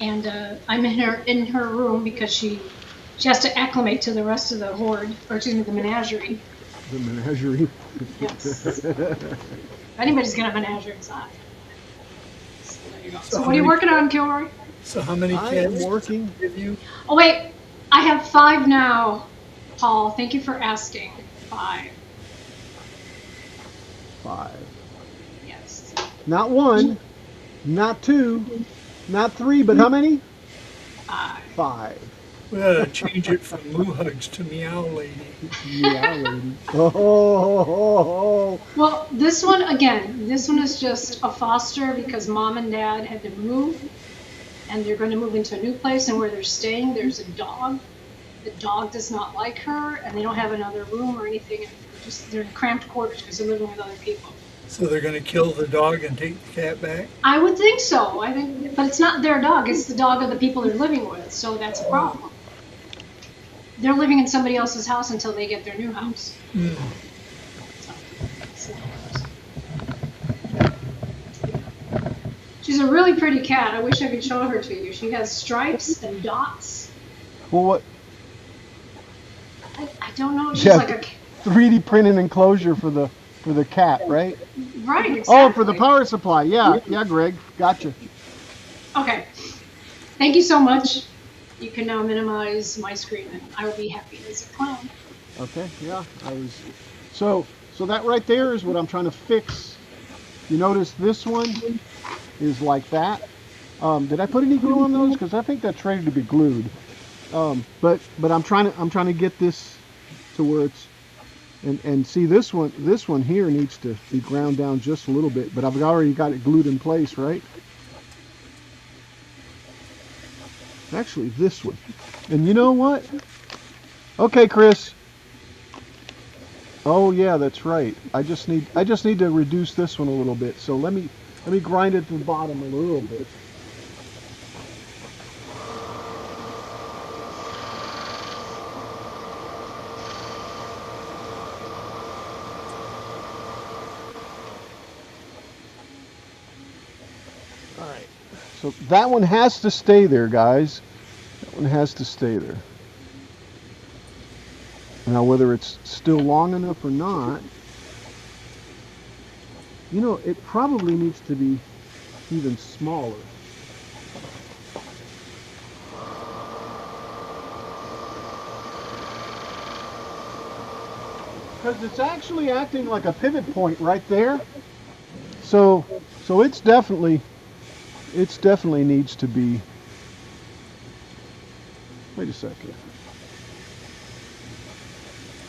And I'm in her room because she has to acclimate to the rest of the horde, or excuse me, the menagerie. The menagerie. Yes. If anybody's gonna have a menagerie inside. So there you go. So what are you working on, Kilroy? So how many I cats am working. give you? Oh wait, I have 5 now, Paul. Thank you for asking. 5. 5. Yes. Not 1, not 2, not 3, but how many? 5. 5. We gotta change it from Moohugs to Meow Lady. Yeah, lady. Oh, Well, this one, again, this one is just a foster because mom and dad had to move and they're going to move into a new place, and where they're staying, there's a dog. The dog does not like her, and they don't have another room or anything. And they're in cramped quarters because they're living with other people. So they're gonna kill the dog and take the cat back? I would think so. I think, but it's not their dog; it's the dog of the people they're living with. So that's a problem. They're living in somebody else's house until they get their new house. Mm. So, she's a really pretty cat. I wish I could show her to you. She has stripes and dots. well, what? I don't know. She's Yeah. like a 3D printed enclosure for the cat, right? right. Exactly. Oh, for the power supply. Yeah, yeah, Greg. Gotcha. Okay. Thank you so much. You can now minimize my screen, and I will be happy as a clown. Okay, yeah. So that right there is what I'm trying to fix. You notice this one is like that. Did I put any glue on those? Because I think that's ready to be glued. But I'm trying to get this to where it's and see this one here needs to be ground down just a little bit, but I've already got it glued in place, right? Actually, this one. And you know what? Okay, Chris. Oh yeah, that's right. I just need to reduce this one a little bit. So let me grind it to the bottom a little bit. All right. So that one has to stay there, guys. That one has to stay there. Now, whether it's still long enough or not, you know, it probably needs to be even smaller. Because it's actually acting like a pivot point right there. So it's definitely needs to be. Wait a second.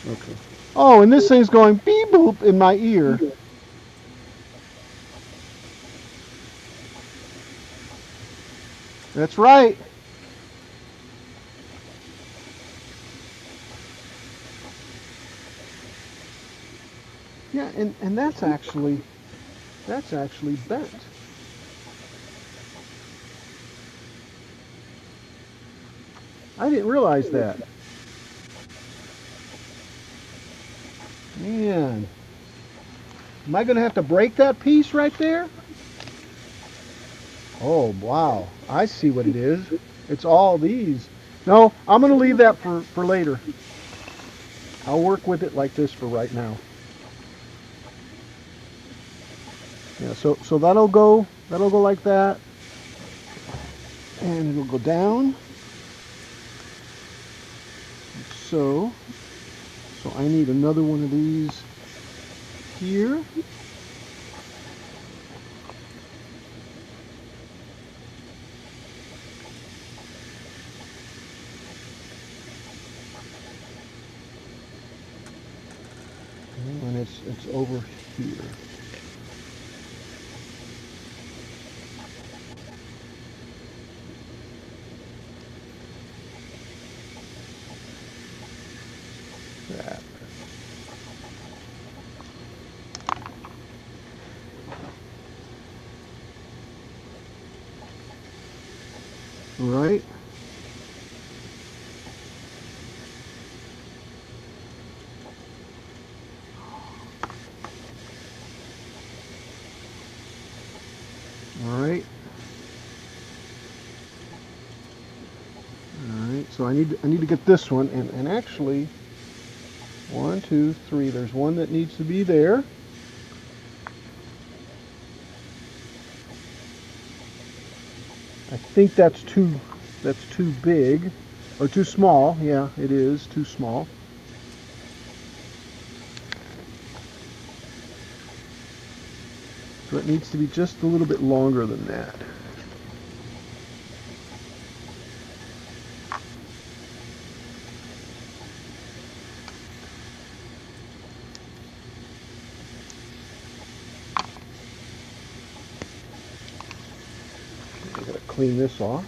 Okay. Oh, and this thing's going beep boop in my ear. That's right. Yeah, and that's actually bent. I didn't realize that. Man, am I going to have to break that piece right there? Oh, wow. I see what it is. It's all these. No, I'm going to leave that for later. I'll work with it like this for right now. Yeah, so that'll go like that. And it'll go down. So I need another one of these here. And it's over here. That. All right. All right. All right. So I need to get this one, and actually, 1, 2, 3. There's one that needs to be there. I think that's too big or too small. Yeah, it is too small. So it needs to be just a little bit longer than that. clean this off.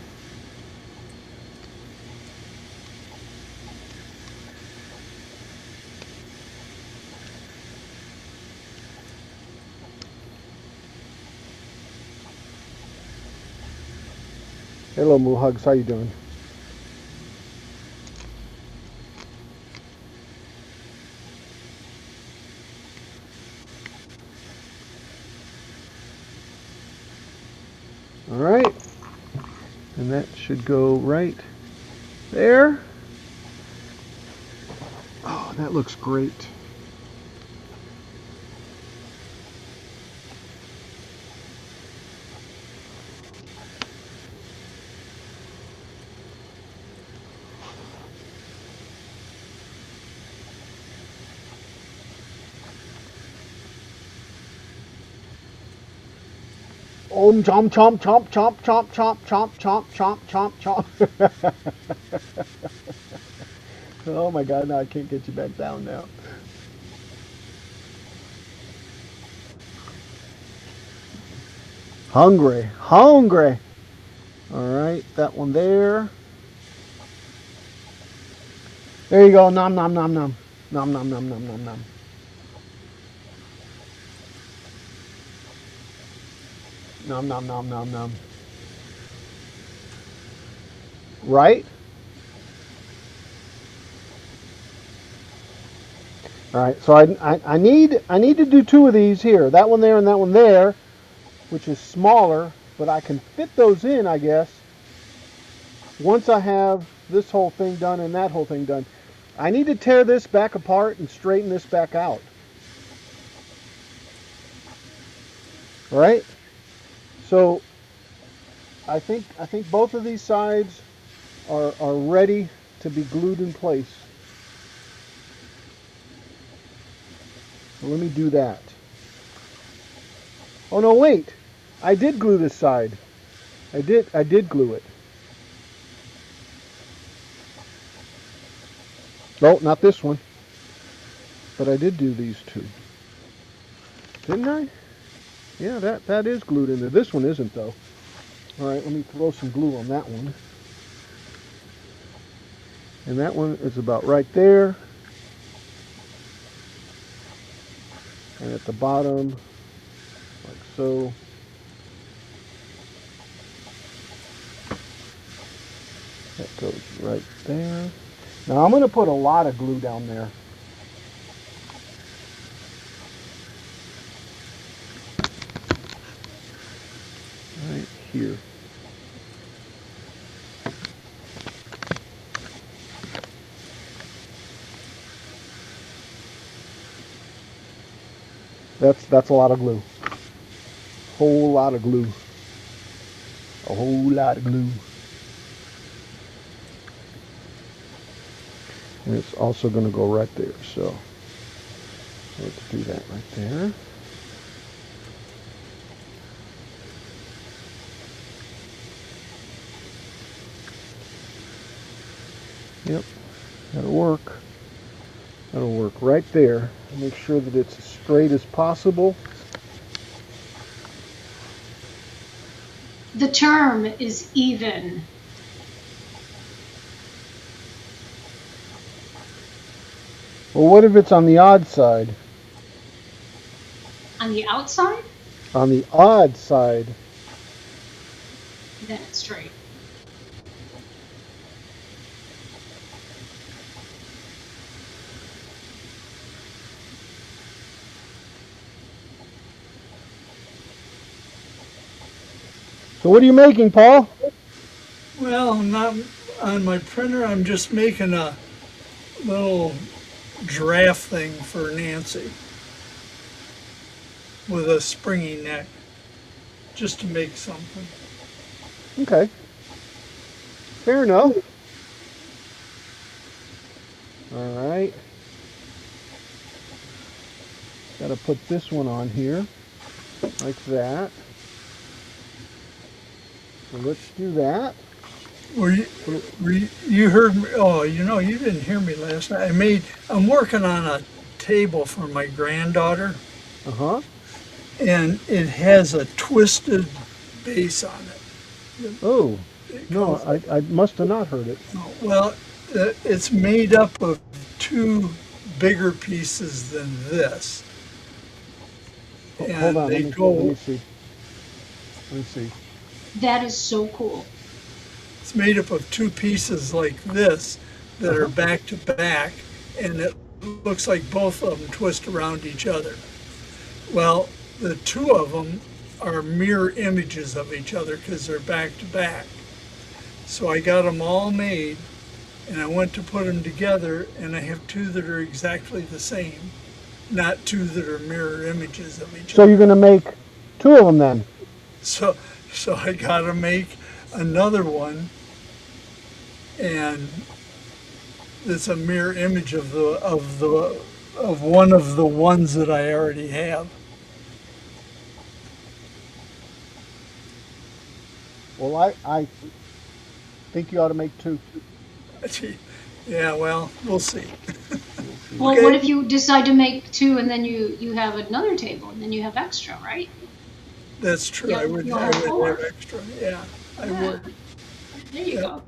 Hello, Moohugs. How you doing? All right, and that should go right there. Oh, that looks great. Chomp, chomp, chomp, chomp, chomp, chomp, chomp, chomp, chomp, chomp, chomp. Oh my God, now I can't get you back down now. Hungry, hungry. All right, that one there. There you go, nom, nom, nom, nom. Nom, nom, nom, nom, nom, nom. Nom, nom, nom, nom, nom. Right? All right, so I need to do two of these here. That one there and that one there, which is smaller, but I can fit those in, I guess, once I have this whole thing done and that whole thing done. I need to tear this back apart and straighten this back out. All right? So I think both of these sides are ready to be glued in place. So let me do that. Oh no, wait. I did glue this side. I did glue it. No, not this one. But I did do these two. Didn't I? Yeah, that is glued in there. This one isn't though. All right, let me throw some glue on that one. And that one is about right there. And at the bottom, like so. That goes right there. Now I'm going to put a lot of glue down there. Right here. That's a lot of glue. Whole lot of glue. A whole lot of glue. And it's also going to go right there. So let's do that right there. Yep, that'll work. That'll work right there. Make sure that it's as straight as possible. The term is even. Well, what if it's on the odd side? On the outside, On the odd side. then it's straight. So what are you making, Paul? Well, not on my printer. I'm just making a little giraffe thing for Nancy with a springy neck, just to make something. Okay. Fair enough. All right. Got to put this one on here, like that. So let's do that. You heard me? Oh, you know, you didn't hear me last night. I'm working on a table for my granddaughter, Uh-huh. and it has a twisted base on it. Oh, It no, goes like, I must have not heard it. well, it's made up of two bigger pieces than this, Hold and on, they let go. me see. Let me see. That is so cool. It's made up of two pieces like this that are back to back, and it looks like both of them twist around each other. Well, the two of them are mirror images of each other because they're back to back. So I got them all made, and I went to put them together, and I have two that are exactly the same, not two that are mirror images of each So other. you're going to make two of them then? So, so I got to make another one, and it's a mirror image of one of the ones that I already have. Well, I think you ought to make two. Yeah, well, we'll see. We'll see. Well, Okay. what if you decide to make two and then you have another table and then you have extra, right? That's true. Yeah, you'll have I would four. have extra. Yeah, I Yeah. would. There you Yep. go.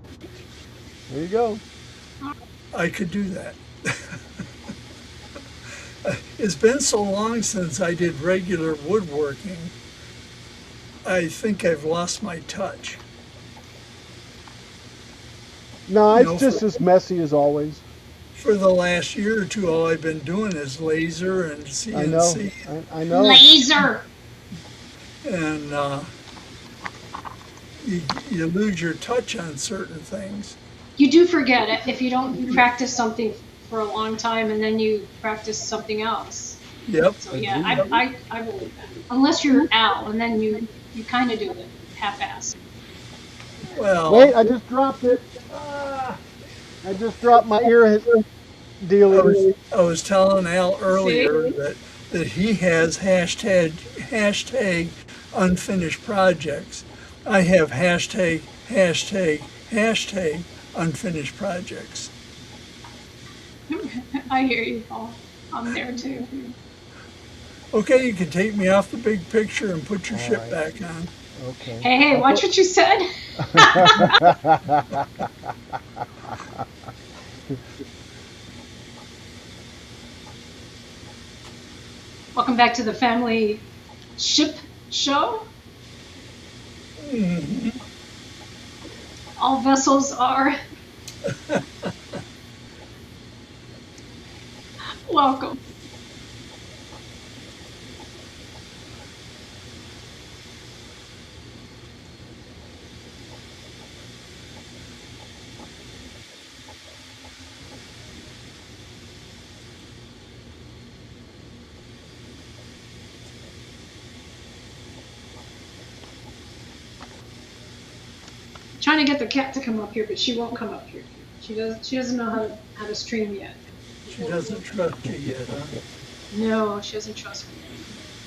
There you go. I could do that. It's been so long since I did regular woodworking. I think I've lost my touch. No, You it's know, just as messy as always. for the last year or two, all I've been doing is laser and I know. CNC, I know. Laser. and you lose your touch on certain things. You do forget it if you don't practice something for a long time and then you practice something else. Yep. So yeah, I believe that. Unless you're Al, and then you kind of do it half-assed. Well, Wait, I just dropped it. Ah, I just dropped my ear dealie. I was telling Al See? earlier that he has hashtag unfinished projects. I have hashtag unfinished projects. I hear you, Paul. I'm there too. Okay, you can take me off the big picture and put your All ship right. back on. Okay. Hey, watch what you said. Welcome back to the family ship show. All vessels are welcome. Trying to get the cat to come up here, but she won't come up here. She doesn't know how to stream yet. She doesn't trust you yet, huh? No, she doesn't trust me.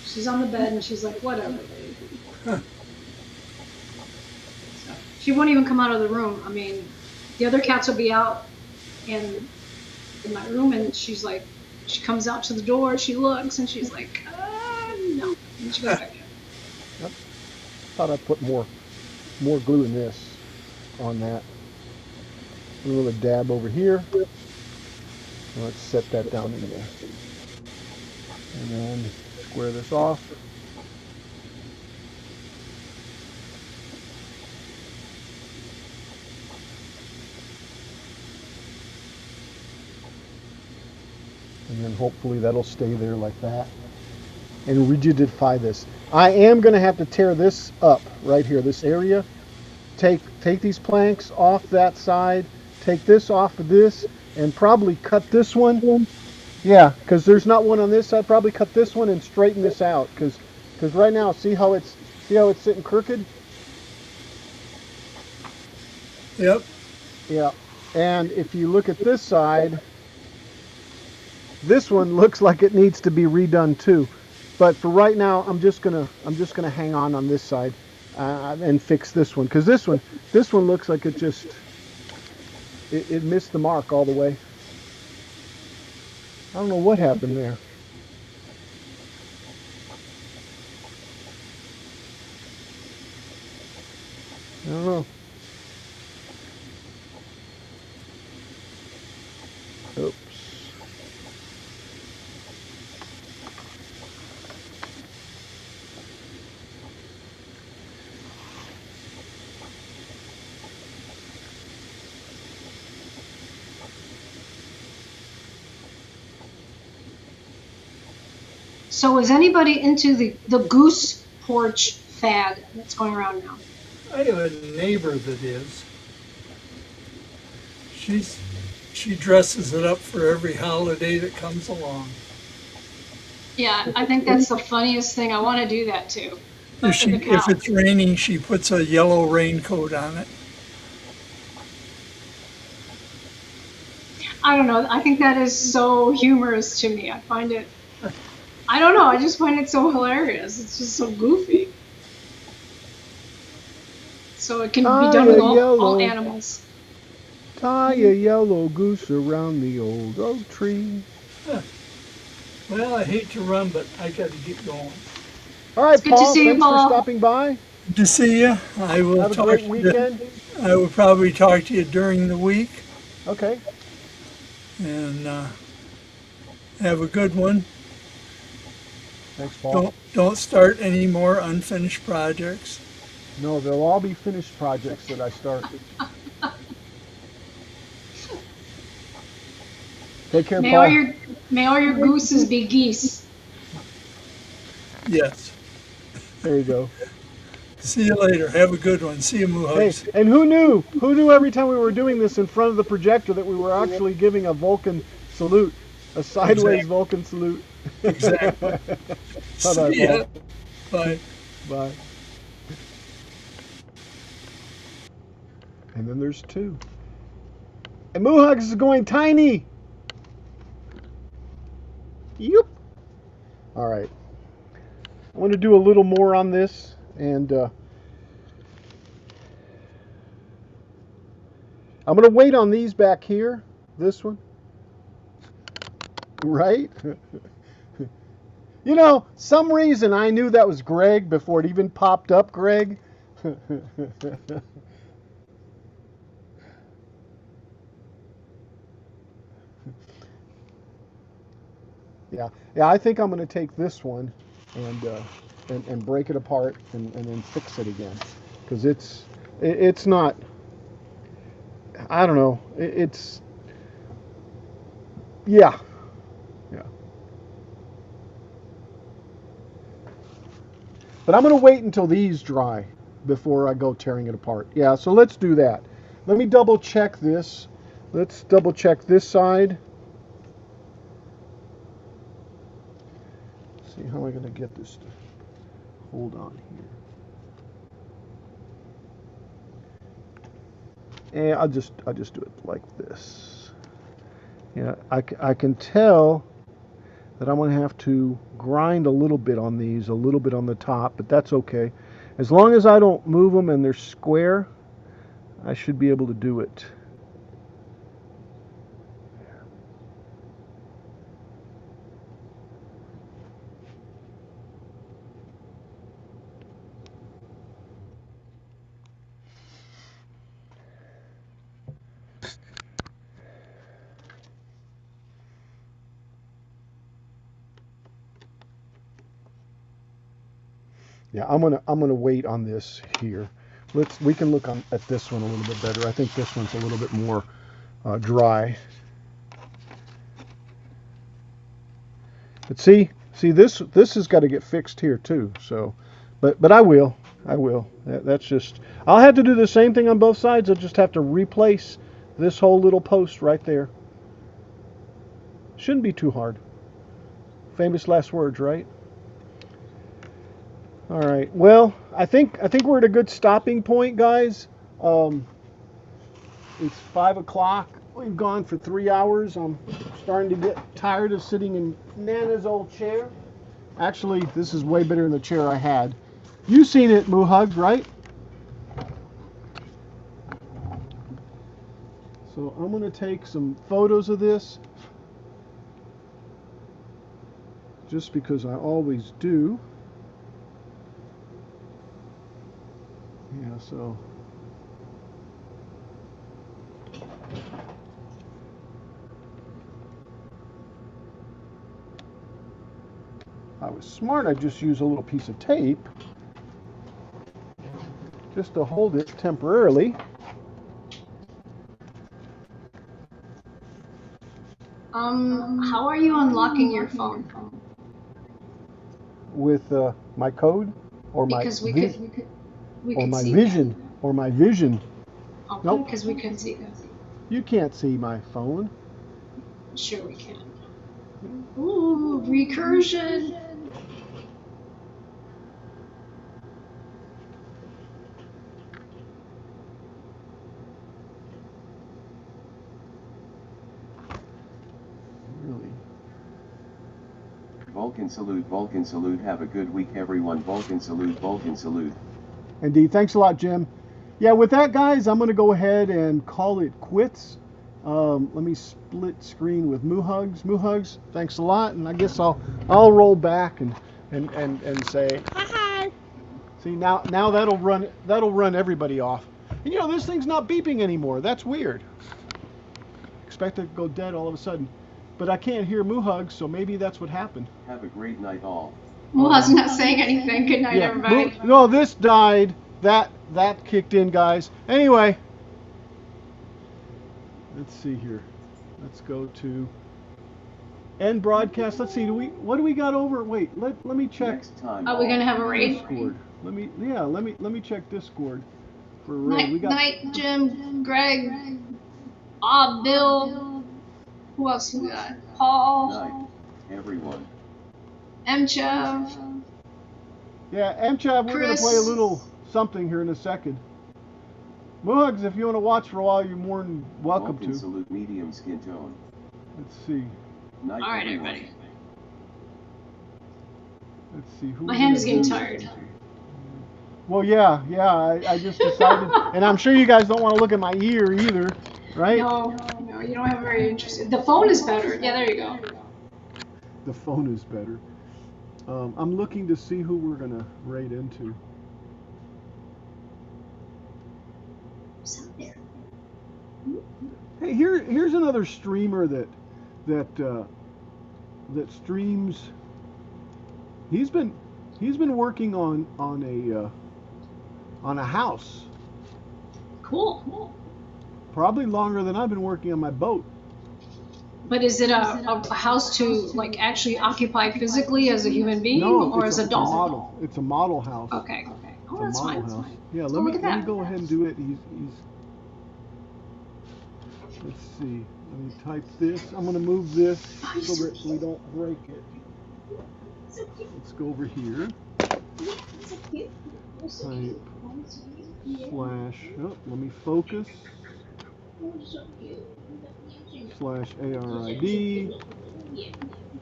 She's on the bed and she's like, whatever. Huh. So, she won't even come out of the room. I mean, the other cats will be out in my room, and she's like, she comes out to the door, she looks, and she's like, no. And she goes back in. Yep. Thought I'd put more glue in this on that. A little dab over here. Let's set that down in there. And then square this off. And then hopefully that'll stay there like that. And rigidify this. I am going to have to tear this up right here, this area. Take these planks off that side, take this off of this, and probably cut this one. Yeah, because there's not one on this side. Probably cut this one and straighten this out. Because right now, see how it's sitting crooked? Yep. Yeah. And if you look at this side, this one looks like it needs to be redone too. But for right now, I'm just gonna hang on this side and fix this one, because this one looks like it missed the mark all the way. I don't know what happened there. I don't know. Oops. So is anybody into the goose porch fad that's going around now? I have a neighbor that is. She dresses it up for every holiday that comes along. Yeah, I think that's the funniest thing. I want to do that too. If it's raining, she puts a yellow raincoat on it. I don't know. I think that is so humorous to me. I find it, I don't know. I just find it so hilarious. It's just so goofy. So it can be done with all animals. Tie a yellow goose around the old oak tree. Huh. Well, I hate to run, but I got to get going. All right, Good to Paul. see you, Thanks Paul. for stopping by. Good to see you. I will Have a talk great to weekend. you. I will probably talk to you during the week. Okay. And have a good one. Thanks, Paul. Don't start any more unfinished projects. No, they'll all be finished projects that I start. Take care, Paul. May all your gooses be geese. Yes. There you go. See you later. Have a good one. See you, Moohugs. Hey, and who knew? Who knew every time we were doing this in front of the projector that we were actually giving a Vulcan salute, a sideways Vulcan salute. Exactly. Bye-bye, See ya. Paul. Bye. Bye. And then there's two. And Moohugs is going tiny. Yep. All right. I want to do a little more on this, and I'm going to wait on these back here. This one. Right? You know, some reason I knew that was Greg before it even popped up, Greg. Yeah, I think I'm going to take this one and break it apart and then fix it again, because it's not. I don't know. It's yeah. But I'm going to wait until these dry before I go tearing it apart. Yeah, so let's do that. Let me double check this. Let's double check this side. See how am I going to get this to hold on here. And I'll just do it like this. Yeah, I can tell that I'm going to have to grind a little bit on these, a little bit on the top, but that's okay. As long as I don't move them and they're square, I should be able to do it. Yeah, I'm gonna wait on this here. We can look at this one a little bit better. I think this one's a little bit more dry. But see this has got to get fixed here too. So, but I will. That's just. I'll have to do the same thing on both sides. I'll just have to replace this whole little post right there. Shouldn't be too hard. Famous last words, right? All right. Well, I think we're at a good stopping point, guys. It's 5 o'clock. We've gone for 3 hours. I'm starting to get tired of sitting in Nana's old chair. Actually, this is way better than the chair I had. You've seen it, Moohugs, right? So I'm going to take some photos of this, just because I always do. Yeah, so I was smart, I just used a little piece of tape just to hold it temporarily. How are you unlocking your phone? With my code or Because we my could see vision that. or my vision. Okay, Nope. because we can see that. You can't see my phone. Sure we can. Ooh, recursion. Really. Vulcan salute, Vulcan salute. Have a good week, everyone. Vulcan salute, Vulcan salute. Indeed. Thanks a lot, Jim. Yeah, with that, guys, I'm going to go ahead and call it quits. Let me split screen with Moohugs. Moohugs, thanks a lot, and I guess I'll roll back and say hi. See, now that'll run everybody off. And you know, this thing's not beeping anymore. That's weird. Expect it to go dead all of a sudden, but I can't hear Moohugs, so maybe that's what happened. Have a great night, all. Moohugs not saying anything. Good night, everybody. No, this died. That kicked in, guys. Anyway, let's see here. Let's go to end broadcast. Let's see. What do we got over? Wait, let me check. Next time, Are we gonna have a raid? Discord. Let me check Discord for a raid. Night, night, Jim, Greg, Bob, Bill. Who else we got? Paul, night, everyone. Mchev. Yeah, Mchav, we're gonna play a little something here in a second. Moohugs, if you want to watch for a while, you're more than welcome Vulcan to. salute, medium skin tone. Let's see. Night, All right, everyone. everybody. Let's see who. My hand is getting tired. Well, yeah. I just decided, and I'm sure you guys don't want to look at my ear either, right? No, you don't have very interesting. The phone is better. Yeah, there you go. The phone is better. I'm looking to see who we're gonna raid into. What's out there? Hey, here's another streamer that streams. He's been working on a house. Cool. Probably longer than I've been working on my boat. But is it a house to like actually occupy physically as a human being, or as a doll? Model. It's a model house. Okay. Oh, It's that's a model fine. house. Yeah, Let's let look me at that. go ahead and do it. He's let's see. Let me type this. I'm gonna move this so that we don't break it. Let's go over here. Type slash. Oh, let me focus. Slash ARID. And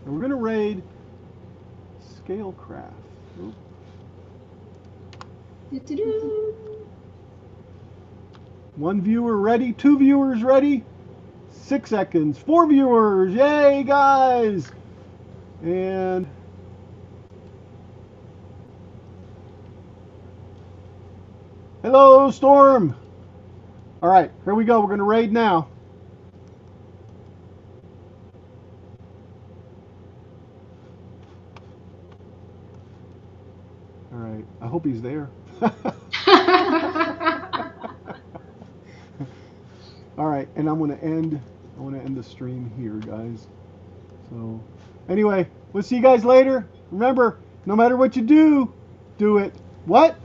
we're gonna raid Scalecraft. Oh. One viewer ready, 2 viewers ready, 6 seconds, 4 viewers, yay guys! And hello Storm! Alright, here we go, we're gonna raid now. Alright, I hope he's there. All right, and I want to end the stream here, guys. So, anyway, we'll see you guys later. Remember, no matter what you do, do it. What?